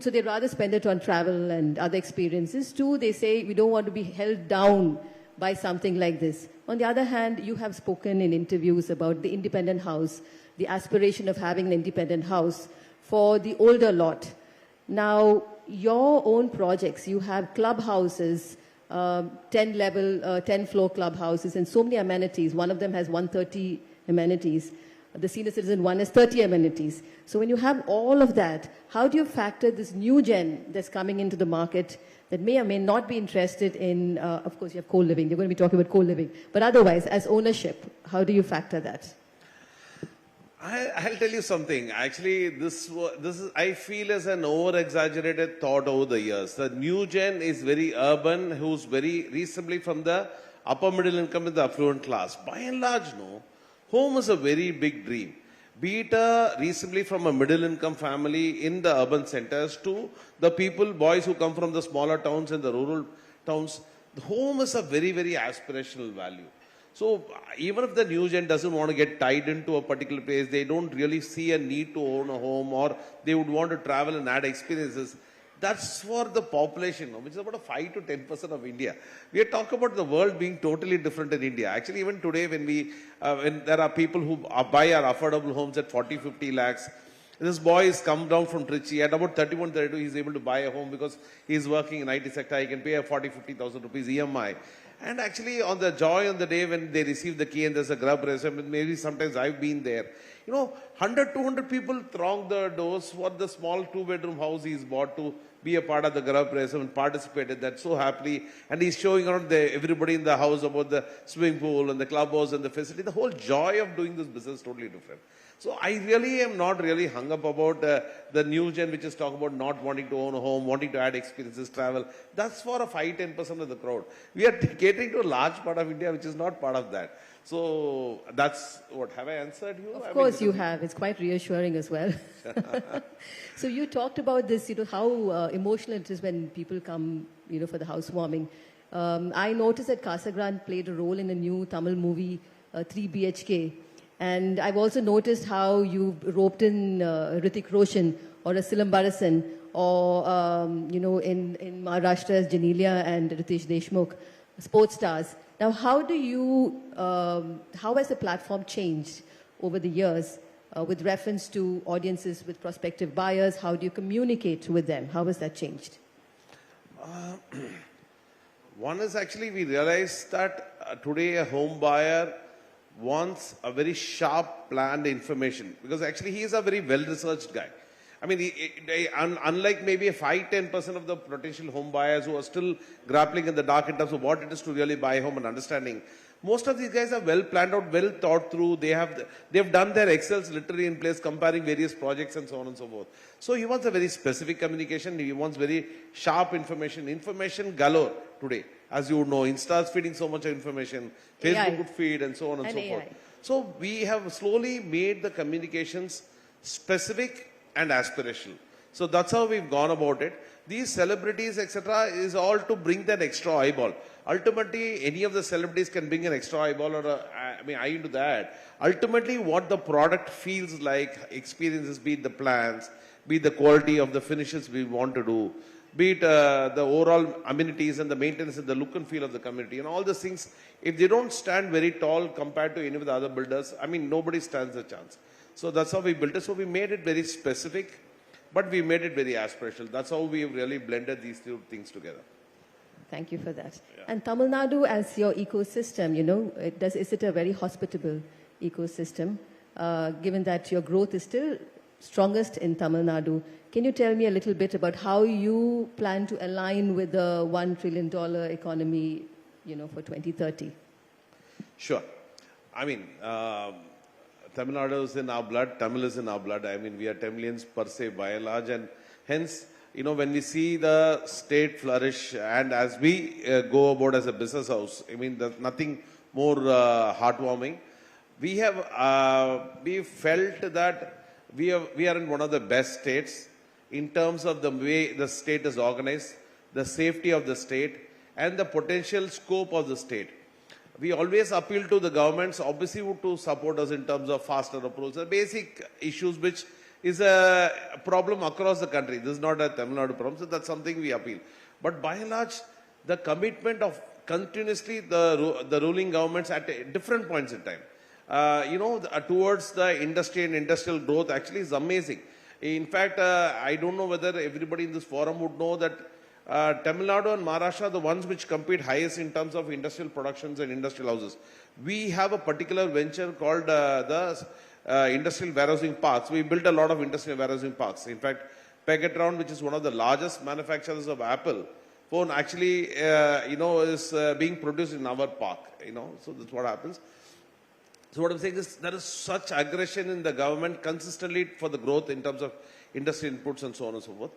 so they rather spend it on travel and other experiences. Two, they say we don't want to be held down by something like this. On the other hand, you have spoken in interviews about the independent house, the aspiration of having an independent house for the older lot. Now, your own projects, you have clubhouses, 10-floor clubhouses, and so many amenities. One of them has 130 amenities. The senior citizen one has 30 amenities. So when you have all of that, how do you factor this new gen that's coming into the market that may or may not be interested in, of course, you have co-living. You're going to be talking about co-living. But otherwise, as ownership, how do you factor that? I'll tell you something. Actually, this is, I feel, as an over-exaggerated thought over the years. The new gen is very urban, who's very reasonably from the upper middle income and the affluent class. By and large, no. Home is a very big dream. Be it reasonably from a middle income family in the urban centers to the people, boys who come from the smaller towns and the rural towns. The home is a very, very aspirational value. So even if the new gen doesn't want to get tied into a particular place, they don't really see a need to own a home, or they would want to travel and add experiences. That's for the population, which is about a 5 to 10% of India. We are talking about the world being totally different in India. Actually, even today, when there are people who buy our affordable homes at 40, 50 lakhs, this boy has come down from Trichy at about 31, 32, he's able to buy a home because he's working in IT sector. He can pay a 40, 50,000 rupees EMI. And actually, on the joy on the day when they receive the key and there's a grub resume, maybe sometimes I've been there. You know, 100, 200 people throng the doors for the small 2-bedroom house he's bought to be a part of the grub resume and participate in that so happily. And he's showing around everybody in the house about the swimming pool and the clubhouse and the facility. The whole joy of doing this business is totally different. So I really am not really hung up about the new gen, which is talking about not wanting to own a home, wanting to add experiences, travel. That's for a 5-10% of the crowd. We are catering to a large part of India, which is not part of that. So that's what, have I answered you? Of course you have. It's quite reassuring as well. So you talked about this, how emotional it is when people come, for the housewarming. I noticed that Casa Grande played a role in a new Tamil movie, 3 BHK. And I've also noticed how you roped in Hrithik Roshan or a Silambarasan or, in Maharashtra's Janelia and Ritesh Deshmukh, sports stars. Now, how has the platform changed over the years with reference to audiences with prospective buyers? How do you communicate with them? How has that changed? One is actually we realized that today a home buyer wants a very sharp planned information, because actually he is a very well-researched guy. I mean, unlike maybe a 5-10% of the potential home buyers who are still grappling in the dark in terms of what it is to really buy a home and understanding, most of these guys are well planned out, well thought through. They've done their Excels literally in place, comparing various projects and so on and so forth. So he wants a very specific communication. He wants very sharp information galore today. As you would know, Insta is feeding so much information, Facebook would feed, and so on and so forth. So we have slowly made the communications specific and aspirational. So that's how we've gone about it. These celebrities, etc., is all to bring that extra eyeball. Ultimately, any of the celebrities can bring an extra eyeball or eye into that. Ultimately, what the product feels like, experiences, be it the plans, be it the quality of the finishes we want to do, be it the overall amenities and the maintenance and the look and feel of the community, and all these things, if they don't stand very tall compared to any of the other builders, nobody stands a chance. So that's how we built it. So we made it very specific, but we made it very aspirational. That's how we really blended these two things together. Thank you for that. Yeah. And Tamil Nadu as your ecosystem, is it a very hospitable ecosystem, given that your growth is still strongest in Tamil Nadu? Can you tell me a little bit about how you plan to align with the $1 trillion economy, for 2030? Sure. Tamil Nadu is in our blood, Tamil is in our blood. We are Tamilians per se by and large, and hence, when we see the state flourish, and as we go about as a business house, there's nothing more heartwarming. We felt that we are in one of the best states in terms of the way the state is organized, the safety of the state, and the potential scope of the state. We always appeal to the governments, obviously, to support us in terms of faster approvals, the basic issues which is a problem across the country. This is not a Tamil Nadu problem, so that's something we appeal. But by and large, the commitment of continuously the ruling governments at different points in time, towards the industry and industrial growth actually is amazing. In fact, I don't know whether everybody in this forum would know that Tamil Nadu and Maharashtra are the ones which compete highest in terms of industrial productions and industrial houses. We have a particular venture called the industrial warehousing parks. We built a lot of industrial warehousing parks. In fact, Pegatron, which is one of the largest manufacturers of Apple phone, actually, is being produced in our park. So that's what happens. So what I'm saying is there is such aggression in the government consistently for the growth in terms of industry inputs and so on and so forth.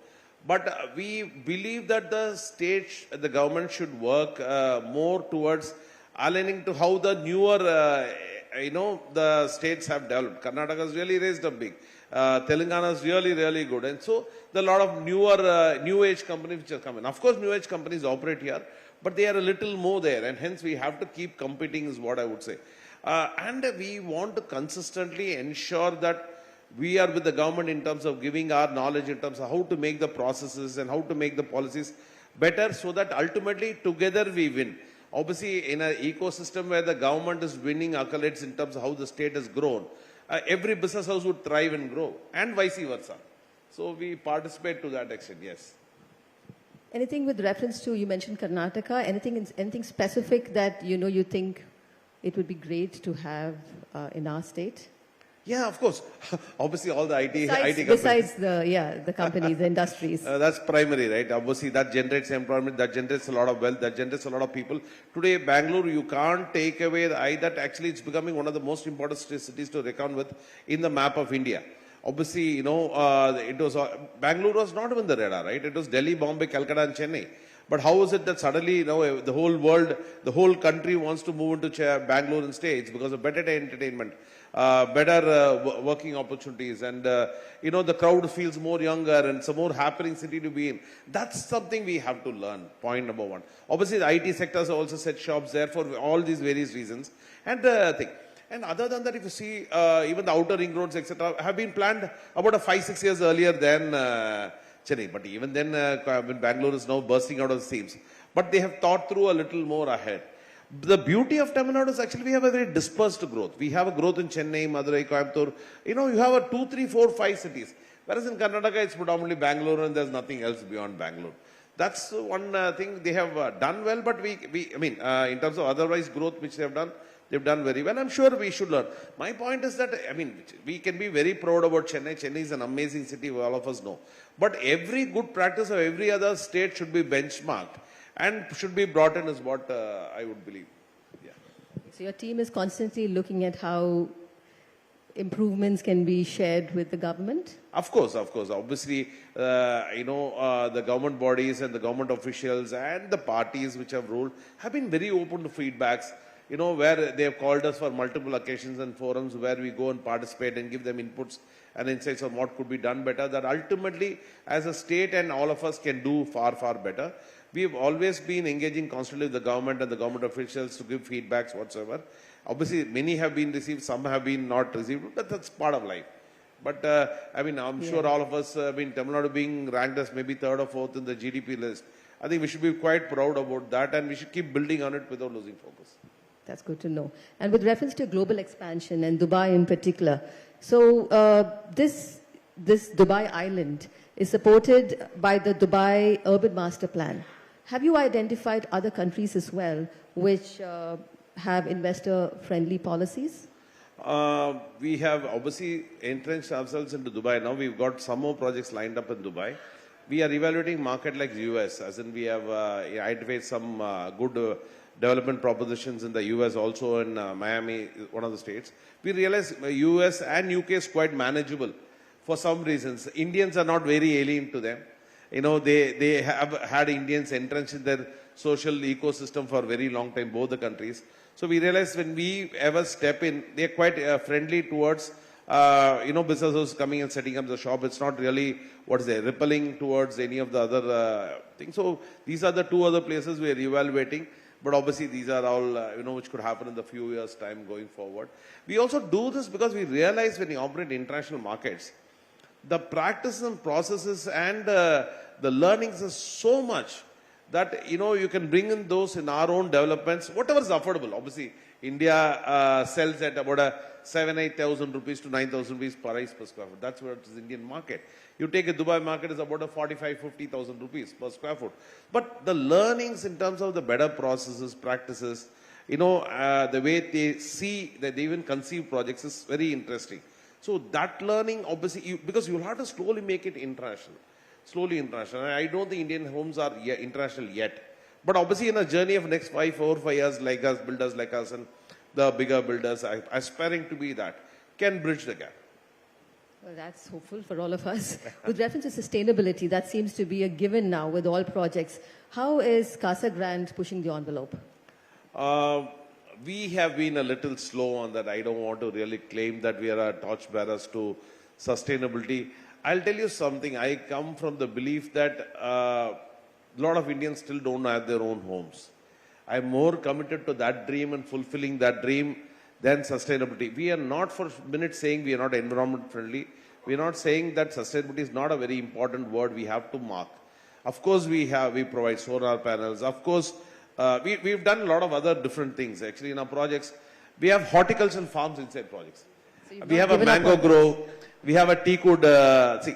But we believe that the government should work more towards aligning to how the newer, the states have developed. Karnataka has really raised up big. Telangana is really, really good. And so there are a lot of newer, new age companies which are coming. Of course, new age companies operate here, but they are a little more there. And hence we have to keep competing is what I would say. And we want to consistently ensure that we are with the government in terms of giving our knowledge in terms of how to make the processes and how to make the policies better so that ultimately together we win. Obviously, in an ecosystem where the government is winning accolades in terms of how the state has grown, every business house would thrive and grow and vice versa. So we participate to that extent, yes. Anything with reference to, you mentioned Karnataka, anything specific that you think it would be great to have in our state? Yeah, of course. Obviously, all the IT companies. Besides the companies, the industries. That's primary, right? Obviously, that generates employment, that generates a lot of wealth, that generates a lot of people. Today, Bangalore, you can't take away the eye that actually it's becoming one of the most important cities to reckon with in the map of India. Obviously, it was Bangalore was not even the RERA, right? It was Delhi, Bombay, Calcutta, and Chennai. But how is it that suddenly, the whole world, the whole country wants to move into Bangalore and stay? It's because of better entertainment, better working opportunities, and the crowd feels more younger and it's a more happening city to be in. That's something we have to learn. Point number one. Obviously, the IT sectors also set shops there for all these various reasons. And And other than that, if you see, even the outer ring roads, etc., have been planned about 5-6 years earlier than Chennai. But even then, Bangalore is now bursting out of the seams. But they have thought through a little more ahead. The beauty of Tamil Nadu is actually we have a very dispersed growth. We have a growth in Chennai, Madurai, Coimbatore. You have 2, 3, 4, 5 cities. Whereas in Karnataka, it's predominantly Bangalore and there's nothing else beyond Bangalore. That's one thing they have done well, but in terms of otherwise growth which they've done very well. I'm sure we should learn. My point is that, we can be very proud about Chennai. Chennai is an amazing city, all of us know. But every good practice of every other state should be benchmarked and should be brought in is what I would believe. Yeah. So your team is constantly looking at how improvements can be shared with the government? Of course. Obviously, the government bodies and the government officials and the parties which have ruled have been very open to feedbacks. Where they have called us for multiple occasions and forums where we go and participate and give them inputs and insights on what could be done better, that ultimately as a state and all of us can do far, far better. We have always been engaging constantly with the government and the government officials to give feedbacks whatsoever. Obviously, many have been received, some have been not received, but that's part of life. But I'm sure all of us, Tamil Nadu being ranked as maybe 3rd or 4th in the GDP list, I think we should be quite proud about that and we should keep building on it without losing focus. That's good to know. And with reference to global expansion and Dubai in particular, so this Dubai island is supported by the Dubai Urban Master Plan. Have you identified other countries as well which have investor-friendly policies? We have obviously entrenched ourselves into Dubai now. We've got some more projects lined up in Dubai. We are evaluating market like the US, as in we have identified some good development propositions in the US, also in Miami, one of the states. We realize US and UK is quite manageable for some reasons. Indians are not very alien to them. They have had Indians entrenched in their social ecosystem for a very long time, both the countries. So we realize when we ever step in, they are quite friendly towards, businesses coming and setting up the shop. It's not really, rippling towards any of the other things. So these are the 2 other places we are evaluating. But obviously, these are all, which could happen in the few years' time going forward. We also do this because we realize when you operate international markets, the practices and processes and the learnings is so much that, you can bring in those in our own developments, whatever is affordable. Obviously, India sells at about 7,000-8,000 rupees to 9,000 rupees per square foot. That's what it is Indian market. You take a Dubai market is about 45,000-50,000 rupees per square foot. But the learnings in terms of the better processes, practices, the way they see, that they even conceive projects is very interesting. So that learning, obviously, because you'll have to slowly make it international. Slowly international. I don't think Indian homes are international yet. But obviously in a journey of next 4 5 years, like us, builders like us and the bigger builders aspiring to be that, can bridge the gap. Well, that's hopeful for all of us. With reference to sustainability, that seems to be a given now with all projects. How is Casa Grande pushing the envelope? We have been a little slow on that. I don't want to really claim that we are torchbearers to sustainability. I'll tell you something. I come from the belief that a lot of Indians still don't have their own homes. I'm more committed to that dream and fulfilling that dream than sustainability. We are not for a minute saying we are not environment friendly. We are not saying that sustainability is not a very important word we have to mark. Of course, we provide solar panels. Of course, we've done a lot of other different things. Actually, in our projects, we have horticultural farms inside projects. So we have a mango grove. We have a teakwood.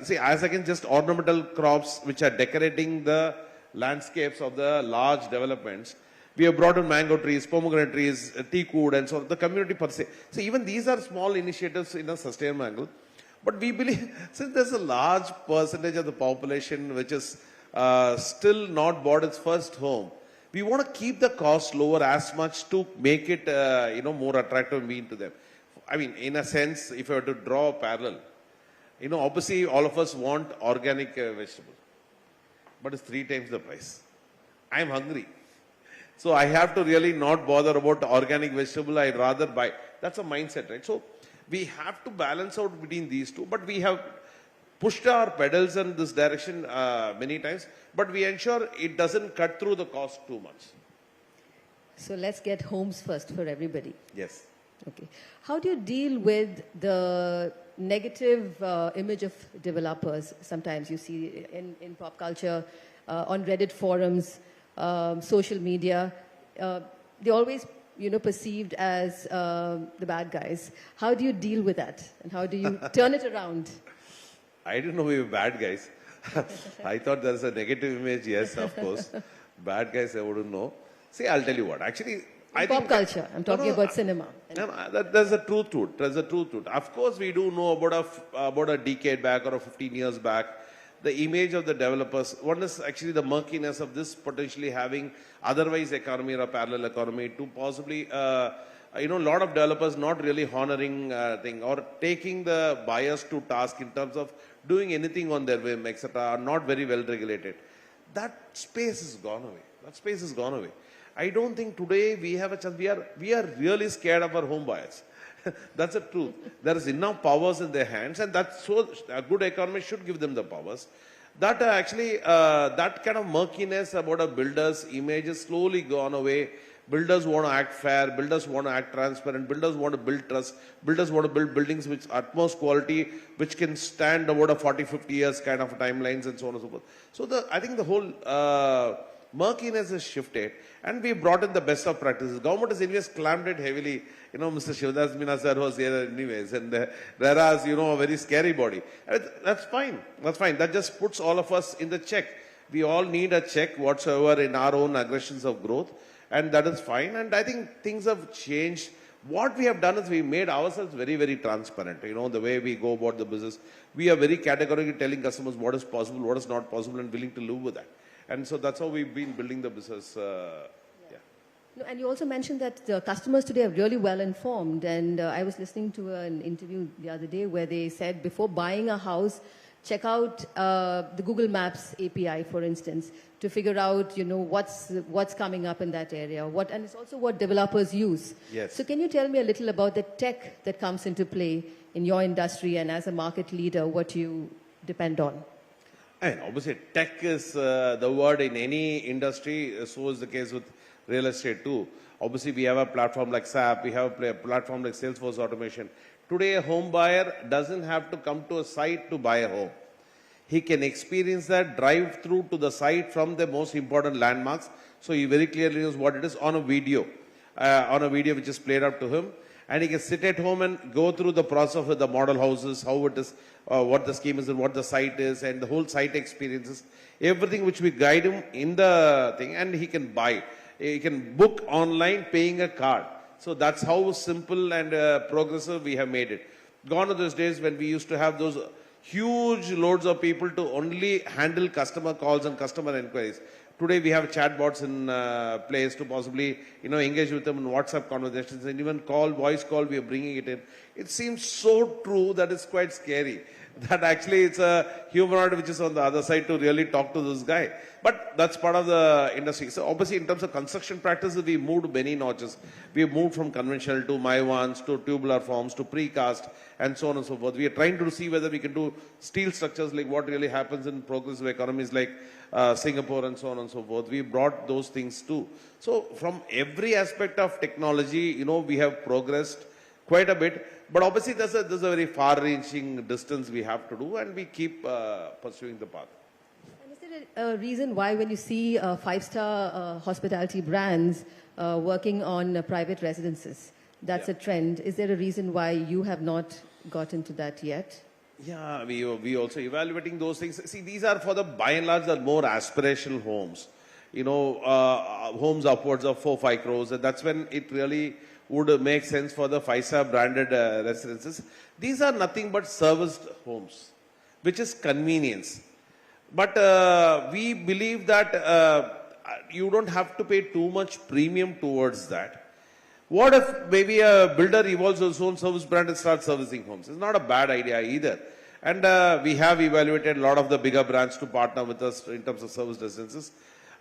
See, as again, just ornamental crops which are decorating the landscapes of the large developments. We have brought in mango trees, pomegranate trees, teakwood, and so on. The community per se. So even these are small initiatives in a sustainable angle. But we believe, since there's a large percentage of the population which is still not bought its first home, we want to keep the cost lower as much to make it, more attractive and mean to them. I mean, in a sense, if I were to draw a parallel, obviously all of us want organic vegetable, but it's 3 times the price. I'm hungry. So I have to really not bother about organic vegetable. I'd rather buy. That's a mindset, right? So we have to balance out between these two, but we have pushed our pedals in this direction many times, but we ensure it doesn't cut through the cost too much. So let's get homes first for everybody. Yes. Okay. How do you deal with the negative image of developers? Sometimes you see in pop culture, on Reddit forums, social media, they're always, perceived as the bad guys. How do you deal with that? And how do you turn it around? I didn't know we were bad guys. I thought there's a negative image. Yes, of course. Bad guys, I wouldn't know. See, I'll tell you what. Actually, I pop think culture. I'm talking about cinema. There's a truth to it. There's a truth to it. Of course, we do know about a decade back or 15 years back, the image of the developers. One is actually the murkiness of this potentially having otherwise economy or a parallel economy to possibly, a lot of developers not really honoring thing or taking the buyers to task in terms of doing anything on their whim, etc. are not very well regulated. That space has gone away. That space has gone away. I don't think today we have a chance. We are really scared of our home buyers. That's the truth. There is enough powers in their hands, and that's so a good economy should give them the powers. That actually, that kind of murkiness about a builder's image is slowly gone away. Builders want to act fair. Builders want to act transparent. Builders want to build trust. Builders want to build buildings with utmost quality, which can stand about a 40, 50 years kind of timelines and so on and so forth. So I think the whole murkiness has shifted, and we brought in the best of practices. Government has anyways clamped it heavily. Mr. Shivdas Meena sir was here anyways, and RERA is, a very scary body. That's fine. That's fine. That just puts all of us in the check. We all need a check whatsoever in our own aggressions of growth, and that is fine. And I think things have changed. What we have done is we made ourselves very, very transparent. The way we go about the business. We are very categorically telling customers what is possible, what is not possible, and willing to live with that. And so that's how we've been building the business. No, and you also mentioned that the customers today are really well informed. And I was listening to an interview the other day where they said before buying a house, check out the Google Maps API, for instance, to figure out, what's coming up in that area. And it's also what developers use. Yes. So can you tell me a little about the tech that comes into play in your industry, and as a market leader, what you depend on? And obviously, tech is the word in any industry. So is the case with real estate too. Obviously, we have a platform like SAP. We have a platform like Salesforce Automation. Today, a home buyer doesn't have to come to a site to buy a home. He can experience that, drive through to the site from the most important landmarks. So he very clearly knows what it is on a video which is played up to him. And he can sit at home and go through the process of the model houses, how it is, what the scheme is and what the site is and the whole site experiences. Everything which we guide him in the thing, and he can buy. He can book online paying a card. So that's how simple and progressive we have made it. Gone are those days when we used to have those huge loads of people to only handle customer calls and customer inquiries. Today we have chatbots in place to possibly, engage with them in WhatsApp conversations and even voice call, we are bringing it in. It seems so true that it's quite scary. That actually it's a humanoid which is on the other side to really talk to this guy. But that's part of the industry. So obviously in terms of construction practices, we moved many notches. We have moved from conventional to Maiwans to tubular forms to precast and so on and so forth. We are trying to see whether we can do steel structures like what really happens in progressive economies like Singapore and so on and so forth. We brought those things too. So from every aspect of technology, we have progressed quite a bit. But obviously there's a very far-reaching distance we have to do, and we keep pursuing the path. And is there a reason why when you see five-star hospitality brands working on private residences, that's a trend? Is there a reason why you have not got into that yet? Yeah, we also evaluating those things. See, these are for the, by and large, the more aspirational homes. Homes upwards of 4-5 crores. And that's when it really would make sense for the 5-star branded residences. These are nothing but serviced homes, which is convenience. But we believe that you don't have to pay too much premium towards that. What if maybe a builder evolves his own service brand and starts servicing homes? It's not a bad idea either. And we have evaluated a lot of the bigger brands to partner with us in terms of service residences.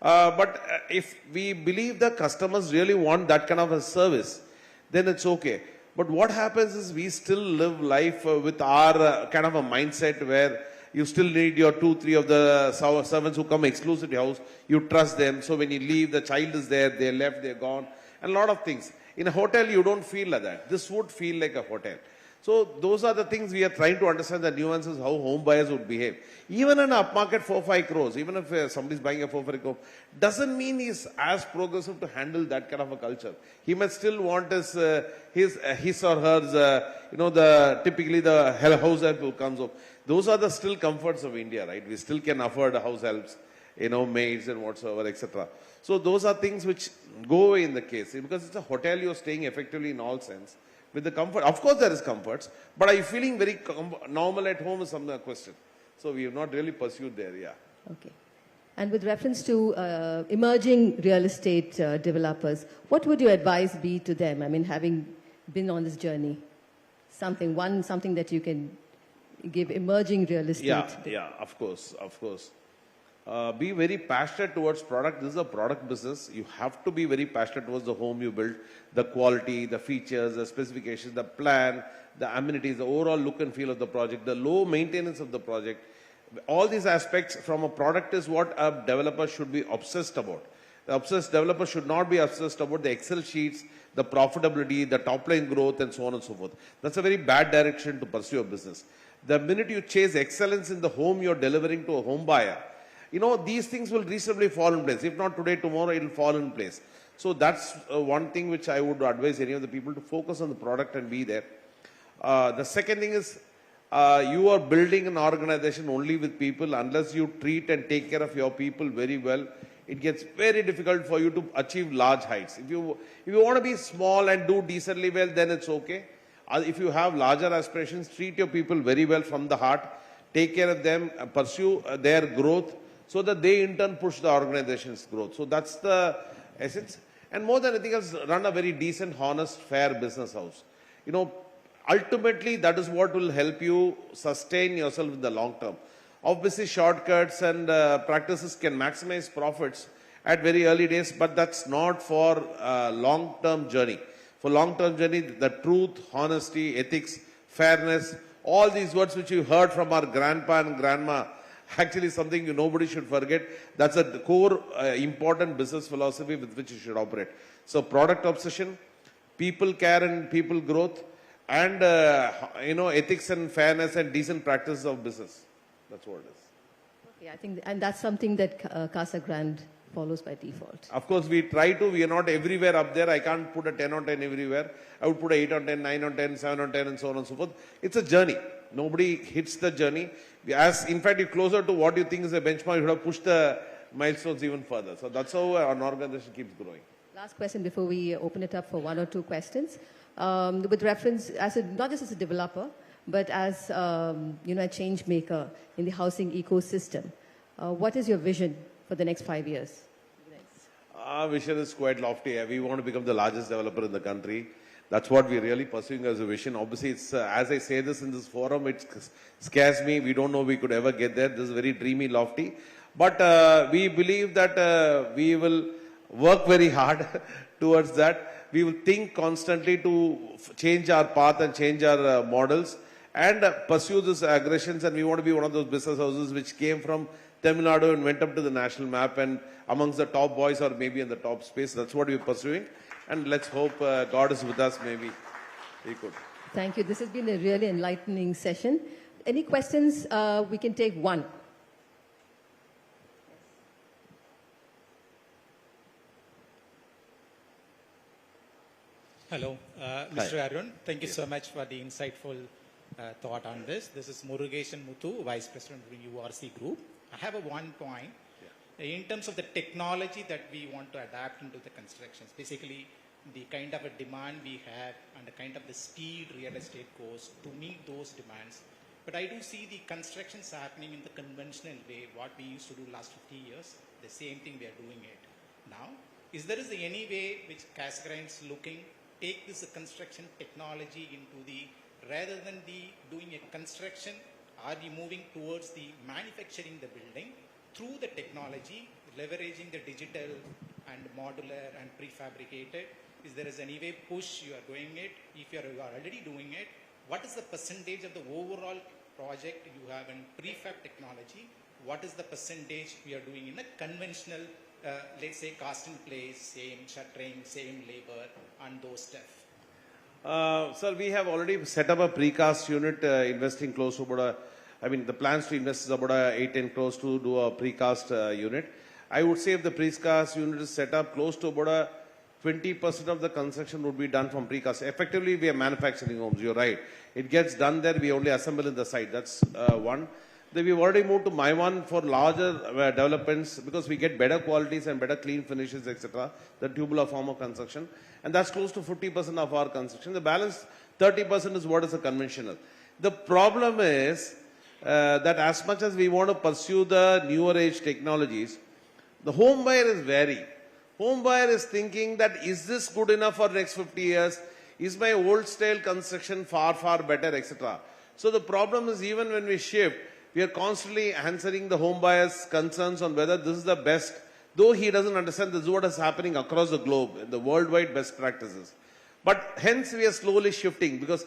But if we believe the customers really want that kind of a service, then it's okay. But what happens is we still live life with our kind of a mindset where you still need your 2-3 of the servants who come exclusive to your house. You trust them. So when you leave, the child is there, they're left, they're gone, and a lot of things. In a hotel, you don't feel like that. This would feel like a hotel. So those are the things we are trying to understand, the nuances, how home buyers would behave. Even in upmarket 4-5 crores, even if somebody's buying a 4-5 crore, doesn't mean he's as progressive to handle that kind of a culture. He must still want his or hers, typically the house help who comes up. Those are the still comforts of India, right? We still can afford house helps, maids and whatsoever, etc. So those are things which go away in the case. Because it's a hotel, you're staying effectively in all sense. With the comfort, of course there is comforts, but are you feeling very normal at home is some question. So we have not really pursued there, yeah. Okay. And with reference to emerging real estate developers, what would your advice be to them? I mean, having been on this journey, something that you can give emerging real estate. Yeah, of course. Be very passionate towards product. This is a product business. You have to be very passionate towards the home you build, the quality, the features, the specifications, the plan, the amenities, the overall look and feel of the project, the low maintenance of the project. All these aspects from a product is what a developer should be obsessed about. The obsessed developer should not be obsessed about the Excel sheets, the profitability, the top line growth, and so on and so forth. That's a very bad direction to pursue a business. The minute you chase excellence in the home you're delivering to a home buyer, these things will reasonably fall in place. If not today, tomorrow, it will fall in place. So that's one thing which I would advise any of the people to focus on the product and be there. The second thing is, you are building an organization only with people. Unless you treat and take care of your people very well, it gets very difficult for you to achieve large heights. If you want to be small and do decently well, then it's okay. If you have larger aspirations, treat your people very well from the heart. Take care of them, pursue their growth, so that they in turn push the organization's growth. So that's the essence. And more than anything else, run a very decent, honest, fair business house. Ultimately, that is what will help you sustain yourself in the long term. Obviously, shortcuts and practices can maximize profits at very early days, but that's not for a long-term journey. For long-term journey, the truth, honesty, ethics, fairness, all these words which you heard from our grandpa and grandma, actually something nobody should forget. That's a core important business philosophy with which you should operate. So product obsession, people care and people growth, and ethics and fairness and decent practices of business. That's what it is. Okay, I think, and that's something that Casa Grande follows by default. Of course, we try to. We are not everywhere up there. I can't put a 10 on 10 everywhere. I would put a 8 on 10, 9 on 10, 7 on 10, and so on and so forth. It's a journey. Nobody hits the journey. In fact, you're closer to what you think is a benchmark, you have to push the milestones even further. So that's how an organization keeps growing. Last question before we open it up for one or two questions. With reference, not just as a developer, but as a change maker in the housing ecosystem, what is your vision for the next 5 years? Our vision is quite lofty. We want to become the largest developer in the country. That's what we're really pursuing as a vision. Obviously, it's, as I say this in this forum, it scares me. We don't know we could ever get there. This is very dreamy, lofty. But we believe that we will work very hard towards that. We will think constantly to change our path and change our models and pursue these aggressions. And we want to be one of those business houses which came from Tamil Nadu and went up to the national map and amongst the top boys or maybe in the top space. That's what we're pursuing. And let's hope God is with us, maybe we could. Thank you. This has been a really enlightening session. Any questions? We can take one. Hello, Mr. Arun. Thank you so much for the insightful thought on this. This is Murugeshan Muthu, Vice President of the URC Group. I have one point. In terms of the technology that we want to adapt into the constructions, basically the kind of a demand we have and the kind of the speed real estate goes to meet those demands. But I do see the constructions happening in the conventional way, what we used to do last 50 years, the same thing we are doing it now. Is there any way which Casa Grande is looking, take this construction technology into the, rather than doing a construction, are we moving towards the manufacturing the building through the technology, leveraging the digital and modular and prefabricated? Is there any way push you are doing it? If you are already doing it, what is the percentage of the overall project you have in prefab technology? What is the percentage we are doing in a conventional, let's say cast in place, same shuttering, same labor and those stuff? Sir, we have already set up a precast unit investing close to about the plans to invest is about 8-10 crores to do a precast unit. I would say if the precast unit is set up close to about 20% of the construction would be done from precast. Effectively, we are manufacturing homes. You're right. It gets done there. We only assemble in the site. That's one. Then we've already moved to Maiwan for larger developments because we get better qualities and better clean finishes, etc. The tubular form of construction. And that's close to 50% of our construction. The balance 30% is what is a conventional. The problem is that as much as we want to pursue the newer age technologies, the home buyer is wary. Home buyer is thinking that is this good enough for next 50 years? Is my old style construction far, far better, etc. So the problem is even when we shift, we are constantly answering the home buyer's concerns on whether this is the best, though he doesn't understand this is what is happening across the globe, the worldwide best practices. But hence we are slowly shifting because,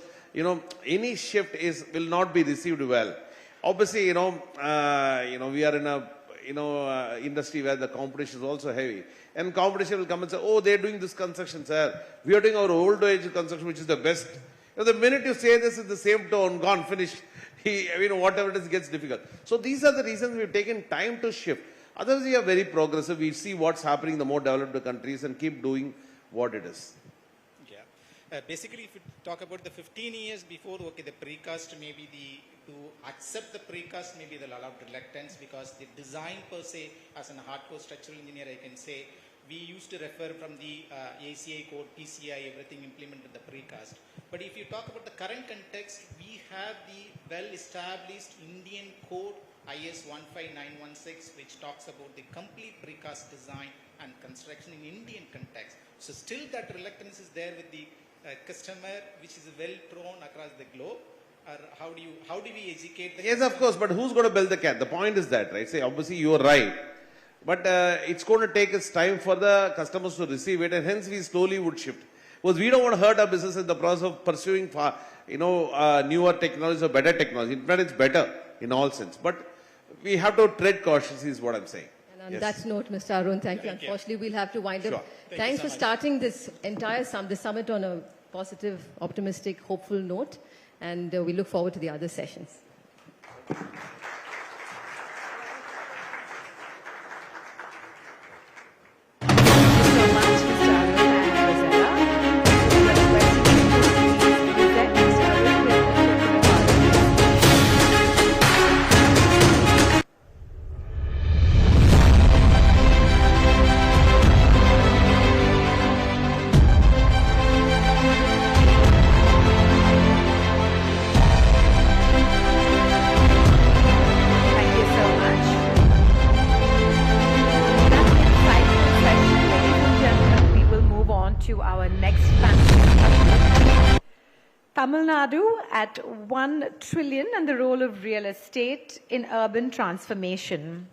any shift will not be received well. Obviously, we are in a, industry where the competition is also heavy. And competition will come and say, oh, they're doing this construction, sir. We are doing our old age construction, which is the best. The minute you say this in the same tone, gone, finished, whatever it is gets difficult. So these are the reasons we've taken time to shift. Otherwise, we are very progressive. We see what's happening in the more developed countries and keep doing what it is. Basically, if you talk about the 15 years before, okay, the precast maybe to accept the precast maybe the lot of reluctance because the design per se, as a hardcore structural engineer, I can say, we used to refer from the ACI code, PCI, everything implemented the precast. But if you talk about the current context, we have the well-established Indian code, IS 15916, which talks about the complete precast design and construction in Indian context. So still that reluctance is there with the customer, which is well thrown across the globe. Or how do we educate the Yes, of course, but who's going to build the cat? The point is that, right? Say, obviously you are right. But it's going to take its time for the customers to receive it, and hence we slowly would shift. Because we don't want to hurt our business in the process of pursuing newer technologies or better technology. In fact, it's better in all sense. But we have to tread cautiously is what I'm saying. And on that note, Mr. Arun, thank you. Unfortunately, we'll have to wind up. Sure. Thanks for starting this entire summit on a positive, optimistic, hopeful note, and we look forward to the other sessions. Tamil Nadu at 1 trillion and the role of real estate in urban transformation.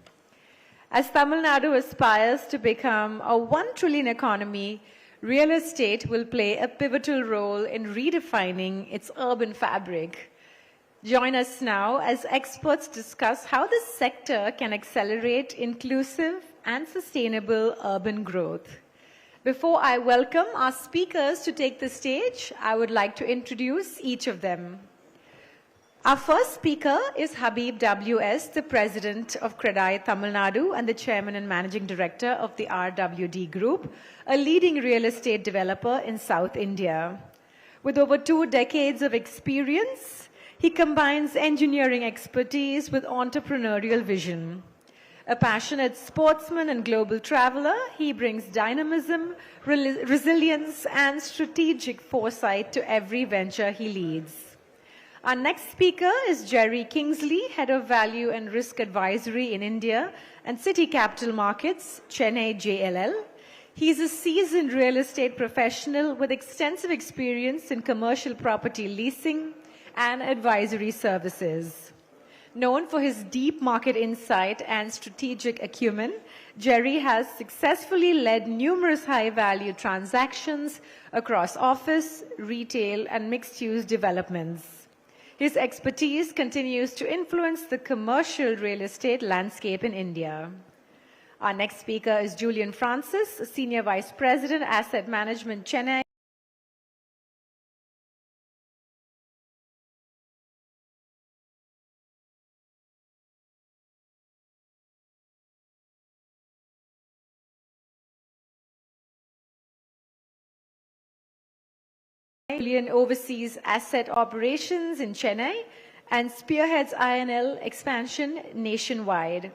As Tamil Nadu aspires to become a 1 trillion economy, real estate will play a pivotal role in redefining its urban fabric. Join us now as experts discuss how this sector can accelerate inclusive and sustainable urban growth. Before I welcome our speakers to take the stage, I would like to introduce each of them. Our first speaker is Habib W.S., the President of CREDAI Tamil Nadu and the Chairman and Managing Director of the RWD Group, a leading real estate developer in South India. With over 2 decades of experience, he combines engineering expertise with entrepreneurial vision. A passionate sportsman and global traveler, he brings dynamism, resilience, and strategic foresight to every venture he leads. Our next speaker is Jerry Kingsley, Head of Value and Risk Advisory in India and City Capital Markets, Chennai JLL. He's a seasoned real estate professional with extensive experience in commercial property leasing and advisory services. Known for his deep market insight and strategic acumen, Jerry has successfully led numerous high-value transactions across office, retail, and mixed-use developments. His expertise continues to influence the commercial real estate landscape in India. Our next speaker is Julian Francis, Senior Vice President, Asset Management, Chennai. Julian oversees asset operations in Chennai and spearheads INL expansion nationwide.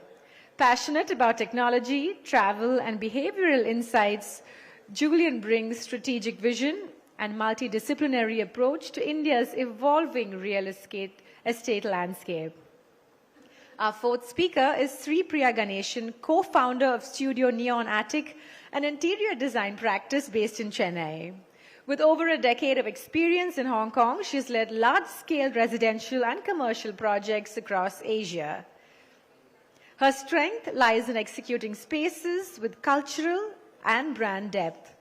Passionate about technology, travel, and behavioral insights, Julian brings strategic vision and multidisciplinary approach to India's evolving real estate landscape. Our fourth speaker is Sri Priya Ganeshan, co-founder of Studio Neon Attic, an interior design practice based in Chennai. With over a decade of experience in Hong Kong, she's led large-scale residential and commercial projects across Asia. Her strength lies in executing spaces with cultural and brand depth.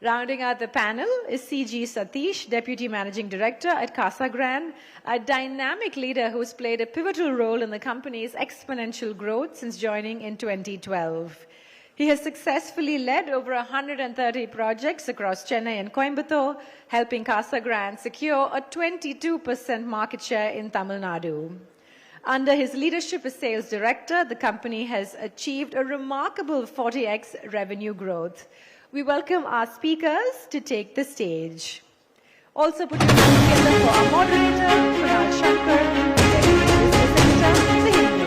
Rounding out the panel is C.G. Satish, Deputy Managing Director at Casa Grande, a dynamic leader who's played a pivotal role in the company's exponential growth since joining in 2012. He has successfully led over 130 projects across Chennai and Coimbatore, helping Casa Grande secure a 22% market share in Tamil Nadu. Under his leadership as sales director, the company has achieved a remarkable 40x revenue growth. We welcome our speakers to take the stage. Also put your hands together for our moderator, Kunal Shankar, Deputy Business Editor, the Hindu.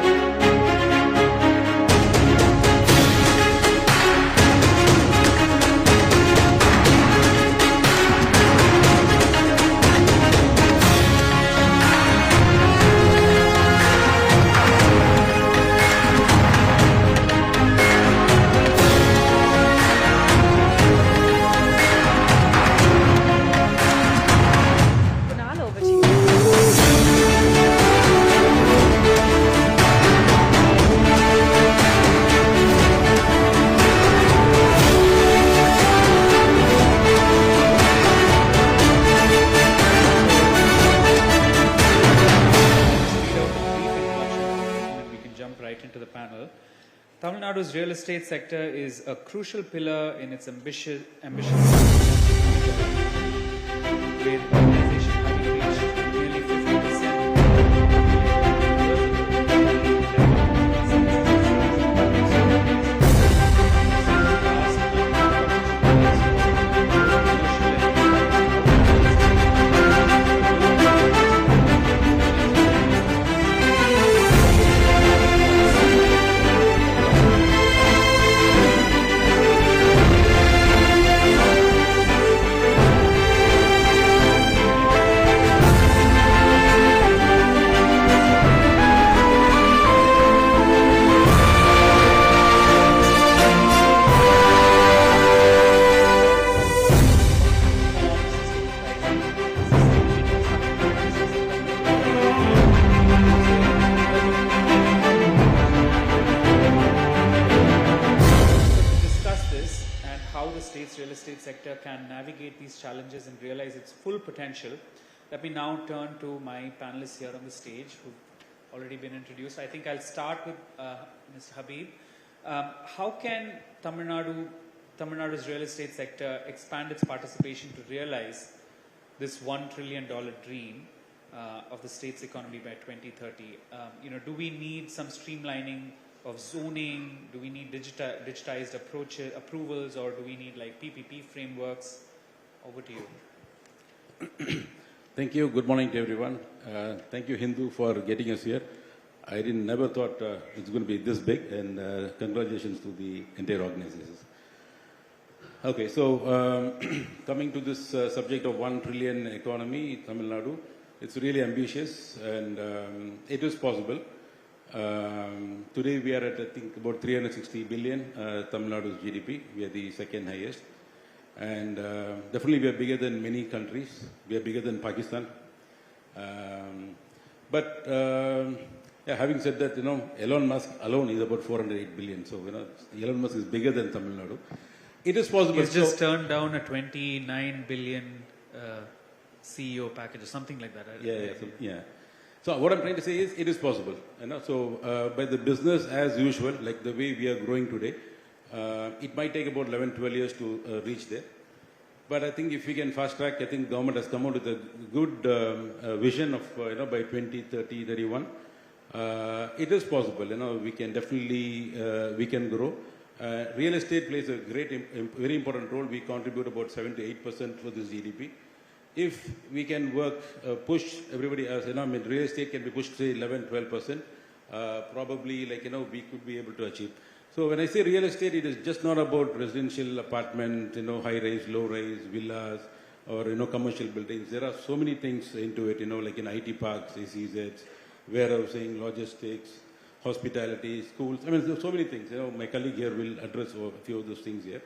Tamil Nadu's real estate sector is a crucial pillar in its ambition how the state's real estate sector can navigate these challenges and realize its full potential. Let me now turn to my panelists here on the stage who've already been introduced. I think I'll start with Mr. Habib. How can Tamil Nadu's real estate sector expand its participation to realize this $1 trillion dream of the state's economy by 2030? Do we need some streamlining of zoning? Do we need digitized approvals, or do we need like PPP frameworks? Over to you. Thank you. Good morning to everyone. Thank you, Hindu, for getting us here. I never thought it's going to be this big, and congratulations to the entire organization. Okay, so coming to this subject of 1 trillion economy, Tamil Nadu, it's really ambitious, and it is possible. Today we are at, I think, about 360 billion, Tamil Nadu's GDP. We are the second highest. And definitely we are bigger than many countries. We are bigger than Pakistan. Yeah, having said that, Elon Musk alone is about 408 billion. So, Elon Musk is bigger than Tamil Nadu. It is possible. He's just turned down a 29 billion CEO package or something like that. Yeah. So what I'm trying to say is, it is possible. So by the business as usual, like the way we are growing today, it might take about 11, 12 years to reach there. But I think if we can fast track, I think government has come out with a good vision of, by 2030, 31. It is possible, we can definitely, we can grow. Real estate plays a very important role. We contribute about 7 to 8% for this GDP. If we can work, push everybody else, real estate can be pushed, say, 11, 12%, probably, we could be able to achieve. So when I say real estate, it is just not about residential apartment, high-rise, low-rise, villas, or, commercial buildings. There are so many things into it, like in IT parks, ACZs, warehousing, logistics, hospitality, schools. There are so many things. My colleague here will address a few of those things here.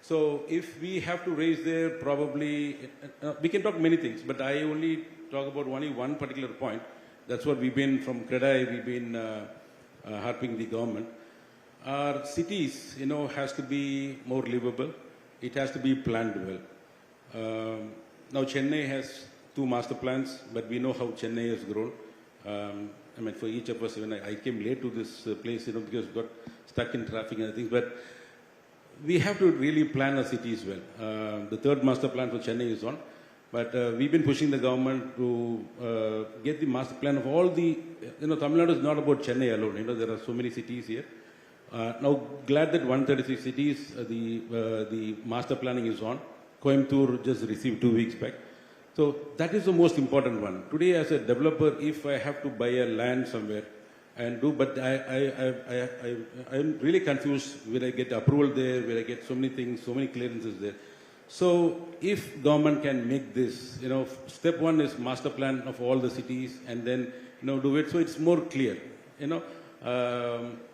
So if we have to raise there, probably, we can talk many things, but I only talk about only one particular point. That's what we've been, from CREDAI, we've been harping the government. Our cities, has to be more livable. It has to be planned well. Now Chennai has 2 master plans, but we know how Chennai has grown. For each of us, even I came late to this place, because we got stuck in traffic and things, but we have to really plan our cities well. The 3rd master plan for Chennai is on, but we've been pushing the government to get the master plan of all the, Tamil Nadu is not about Chennai alone, there are so many cities here. Now, glad that 136 cities, the master planning is on. Coimbatore just received 2 weeks back. So that is the most important one. Today, as a developer, if I have to buy a land somewhere and do, but I'm really confused. Will I get approval there? Will I get so many things, so many clearances there? So if government can make this, step 1 is master plan of all the cities, and then, do it so it's more clear,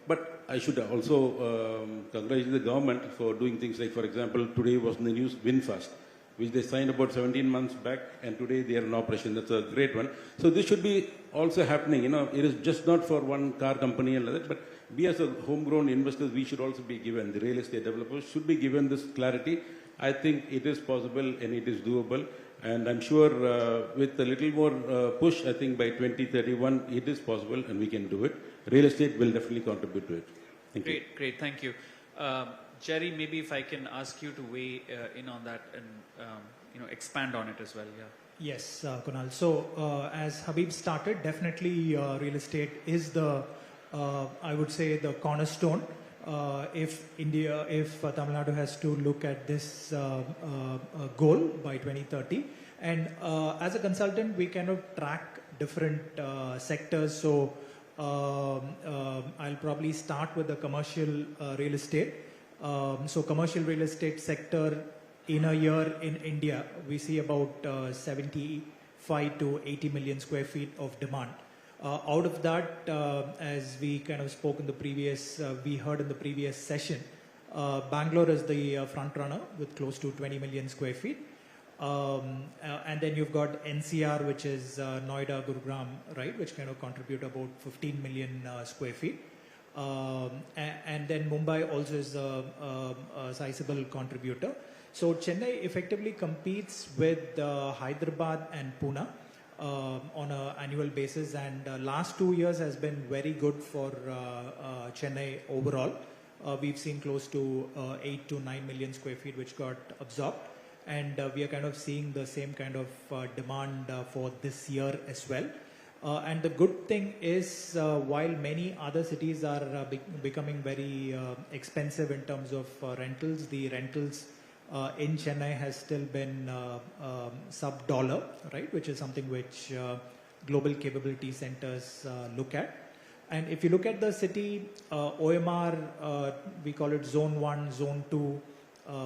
But I should also congratulate the government for doing things like, for example, today was in the news, VinFast, which they signed about 17 months back, and today they are in operation. That's a great one. So this should be also happening. It is just not for one car company and that, but we as a homegrown investors, we should also be given, the real estate developers should be given this clarity. I think it is possible and it is doable. And I'm sure with a little more push, I think by 2031, it is possible and we can do it. Real estate will definitely contribute to it. Thank you. Great, thank you. Jerry, maybe if I can ask you to weigh in on that and expand on it as well. Yeah. Yes, Kunal. So as Habib started, definitely real estate is the, I would say, the cornerstone. If Tamil Nadu has to look at this goal by 2030. And as a consultant, we kind of track different sectors. So I'll probably start with the commercial real estate. So commercial real estate sector in a year in India, we see about 75 to 80 million square feet of demand. Out of that, as we kind of spoke in the previous, we heard in the previous session, Bangalore is the front runner with close to 20 million square feet. And then you've got NCR, which is Noida, Gurugram, right, which kind of contribute about 15 million square feet. And then Mumbai also is a sizable contributor. So Chennai effectively competes with Hyderabad and Pune on an annual basis, and last 2 years has been very good for Chennai overall. We've seen close to 8 to 9 million square feet which got absorbed, and we are kind of seeing the same kind of demand for this year as well. And the good thing is, while many other cities are becoming very expensive in terms of rentals, the rentals in Chennai has still been sub-dollar, right? Which is something which global capability centers look at. And if you look at the city, OMR, we call it Zone 1, Zone 2,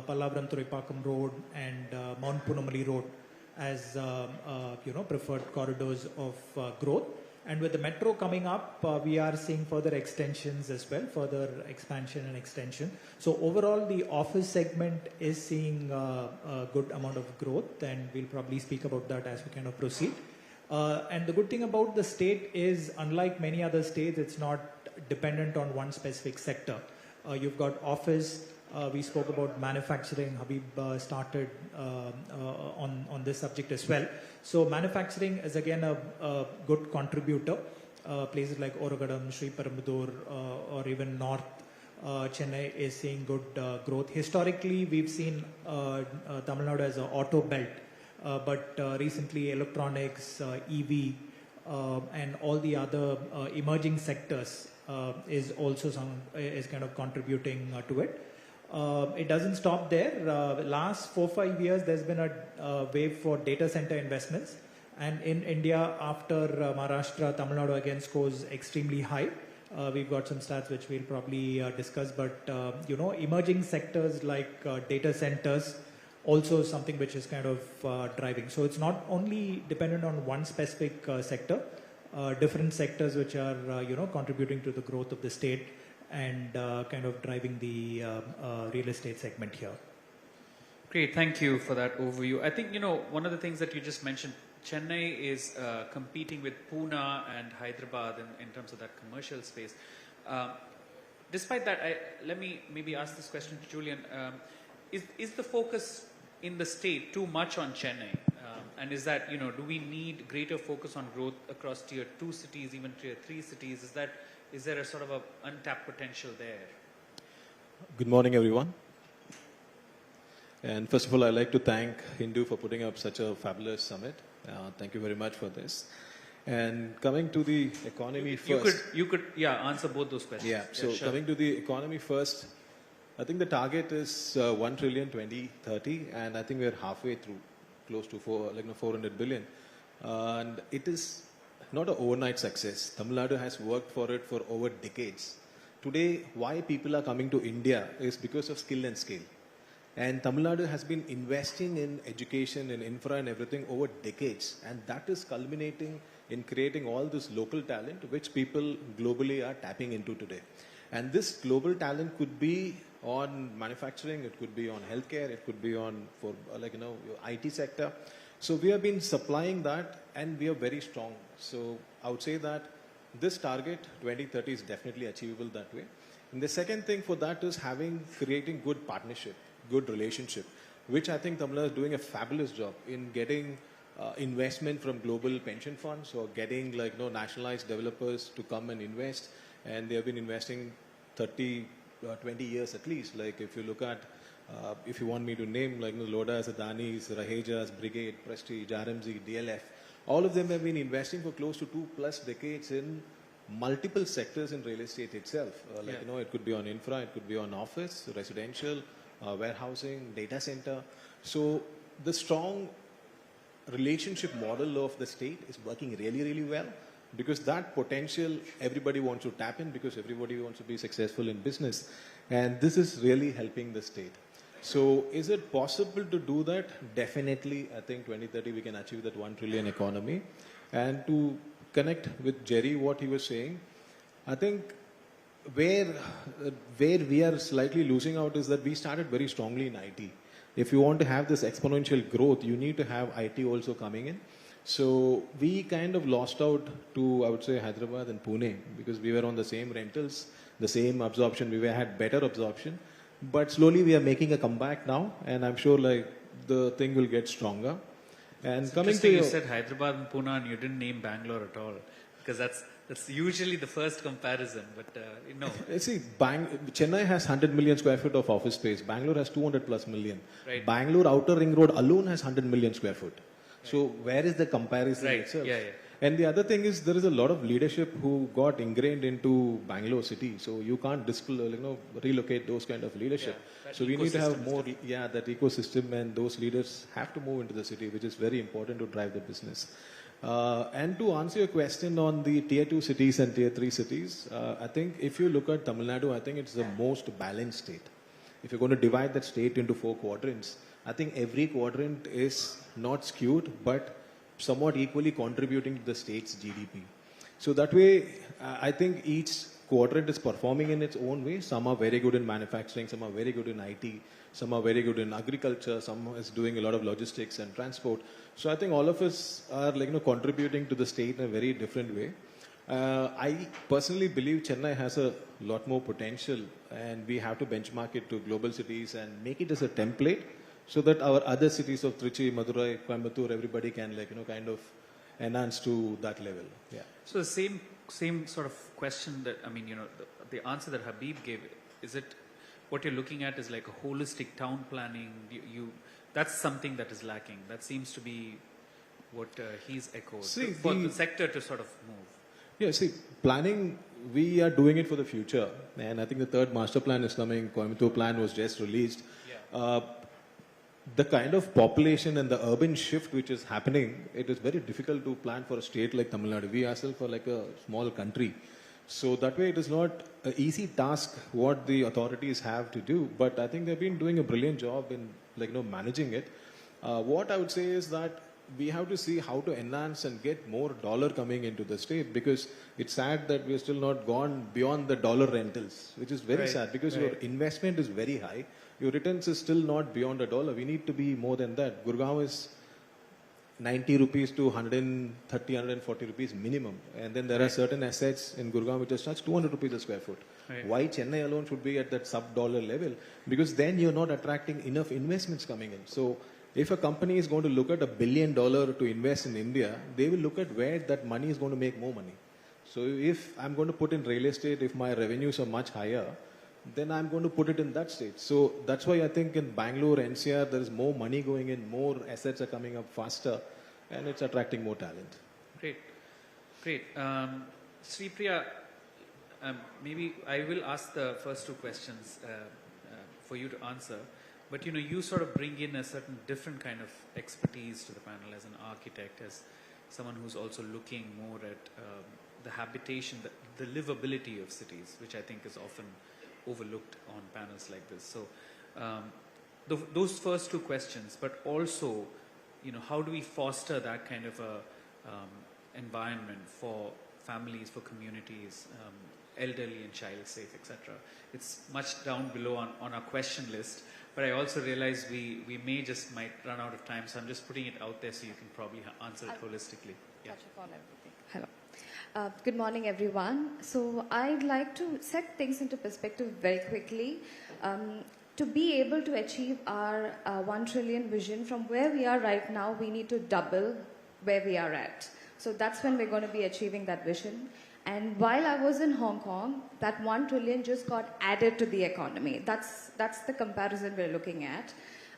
Pallavaram Thuraipakkam Road and Mount Punamali Road as preferred corridors of growth. And with the metro coming up, we are seeing further extensions as well, further expansion and extension. So overall, the office segment is seeing a good amount of growth, and we'll probably speak about that as we kind of proceed. And the good thing about the state is, unlike many other states, it's not dependent on one specific sector. You've got office. We spoke about manufacturing. Habib started on this subject as well. So manufacturing is again a good contributor. Places like Oragadam, Sri Perumbudur, or even North Chennai is seeing good growth. Historically, we've seen Tamil Nadu as an auto belt, but recently electronics, EV, and all the other emerging sectors is also is kind of contributing to it. It doesn't stop there. Last 4-5 years, there's been a wave for data center investments. And in India, after Maharashtra, Tamil Nadu again scores extremely high. We've got some stats which we'll probably discuss. But, emerging sectors like data centers, also something which is kind of driving. So it's not only dependent on one specific sector, different sectors which are, contributing to the growth of the state and kind of driving the real estate segment here. Great, thank you for that overview. I think, one of the things that you just mentioned, Chennai is competing with Pune and Hyderabad in terms of that commercial space. Despite that, let me maybe ask this question to Julian. Is the focus in the state too much on Chennai? And is that, do we need greater focus on growth across tier 2 cities, even tier 3 cities? Is there a sort of a untapped potential there? Good morning, everyone. And first of all, I'd like to thank Hindu for putting up such a fabulous summit. Thank you very much for this. And coming to the economy first. You could answer both those questions. Yeah, so sure. Coming to the economy first, I think the target is 1 trillion 2030, and I think we're halfway through, close to 400 billion. And it is not an overnight success. Tamil Nadu has worked for it for over decades. Today, why people are coming to India is because of skill and scale. And Tamil Nadu has been investing in education and infra and everything over decades. And that is culminating in creating all this local talent, which people globally are tapping into today. And this global talent could be on manufacturing, it could be on healthcare, it could be on IT sector. So we have been supplying that, and we are very strong. So I would say that this target 2030 is definitely achievable that way. And the second thing for that is creating good partnership, good relationship, which I think Tamil Nadu is doing a fabulous job in getting investment from global pension funds, or getting nationalized developers to come and invest. And they have been investing 20 years at least. Like if you look at, if you want me to name, Lodha, Adani's, Raheja's, Brigade, Prestige, RMZ, DLF, all of them have been investing for close to 2+ decades in multiple sectors in real estate itself. It could be on infra, it could be on office, residential, warehousing, data center. So the strong relationship model of the state is working really, really well, because that potential everybody wants to tap in, because everybody wants to be successful in business. And this is really helping the state. So is it possible to do that? Definitely. I think 2030 we can achieve that 1 trillion economy. And to connect with Jerry, what he was saying, I think where we are slightly losing out is that we started very strongly in IT. If you want to have this exponential growth, you need to have IT also coming in. So we kind of lost out to, I would say, Hyderabad and Pune, because we were on the same rentals. the same absorption. We had better absorption. But slowly we are making a comeback now, and I'm sure like the thing will get stronger. And It's coming to interesting you said Hyderabad and Pune and you didn't name Bangalore at all, because that's usually the first comparison, but no. See, Chennai has 100 million square foot of office space. Bangalore has 200 plus million. Right. Bangalore Outer Ring Road alone has 100 million square foot. Right. So where is the comparison Right. itself? Yeah, yeah. And the other thing is there is a lot of leadership who got ingrained into Bangalore city. So you can't relocate those kind of leadership. Yeah, so we need to have ecosystem is more, that ecosystem, and those leaders have to move into the city, which is very important to drive the business. And to answer your question on the tier 2 cities and tier 3 cities, I think if you look at Tamil Nadu, I think it's the most balanced state. If you're going to divide that state into 4 quadrants, I think every quadrant is not skewed, but somewhat equally contributing to the state's GDP. So that way, I think each quadrant is performing in its own way. Some are very good in manufacturing, some are very good in IT, some are very good in agriculture, some is doing a lot of logistics and transport. So I think all of us are contributing to the state in a very different way. I personally believe Chennai has a lot more potential, and we have to benchmark it to global cities and make it as a template, so that our other cities of Trichy, Madurai, Coimbatore, everybody can kind of enhance to that level. Yeah. So the same sort of question that, the answer that Habib gave, is it what you're looking at is like a holistic town planning? That's something that is lacking. That seems to be what he's echoed. For the sector to sort of move. Yeah, see, planning, we are doing it for the future. And I think the 3rd master plan is coming. Coimbatore plan was just released. Yeah. The kind of population and the urban shift which is happening, it is very difficult to plan for a state like Tamil Nadu. We ourselves are like a small country. So that way it is not an easy task what the authorities have to do. But I think they've been doing a brilliant job in managing it. What I would say is that we have to see how to enhance and get more dollar coming into the state, because it's sad that we're still not gone beyond the dollar rentals, which is very sad, because your investment is very high. Your returns is still not beyond $1. We need to be more than that. Gurgaon is 90 rupees to 130, 140 rupees minimum. And then there are certain assets in Gurgaon which are such 200 rupees a square foot. Right. Why Chennai alone should be at that sub-dollar level? Because then you're not attracting enough investments coming in. So if a company is going to look at $1 billion to invest in India, they will look at where that money is going to make more money. So if I'm going to put in real estate, if my revenues are much higher, then I'm going to put it in that state. So that's why I think in Bangalore, NCR, there is more money going in, more assets are coming up faster, and it's attracting more talent. Great. Sri Priya, maybe I will ask the first 2 questions for you to answer. But you sort of bring in a certain different kind of expertise to the panel as an architect, as someone who's also looking more at the habitation, the livability of cities, which I think is often overlooked on panels like this. So those first 2 questions, but also, how do we foster that kind of a environment for families, for communities, elderly and child safe, etc. It's much down below on our question list, but I also realize we might run out of time, so I'm just putting it out there so you can probably answer it holistically. Yeah. Touch upon everything. Hello. Good morning, everyone. So I'd like to set things into perspective very quickly. To be able to achieve our 1 trillion vision, from where we are right now, we need to double where we are at. So that's when we're going to be achieving that vision. And while I was in Hong Kong, that 1 trillion just got added to the economy. That's the comparison we're looking at.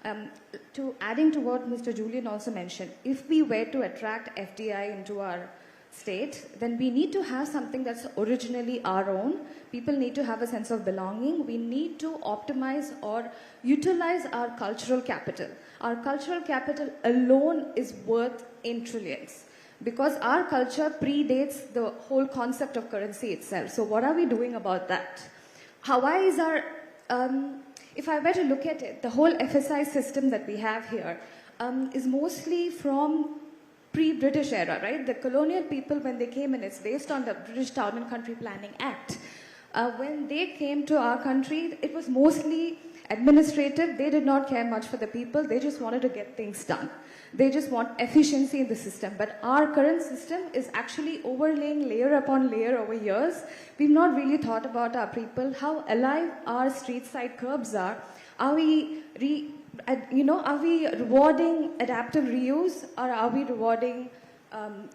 Adding to what Mr. Julian also mentioned, if we were to attract FDI into our state, then we need to have something that's originally our own. People need to have a sense of belonging. We need to optimize or utilize our cultural capital. Our cultural capital alone is worth in trillions, because our culture predates the whole concept of currency itself. So what are we doing about that? Why is our, if I were to look at it, the whole FSI system that we have here is mostly from pre-British era, right? The colonial people, when they came in, it's based on the British Town and Country Planning Act. When they came to our country, it was mostly administrative. They did not care much for the people. They just wanted to get things done. They just want efficiency in the system. But our current system is actually overlaying layer upon layer over years. We've not really thought about our people, how alive our street side curbs are. Are we rewarding adaptive reuse, or are we rewarding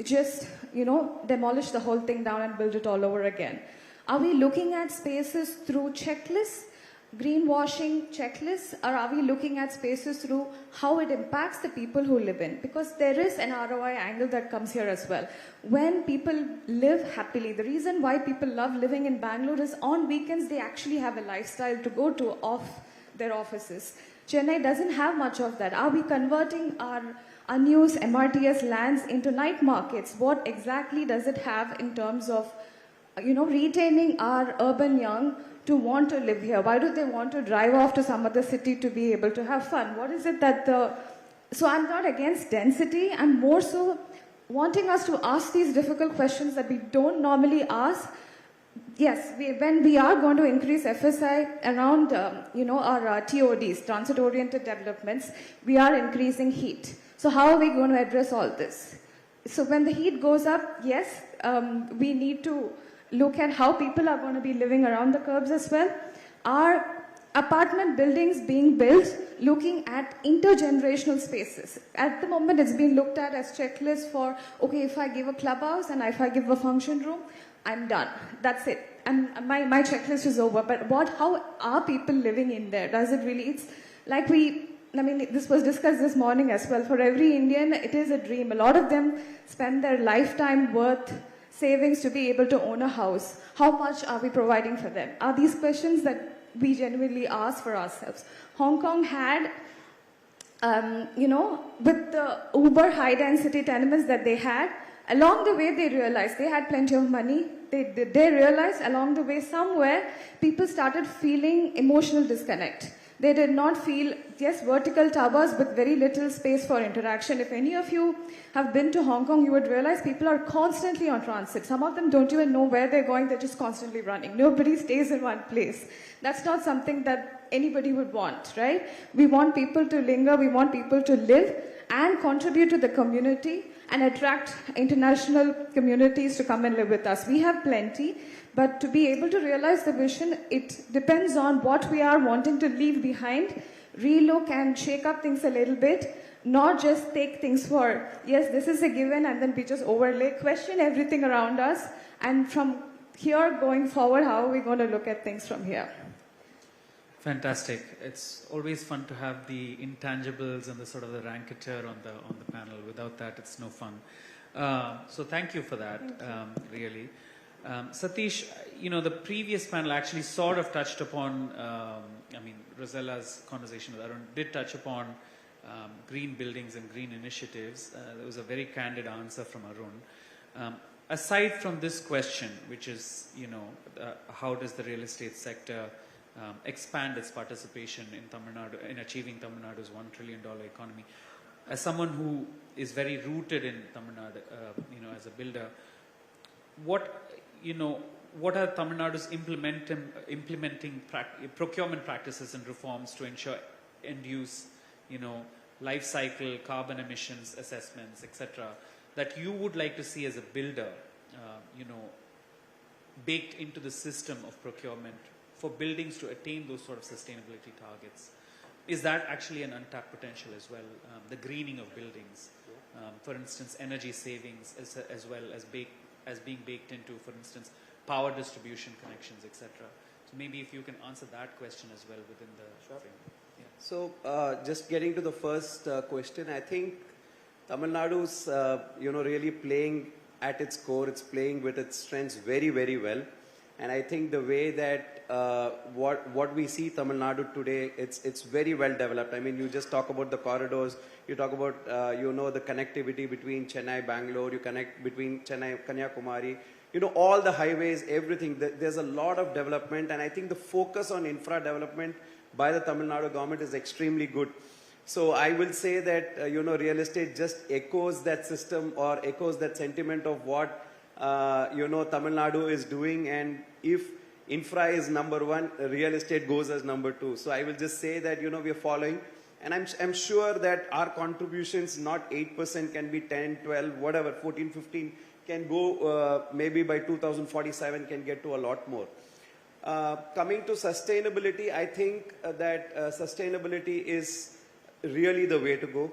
just demolish the whole thing down and build it all over again? Are we looking at spaces through checklists, greenwashing checklists, or are we looking at spaces through how it impacts the people who live in? Because there is an ROI angle that comes here as well. When people live happily, the reason why people love living in Bangalore is on weekends they actually have a lifestyle to go to off their offices. Chennai doesn't have much of that. Are we converting our unused MRTS lands into night markets? What exactly does it have in terms of retaining our urban young to want to live here? Why do they want to drive off to some other city to be able to have fun? What is it that so I'm not against density. I'm more so wanting us to ask these difficult questions that we don't normally ask. Yes, when we are going to increase FSI around, our TODs, transit-oriented developments, we are increasing heat. So how are we going to address all this? So when the heat goes up, yes, we need to look at how people are going to be living around the curbs as well. Are apartment buildings being built looking at intergenerational spaces? At the moment, it's being looked at as checklists for, okay, if I give a clubhouse and if I give a function room, I'm done. That's it. And my checklist is over. But how are people living in there? Does it really, it's like this was discussed this morning as well. For every Indian, it is a dream. A lot of them spend their lifetime worth savings to be able to own a house. How much are we providing for them? Are these questions that we genuinely ask for ourselves? Hong Kong had, with the uber high density tenements that they had, along the way they realized they had plenty of money. They realized along the way somewhere people started feeling emotional disconnect. They did not feel, yes, vertical towers with very little space for interaction. If any of you have been to Hong Kong, you would realize people are constantly on transit. Some of them don't even know where they're going. They're just constantly running. Nobody stays in one place. That's not something that anybody would want, right? We want people to linger. We want people to live and contribute to the community and attract international communities to come and live with us. We have plenty. But to be able to realize the vision, it depends on what we are wanting to leave behind, relook and shake up things a little bit, not just take things for, yes, this is a given, and then we just overlay, question everything around us, and from here going forward, how are we going to look at things from here? Fantastic. It's always fun to have the intangibles and the sort of the ranketer on the panel. Without that, it's no fun. So thank you for that, really. Satish, the previous panel actually sort of touched upon, Rosella's conversation with Arun did touch upon green buildings and green initiatives. There was a very candid answer from Arun. Aside from this question, which is, how does the real estate sector expand its participation in Tamil Nadu, in achieving Tamil Nadu's $1 trillion economy? As someone who is very rooted in Tamil Nadu, as a builder, what are Tamil Nadu's implementing procurement practices and reforms to ensure end-use, life cycle, carbon emissions assessments, etc., that you would like to see as a builder, baked into the system of procurement for buildings to attain those sort of sustainability targets? Is that actually an untapped potential as well? The greening of buildings, for instance, energy savings as well as being baked into, for instance, power distribution connections, etc. So maybe if you can answer that question as well within the frame. Yeah. So just getting to the first question, I think Tamil Nadu's really playing at its core. It's playing with its strengths very, very well. And I think the way that what we see Tamil Nadu today, it's very well developed. I mean, you just talk about the corridors, you talk about the connectivity between Chennai, Bangalore, you connect between Chennai, Kanyakumari, all the highways, everything. There's a lot of development, and I think the focus on infra development by the Tamil Nadu government is extremely good. So I will say that real estate just echoes that system or echoes that sentiment of what Tamil Nadu is doing. And if infra is number one, real estate goes as number two. So I will just say that, we are following. And I'm sure that our contributions, not 8%, can be 10, 12, whatever, 14, 15, can go maybe by 2047 can get to a lot more. Coming to sustainability, I think that sustainability is really the way to go.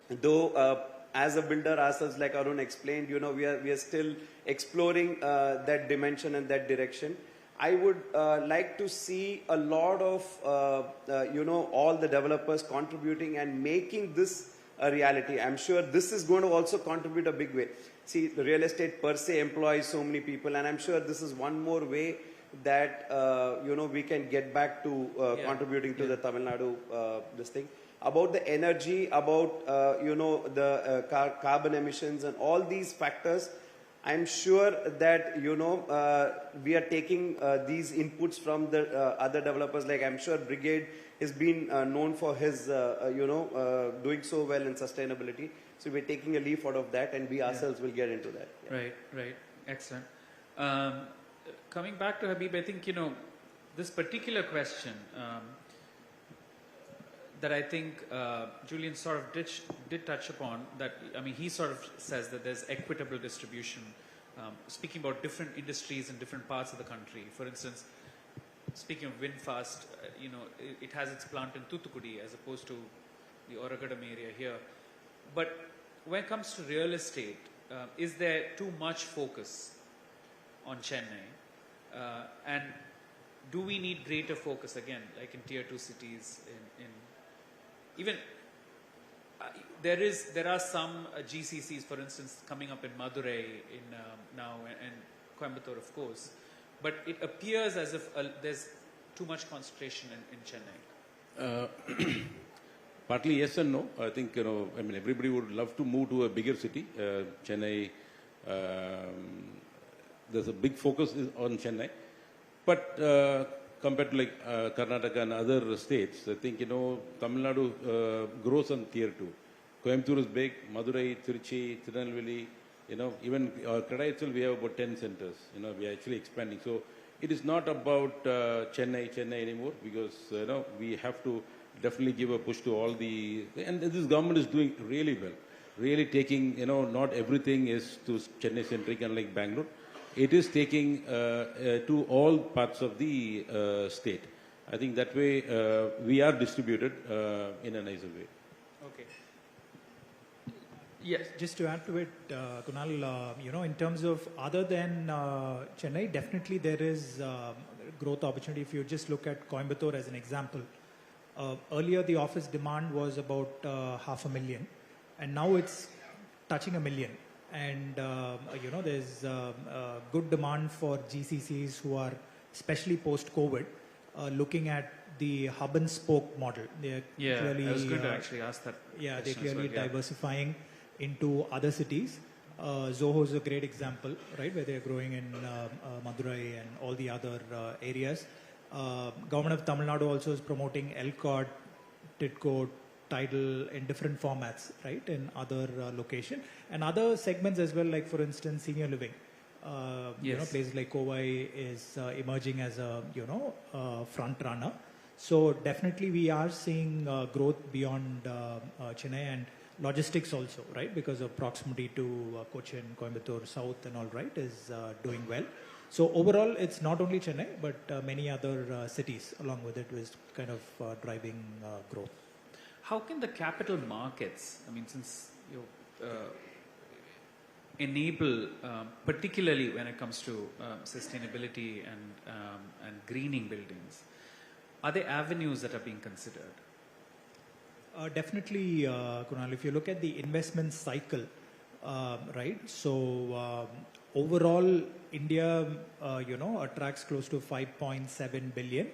Though as a builder ourselves, like Arun explained, we are still exploring that dimension and that direction. I would like to see a lot of, all the developers contributing and making this a reality. I'm sure this is going to also contribute a big way. See, the real estate per se employs so many people, and I'm sure this is one more way that, we can get back to contributing to the Tamil Nadu, this thing. About the energy, about, the carbon emissions and all these factors, I'm sure that, we are taking these inputs from the other developers. Like I'm sure Brigade has been known for his, doing so well in sustainability. So we're taking a leaf out of that, and we ourselves will get into that. Yeah. Right. Excellent. Coming back to Habib, I think, this particular question that I think Julian sort of did touch upon, that, he sort of says that there's equitable distribution, speaking about different industries in different parts of the country. For instance, speaking of Windfast, it has its plant in Thoothukudi as opposed to the Oragadam area here. But when it comes to real estate, is there too much focus on Chennai? And do we need greater focus, again, like in tier 2 cities, even there are some GCCs, for instance, coming up in Madurai now, and Coimbatore, of course. But it appears as if there's too much concentration in Chennai. Partly yes and no. I think, everybody would love to move to a bigger city. Chennai, there's a big focus on Chennai. But compared to like Karnataka and other states, I think, Tamil Nadu grows on tier 2. Coimbatore is big, Madurai, Tiruchi, Tirunelveli, even Kadai itself, we have about 10 centers. We are actually expanding. So it is not about Chennai anymore, because, we have to definitely give a push to all the, and this government is doing really well. Really taking, not everything is to Chennai centric, unlike Bangalore. It is taking to all parts of the state. I think that way we are distributed in a nicer way. Okay. Yes. Just to add to it, Kunal, in terms of other than Chennai, definitely there is growth opportunity. If you just look at Coimbatore as an example, earlier the office demand was about 500,000, and now it's touching 1 million. And, there's good demand for GCCs who are, especially post-COVID, looking at the hub and spoke model. They're clearly, I was going to actually ask that. Yeah, they're clearly diversifying into other cities. Zoho is a great example, right, where they're growing in Madurai and all the other areas. Government of Tamil Nadu also is promoting LCOD, TIDCO, Tidal in different formats, right, in other location and other segments as well, like for instance senior living. Places like Kovai is emerging as a front runner. So definitely we are seeing growth beyond Chennai, and logistics also, right, because of proximity to Cochin, Coimbatore South and all, right, is doing well. So overall it's not only Chennai but many other cities along with it is kind of driving growth. How can the capital markets, since enable, particularly when it comes to sustainability and greening buildings, are there avenues that are being considered? Definitely, Kunal. If you look at the investment cycle, right? So overall, India, attracts close to 5.7 billion.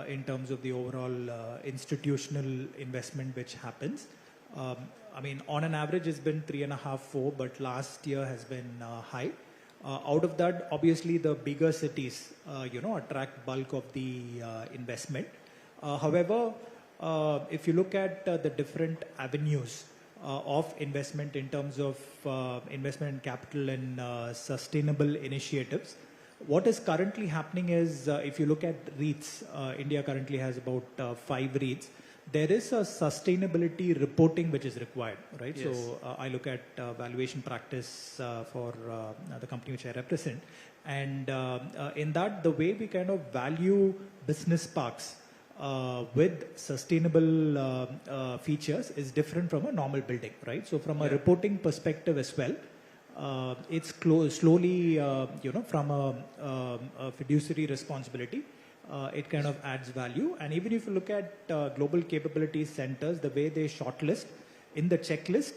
In terms of the overall institutional investment which happens. On an average it's been 3.5, 4, but last year has been high. Out of that, obviously the bigger cities, attract bulk of the investment. However, if you look at the different avenues of investment in terms of investment in capital and sustainable initiatives, What is currently happening is, if you look at REITs, India currently has about 5 REITs. There is a sustainability reporting which is required, right? Yes. So I look at valuation practice for the company which I represent. And in that, the way we kind of value business parks with sustainable features is different from a normal building, right? So from a reporting perspective as well, it's slowly, from a fiduciary responsibility, it kind of adds value. And even if you look at global capability centers, the way they shortlist in the checklist,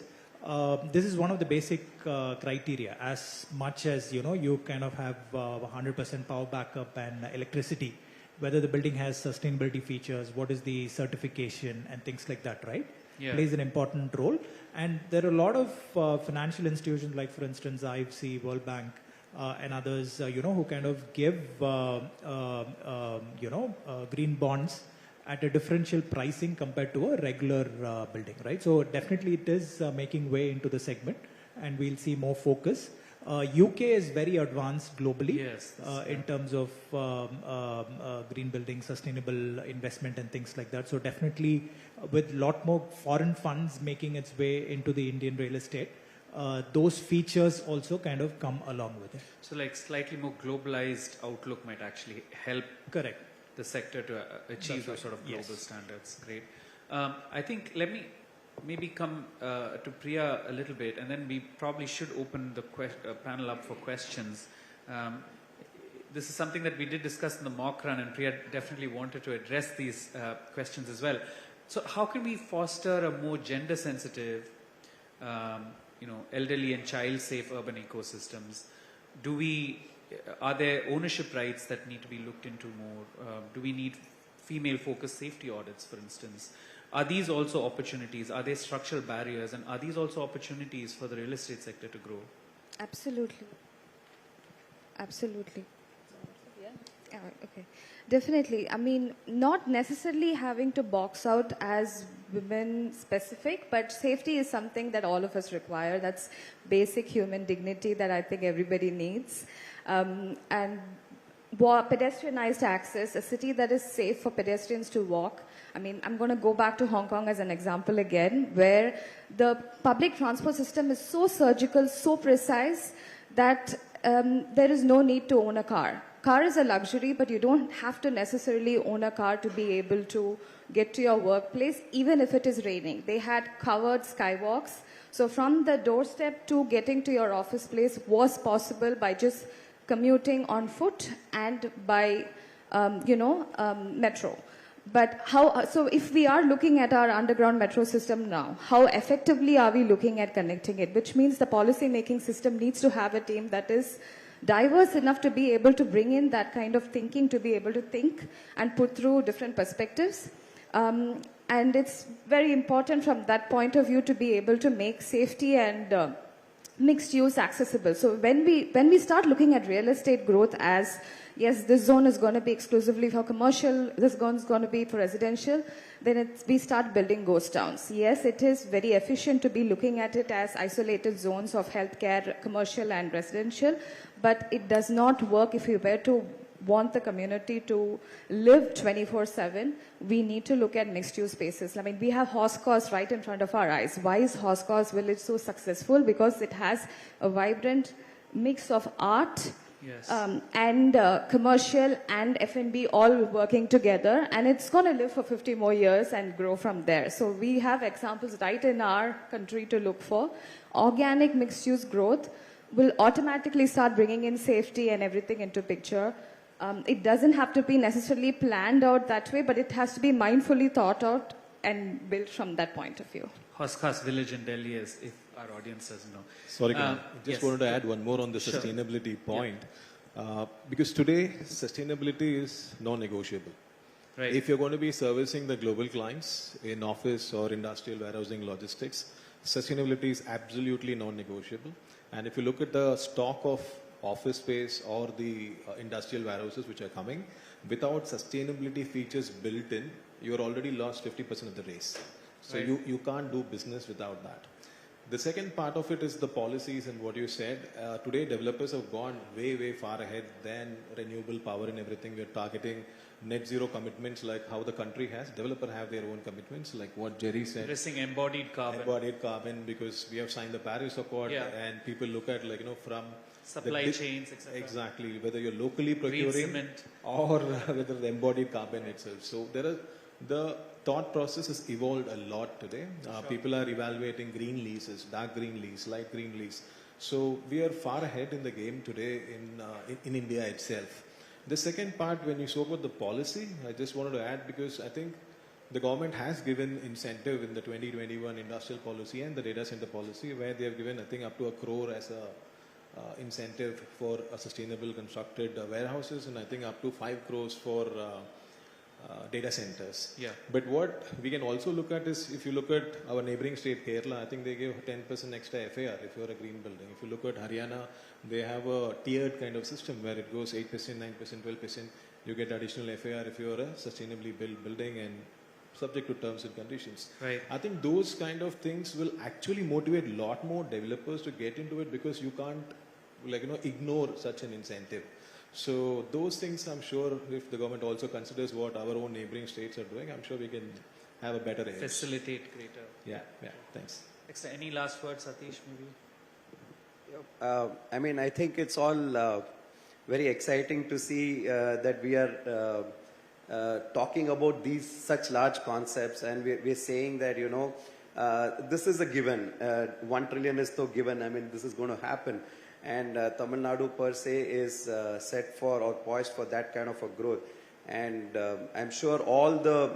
this is one of the basic criteria. As much as, you kind of have 100% power backup and electricity, whether the building has sustainability features, what is the certification and things like that, right? Plays an important role. And there are a lot of financial institutions like, for instance, IFC, World Bank, and others, who kind of give, green bonds at a differential pricing compared to a regular building, right? So definitely it is making way into the segment, and we'll see more focus. UK is very advanced globally in terms of green building, sustainable investment and things like that. So definitely with a lot more foreign funds making its way into the Indian real estate, those features also kind of come along with it. So like slightly more globalized outlook might actually help the sector to achieve those sort of global standards. Great. I think let me maybe come to Priya a little bit, and then we probably should open the panel up for questions. This is something that we did discuss in the mock run, and Priya definitely wanted to address these questions as well. So how can we foster a more gender-sensitive, elderly and child-safe urban ecosystems? Are there ownership rights that need to be looked into more? Do we need female-focused safety audits, for instance? Are these also opportunities? Are there structural barriers? And are these also opportunities for the real estate sector to grow? Absolutely. Absolutely. Okay. Definitely. I mean, not necessarily having to box out as women specific, but safety is something that all of us require. That's basic human dignity that I think everybody needs. And pedestrianized access, a city that is safe for pedestrians to walk. I mean, I'm going to go back to Hong Kong as an example again, where the public transport system is so surgical, so precise, that there is no need to own a car. Car is a luxury, but you don't have to necessarily own a car to be able to get to your workplace, even if it is raining. They had covered skywalks. So from the doorstep to getting to your office place was possible by just commuting on foot and by, metro. But so if we are looking at our underground metro system now, how effectively are we looking at connecting it? Which means the policy making system needs to have a team that is diverse enough to be able to bring in that kind of thinking, to be able to think and put through different perspectives. And it's very important from that point of view to be able to make safety and mixed use accessible. So when we start looking at real estate growth as, yes, this zone is going to be exclusively for commercial, this zone is going to be for residential, then we start building ghost towns. Yes, it is very efficient to be looking at it as isolated zones of healthcare, commercial and residential, but it does not work if you were to want the community to live 24/7. We need to look at mixed-use spaces. I mean, we have Hoscos right in front of our eyes. Why is Hoscos Village so successful? Because it has a vibrant mix of art, and commercial and F&B all working together, and it's going to live for 50 more years and grow from there. So we have examples right in our country to look for. Organic mixed-use growth will automatically start bringing in safety and everything into picture. It doesn't have to be necessarily planned out that way, but it has to be mindfully thought out and built from that point of view. Hoskas village in Delhi, is, if our audience doesn't know. Sorry, I just wanted to add one more on the sustainability point. Because today, sustainability is non-negotiable. Right. If you're going to be servicing the global clients in office or industrial warehousing logistics, sustainability is absolutely non-negotiable. And if you look at the stock of office space or the industrial warehouses which are coming, without sustainability features built in, you're already lost 50% of the race. So you can't do business without that. The second part of it is the policies and what you said. Today, developers have gone way, way far ahead than renewable power and everything. We're targeting net zero commitments like how the country has. Developers have their own commitments, like what Jerry said. Addressing embodied carbon. Embodied carbon, because we have signed the Paris Accord, and people look at, like, from supply chains, etc. Exactly, whether you're locally procuring or whether the embodied carbon itself. So the thought process has evolved a lot today. People are evaluating green leases, dark green lease, light green lease. So we are far ahead in the game today in India itself. The second part, when you spoke about the policy, I just wanted to add, because I think the government has given incentive in the 2021 industrial policy and the data center policy, where they have given, I think, up to 1 crore as a incentive for sustainable constructed warehouses, and I think up to 5 crores for data centers. Yeah. But what we can also look at is, if you look at our neighboring state, Kerala, I think they give 10% extra FAR if you're a green building. If you look at Haryana, they have a tiered kind of system where it goes 8%, 9%, 12%. You get additional FAR if you're a sustainably built building and subject to terms and conditions. Right. I think those kind of things will actually motivate a lot more developers to get into it, because you can't, ignore such an incentive. So those things, I'm sure, if the government also considers what our own neighboring states are doing, I'm sure we can have a better edge. Facilitate greater. Yeah, thanks. Any last words, Satish, maybe? I think it's all very exciting to see that we are talking about these such large concepts, and we're saying that, this is a given. 1 trillion is so given. This is going to happen. And Tamil Nadu per se is set for or poised for that kind of a growth. And I'm sure all the,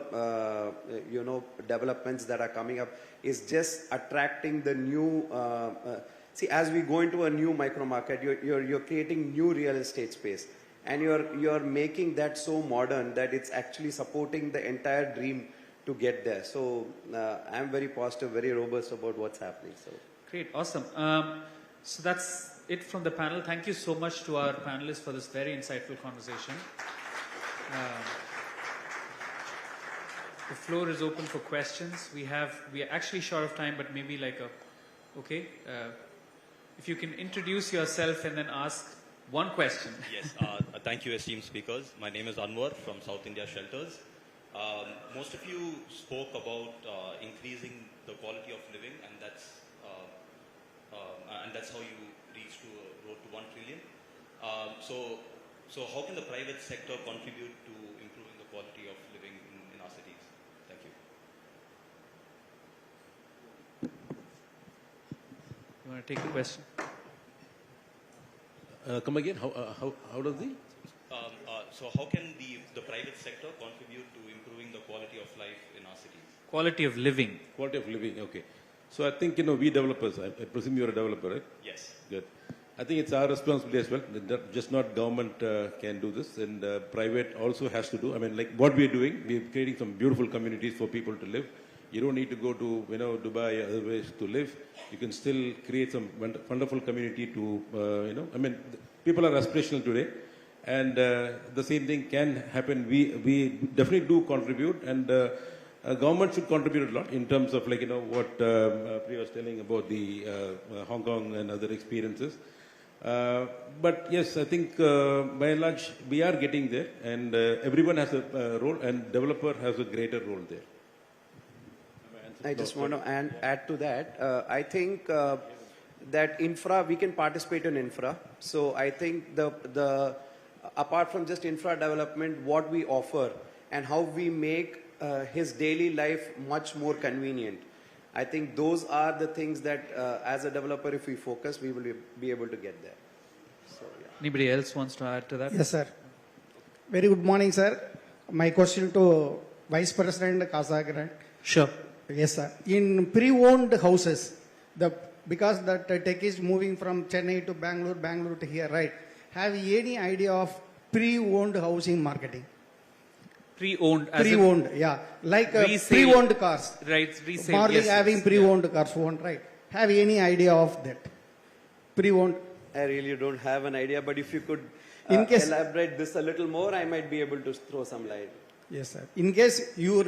developments that are coming up is just attracting the new, see, as we go into a new micro market, you're creating new real estate space. And you're making that so modern that it's actually supporting the entire dream to get there. So I'm very positive, very robust about what's happening. So great, awesome. So that's it from the panel. Thank you so much to our panelists for this very insightful conversation. The floor is open for questions. We are actually short of time, but maybe if you can introduce yourself and then ask one question. Yes, thank you, esteemed speakers. My name is Anwar from South India Shelters. Most of you spoke about increasing the quality of living, and that's how you reach to a road to 1 trillion. So how can the private sector contribute to improving the quality of living in our cities? Thank you. You want to take the question? Come again? How does the? So how can the private sector contribute to improving the quality of life in our cities? Quality of living. Quality of living, okay. So I think, we developers, I presume you're a developer, right? Yes. Good. I think it's our responsibility as well. Just not government can do this, and private also has to do. What we're doing, we're creating some beautiful communities for people to live. You don't need to go to, Dubai or other ways to live. You can still create some wonderful community to, people are aspirational today, and the same thing can happen. We definitely do contribute, and government should contribute a lot in terms of what Priya was telling about the Hong Kong and other experiences. But yes, I think by and large we are getting there, and everyone has a role, and developer has a greater role there. I just want to add to that. I think that infra, we can participate in infra. So I think the apart from just infra development, what we offer and how we make his daily life much more convenient. I think those are the things that as a developer, if we focus, we will be able to get there. So, yeah. Anybody else wants to add to that? Yes, sir. Very good morning, sir. My question to Vice President Kasagran. Sure. Yes, sir. In pre-owned houses, because the tech is moving from Chennai to Bangalore to here, right? Have you any idea of pre-owned housing marketing? Pre-owned, yeah, like pre-owned cars. Right, resale. Morley having pre-owned cars, right? Have you any idea of that? Pre-owned. I really don't have an idea, but if you could elaborate this a little more, I might be able to throw some light. Yes, sir. In case you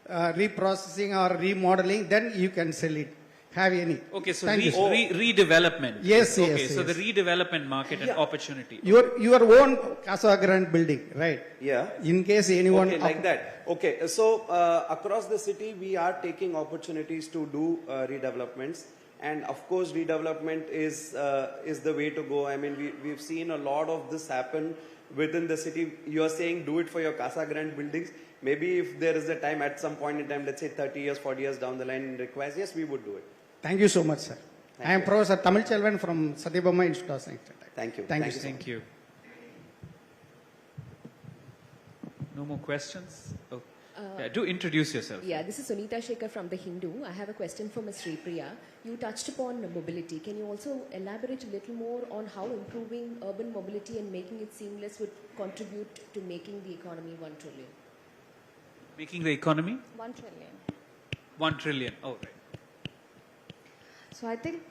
reprocessing or remodeling, then you can sell it. Have any? Okay, so Thank you, sir. redevelopment. Yes, okay, yes, so yes. the redevelopment market and opportunity. Your own Casa Grande building, right? Yeah. In case anyone... Okay, like that. Okay, so across the city, we are taking opportunities to do redevelopments. And of course, redevelopment is the way to go. I mean, we've seen a lot of this happen within the city. You are saying do it for your Casa Grande buildings. Maybe if there is a time at some point in time, let's say 30 years, 40 years down the line requires, yes, we would do it. Thank you so much, sir. I am Professor Tamil Chelvan from Satyabama Institute of Science. Thank you. Thank you. Thank you. No more questions? Oh. Yeah, do introduce yourself. Yeah, this is Sunita Shekhar from The Hindu. I have a question for Ms. Sripriya. You touched upon mobility. Can you also elaborate a little more on how improving urban mobility and making it seamless would contribute to making the economy 1 trillion? Making the economy? 1 trillion. 1 trillion. Oh, right. So I think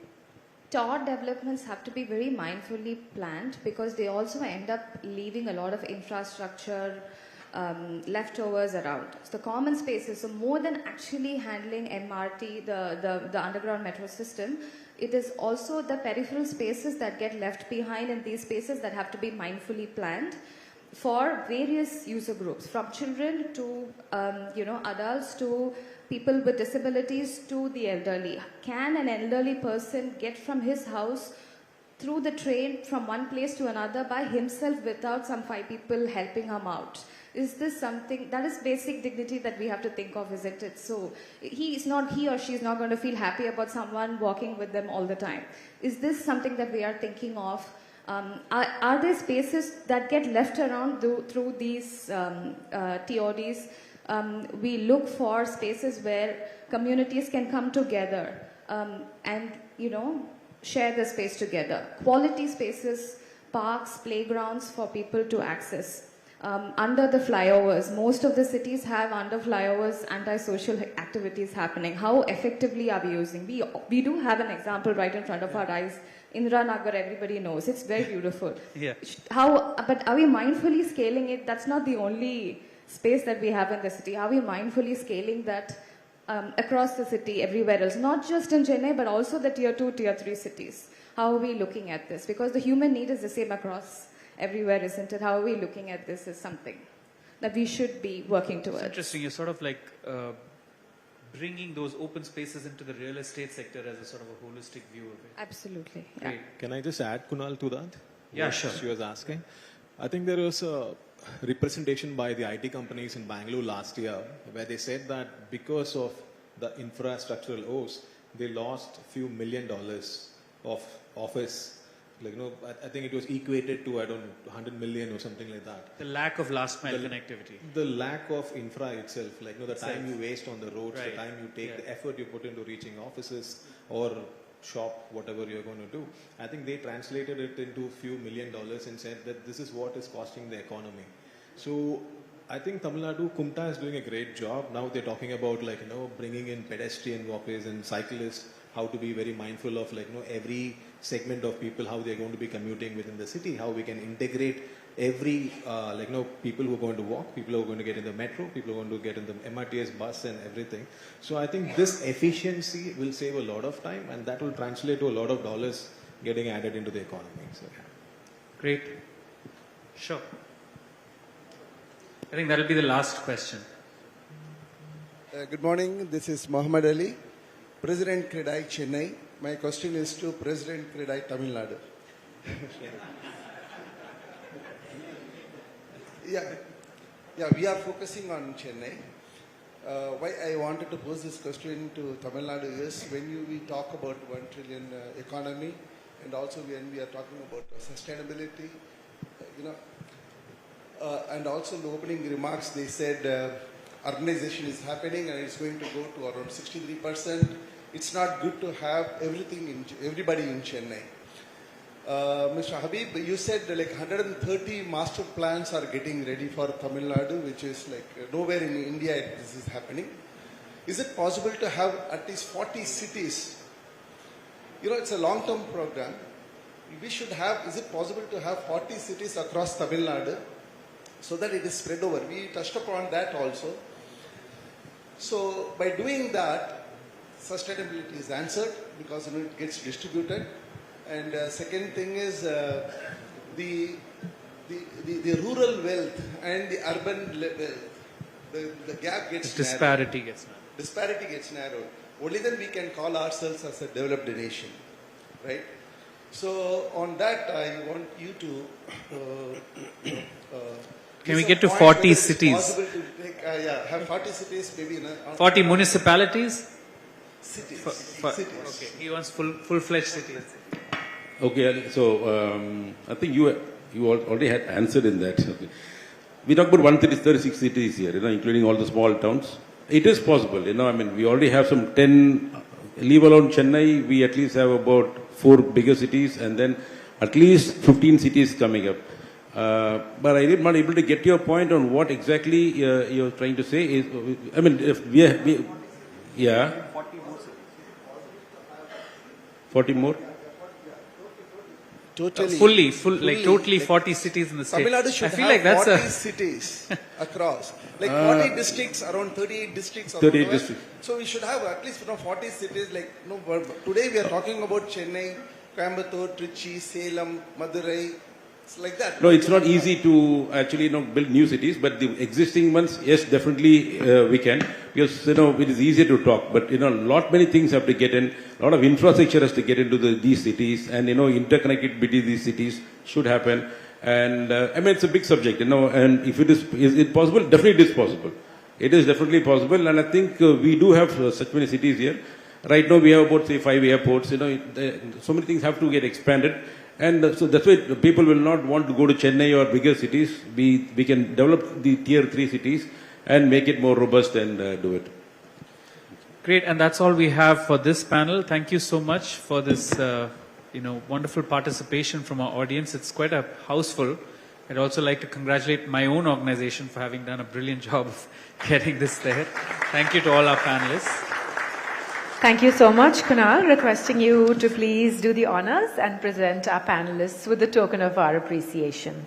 tower developments have to be very mindfully planned because they also end up leaving a lot of infrastructure leftovers around. So the common spaces, so more than actually handling MRT, the underground metro system, it is also the peripheral spaces that get left behind in these spaces that have to be mindfully planned for various user groups, from children to adults to people with disabilities to the elderly. Can an elderly person get from his house through the train from one place to another by himself without some 5 people helping him out? Is this something that is basic dignity that we have to think of, isn't it? So he or she is not going to feel happy about someone walking with them all the time. Is this something that we are thinking of? Are there spaces that get left around through these TODs? We look for spaces where communities can come together and, share the space together. Quality spaces, parks, playgrounds for people to access. Under the flyovers, most of the cities have under flyovers antisocial activities happening. How effectively are we using? We do have an example right in front of our eyes. Indira Nagar, everybody knows. It's very beautiful. Yeah. But are we mindfully scaling it? That's not the only space that we have in the city. Are we mindfully scaling that across the city, everywhere else? Not just in Chennai, but also the tier 2, tier 3 cities. How are we looking at this? Because the human need is the same across everywhere, isn't it? How are we looking at this as something that we should be working towards? It's interesting. You're sort of like bringing those open spaces into the real estate sector as a sort of a holistic view of it. Absolutely. Great. Yeah. Can I just add, Kunal, to that? Yeah, what sure. She was asking. I think there was a representation by the IT companies in Bangalore last year where they said that because of the infrastructural woes, they lost a few $1 million of office. I think it was equated to, 100 million or something like that. The lack of last mile connectivity. The lack of infra itself, the time you waste on the roads, Right. the time you take, the effort you put into reaching offices or shop, whatever you're going to do. I think they translated it into a few $1 million and said that this is what is costing the economy. So I think Tamil Nadu, Kumta is doing a great job. Now they're talking about bringing in pedestrian walkways and cyclists, how to be very mindful of every segment of people, how they're going to be commuting within the city, how we can integrate every people who are going to walk, people who are going to get in the metro, people who are going to get in the MRTS bus and everything. So I think this efficiency will save a lot of time and that will translate to a lot of dollars getting added into the economy. So, yeah. Great. Sure. I think that'll be the last question. Good morning. This is Muhammad Ali, President Credai Chennai. My question is to President Credai Tamil Nadu. Yeah, we are focusing on Chennai. Why I wanted to pose this question to Tamil Nadu is when we talk about 1 trillion economy and also when we are talking about sustainability, and also in the opening remarks they said urbanization is happening and it's going to go to around 63%. It's not good to have everybody in Chennai. Mr. Habib, you said 130 master plans are getting ready for Tamil Nadu, which is nowhere in India this is happening. Is it possible to have at least 40 cities? It's a long-term program. Is it possible to have 40 cities across Tamil Nadu so that it is spread over? We touched upon that also. So by doing that, sustainability is answered because it gets distributed. And second thing is the rural wealth and the urban wealth, the gap gets disparity narrowed. gets narrowed. Disparity gets narrowed. Only then we can call ourselves as a developed nation, right? So on that, I want you to can we get to 40 cities? Possible to take, have 40 cities, maybe 40 municipalities? Cities. Cities. Okay, he wants full-fledged cities. Okay, so I think you already had answered in that. Okay. We talk about 136 cities here, including all the small towns. It is possible, I mean, we already have some 10, leave alone Chennai, we at least have about 4 bigger cities and then at least 15 cities coming up. But I am not able to get your point on what exactly you're trying to say. Is, I mean, if yeah. 40 more? Totally. Like totally 40 cities in the state. Tamil Nadu should have 40 cities across. Like 40 districts, around 38 districts. 38 districts. So we should have at least 40 cities. Like today we are talking about Chennai, Coimbatore, Trichy, Salem, Madurai. It's like that. No, it's not easy to actually build new cities, but the existing ones, yes, definitely we can. Because it is easier to talk, but many things have to get in. A lot of infrastructure has to get into these cities, and interconnected between these cities should happen. And I mean, it's a big subject, and if is it possible? Definitely it is possible. It is definitely possible, and I think we do have such many cities here. Right now we have about, say, 5 airports, so many things have to get expanded. And so that's why people will not want to go to Chennai or bigger cities. We can develop the tier 3 cities and make it more robust and do it. Great, and that's all we have for this panel. Thank you so much for this wonderful participation from our audience. It's quite a house full. I'd also like to congratulate my own organization for having done a brilliant job of getting this there. Thank you to all our panelists. Thank you so much, Kunal. Requesting you to please do the honors and present our panelists with the token of our appreciation.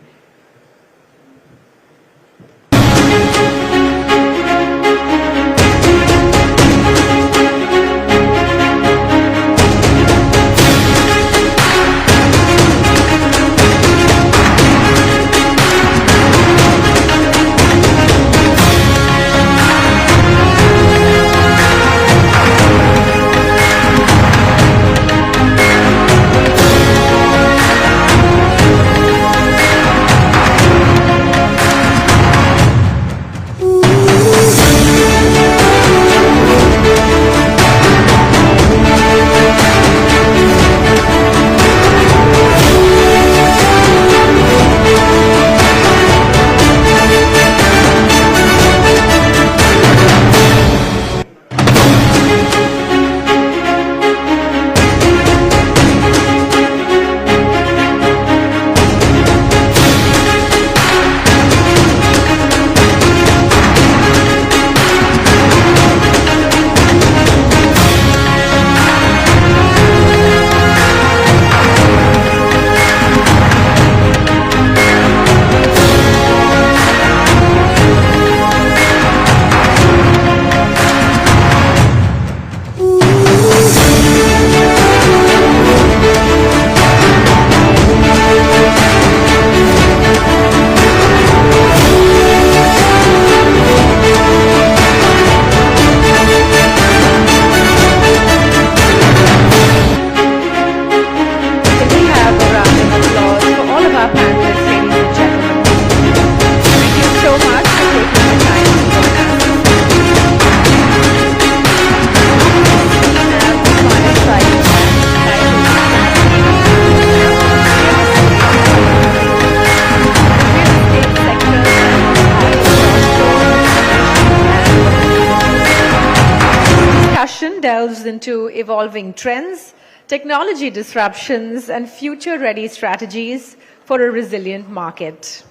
Delves into evolving trends, technology disruptions, and future-ready strategies for a resilient market.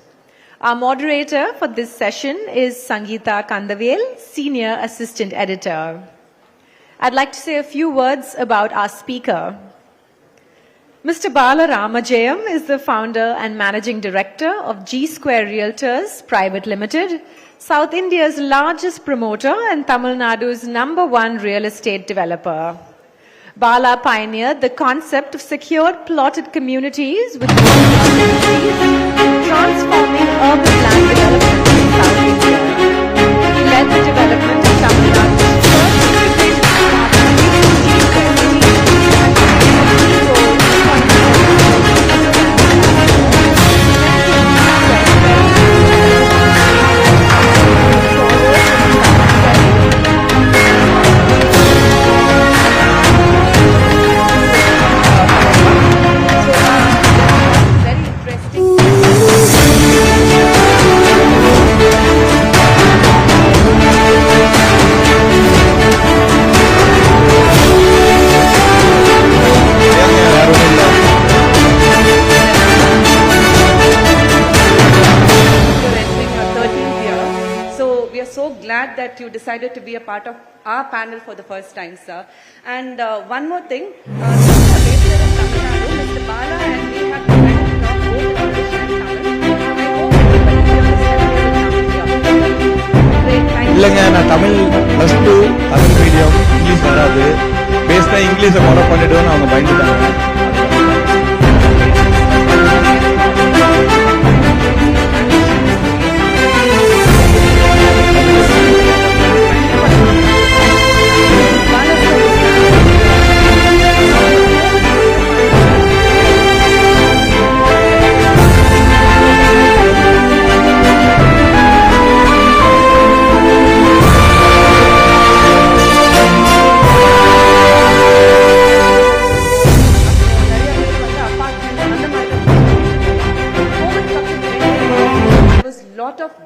Our moderator for this session is Sangeeta Kandavel, Senior Assistant Editor. I'd like to say a few words about our speaker. Mr. Bala Ramajayam is the founder and managing director of G Square Realtors Private Limited, South India's largest promoter and Tamil Nadu's #1 real estate developer. Bala pioneered the concept of secured plotted communities with transforming urban land development in South India. He led the development of Tamil Nadu's first integrated smart that you decided to be a part of our panel for the first time, sir. And one more thing, Mr. Bala and we have decided to talk both in English and Tamil. I hope everybody here is familiar with Tamil. Great, thank you. இல்லைங்க, நான் Tamil +2 Tamil medium, English வராது, பேசினா இங்கிலீஷை follow பண்ணிடுவேன்னு அவங்க பயந்துட்டாங்க.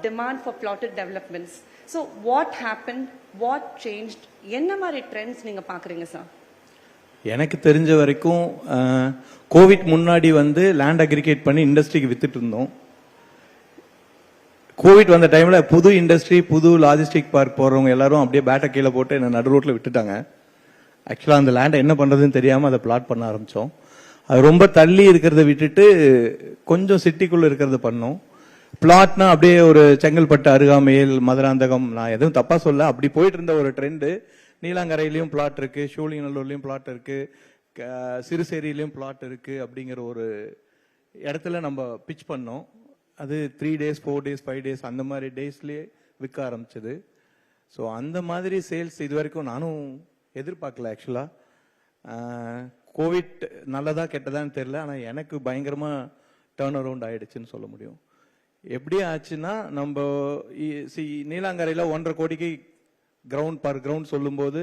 Demand for plotted developments. So what happened? What changed? என்ன மாதிரி trends நீங்க பாக்குறீங்க சார்? எனக்கு தெரிஞ்ச வரைக்கும் கோவிட் முன்னாடி வந்து லேண்ட் அக்ரிகேட் பண்ணி இண்டஸ்ட்ரிக்கு வித்துட்டு இருந்தோம். கோவிட் வந்த டைம்ல புது இண்டஸ்ட்ரி, புது லாஜிஸ்டிக் பார்க் போறவங்க எல்லாரும் அப்படியே பேட்டை கீழே போட்டு என்ன நடு ரோட்ல விட்டுட்டாங்க. ஆக்சுவலா அந்த லேண்டை என்ன பண்றதுன்னு தெரியாம அதை பிளாட் பண்ண ஆரம்பிச்சோம். அது ரொம்ப தள்ளி இருக்கிறத விட்டுட்டு கொஞ்சம் சிட்டிக்குள்ள இருக்கிறத பண்ணோம். பிளாட்னா அப்படியே ஒரு செங்கல்பட்டு அருகாமையில் மதுராந்தகம், நான் எதுவும் தப்பா சொல்ல, அப்படி போயிட்டு இருந்த ஒரு ட்ரெண்டு. நீலாங்கரையிலயும் பிளாட் இருக்கு, ஷூலிங்கநல்லூர்லயும் பிளாட் இருக்கு, சிறுசேரியிலயும் பிளாட் இருக்கு அப்படிங்கிற ஒரு இடத்துல நம்ம பிச் பண்ணோம். அது 3 days 4 days 5 days அந்த மாதிரி டேஸ்லயே விற்க ஆரம்பிச்சது. ஸோ அந்த மாதிரி சேல்ஸ் இது வரைக்கும் நானும் எதிர்பார்க்கல. ஆக்சுவலா கோவிட் நல்லதா கெட்டதான்னு தெரியல, ஆனா எனக்கு பயங்கரமா டர்ன் அரவுண்ட் ஆயிடுச்சுன்னு சொல்ல முடியும். எப்படி ஆச்சுன்னா, நம்ம நீலாங்கரையில் 1.5 கோடிக்கு கிரவுண்ட் பர் கிரவுண்ட் சொல்லும்போது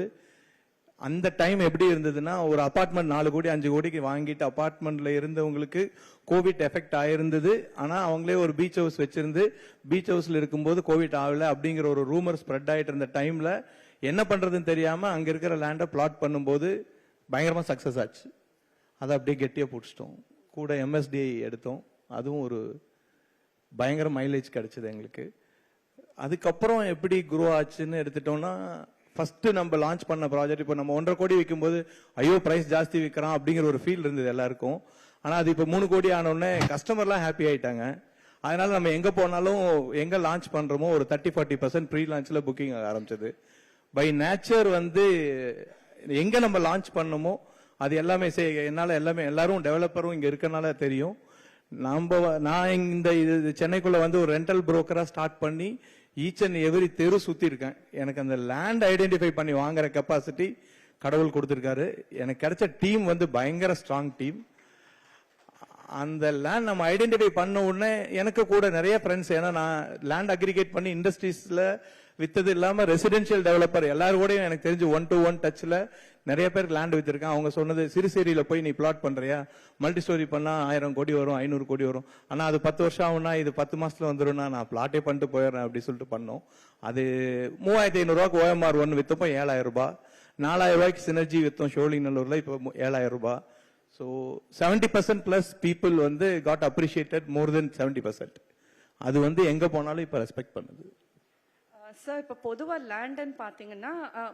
அந்த டைம் எப்படி இருந்ததுன்னா, ஒரு அபார்ட்மெண்ட் 4 கோடி 5 கோடிக்கு வாங்கிட்டு அபார்ட்மெண்ட்ல இருந்தவங்களுக்கு கோவிட் எஃபெக்ட் ஆயிருந்தது. ஆனா அவங்களே ஒரு பீச் ஹவுஸ் வச்சிருந்து பீச் ஹவுஸ்ல இருக்கும்போது கோவிட் ஆகல அப்படிங்கிற ஒரு ரூமர் ஸ்ப்ரெட் ஆயிட்டு இருந்த டைம்ல என்ன பண்றதுன்னு தெரியாம அங்க இருக்கிற லேண்டை பிளாட் பண்ணும்போது பயங்கரமா சக்சஸ் ஆச்சு. அதை அப்படியே கெட்டியா பிடிச்சிட்டோம். கூட MSDI எடுத்தோம், அதுவும் ஒரு பயங்கர மைலேஜ் கிடைச்சது எங்களுக்கு. அதுக்கப்புறம் எப்படி குரோ ஆச்சுன்னு எடுத்துட்டோம்னா, ஃபர்ஸ்ட் நம்ம லான்ச் பண்ண ப்ராஜெக்ட் இப்போ நம்ம 1.5 கோடி விற்கும் போது ஐயோ பிரைஸ் ஜாஸ்தி விற்கிறான் அப்படிங்கிற ஒரு ஃபீல் இருந்தது எல்லாருக்கும். ஆனா அது இப்போ 3 கோடி ஆனோடனே கஸ்டமர்லாம் ஹாப்பி ஆயிட்டாங்க. அதனால நம்ம எங்க போனாலும் எங்க லான்ச் பண்றோமோ ஒரு 30-40% ப்ரீ லான்ச்ல புக்கிங் ஆரம்பிச்சது. பை நேச்சர் வந்து எங்க நம்ம லான்ச் பண்ணமோ அது எல்லாமே என்னால எல்லாரும் டெவலப்பரும் இங்க இருக்கனால தெரியும். நான் இந்த சென்னைக்குள்ள வந்து ஒரு ரெண்டல் புரோக்கரா ஸ்டார்ட் பண்ணி ஈச் அண்ட் எவ்ரி தெரு சுத்தி இருக்கேன். எனக்கு அந்த லேண்ட் ஐடென்டிஃபை பண்ணி வாங்குற கெப்பாசிட்டி கடவுள் கொடுத்திருக்காரு. எனக்கு கிடைச்ச டீம் வந்து பயங்கர ஸ்ட்ராங் டீம். அந்த லேண்ட் நம்ம ஐடென்டிஃபை பண்ண உடனே எனக்கு கூட நிறைய ஃப்ரெண்ட்ஸ், ஏன்னா நான் லேண்ட் அக்ரிகேட் பண்ணி இண்டஸ்ட்ரீஸ்ல வித்தது இல்லாம ரெசிடென்சியல் டெவலப்பர் எல்லாரோடையும் எனக்கு தெரிஞ்சு 1-to-1 டச்ல நிறைய பேர் லேண்ட் வித்திருக்கேன். அவங்க சொன்னது, சிறுசேரியில போய் நீ பிளாட் பண்றியா, மல்டி ஸ்டோரி பண்ணா 1000 கோடி வரும், 500 கோடி வரும், ஆனா அது 10 வருஷம் ஆகும்னா இது 10 மாசத்துல வந்துடும், நான் பிளாட்டே பண்ணிட்டு போயிடுறேன் அப்படி சொல்லிட்டு பண்ணோம். அது 3500 ரூபாய்க்கு OMR 1 வித்தப்போ 7000 ரூபாய், 4000 ரூபாய்க்கு சினர்ஜி வித்தோம் ஷோலிங்கநல்லூர்ல, இப்போ 7000 ரூபாய். ஸோ 70% பிளஸ் பீப்புள் வந்து காட் அப்ரிஷியேட்டட் மோர் தென் 70%. அது வந்து எங்க போனாலும் இப்ப ரெஸ்பெக்ட் பண்ணுது. சார் இப்போ பொதுவாக லேண்டுன்னு பார்த்தீங்கன்னா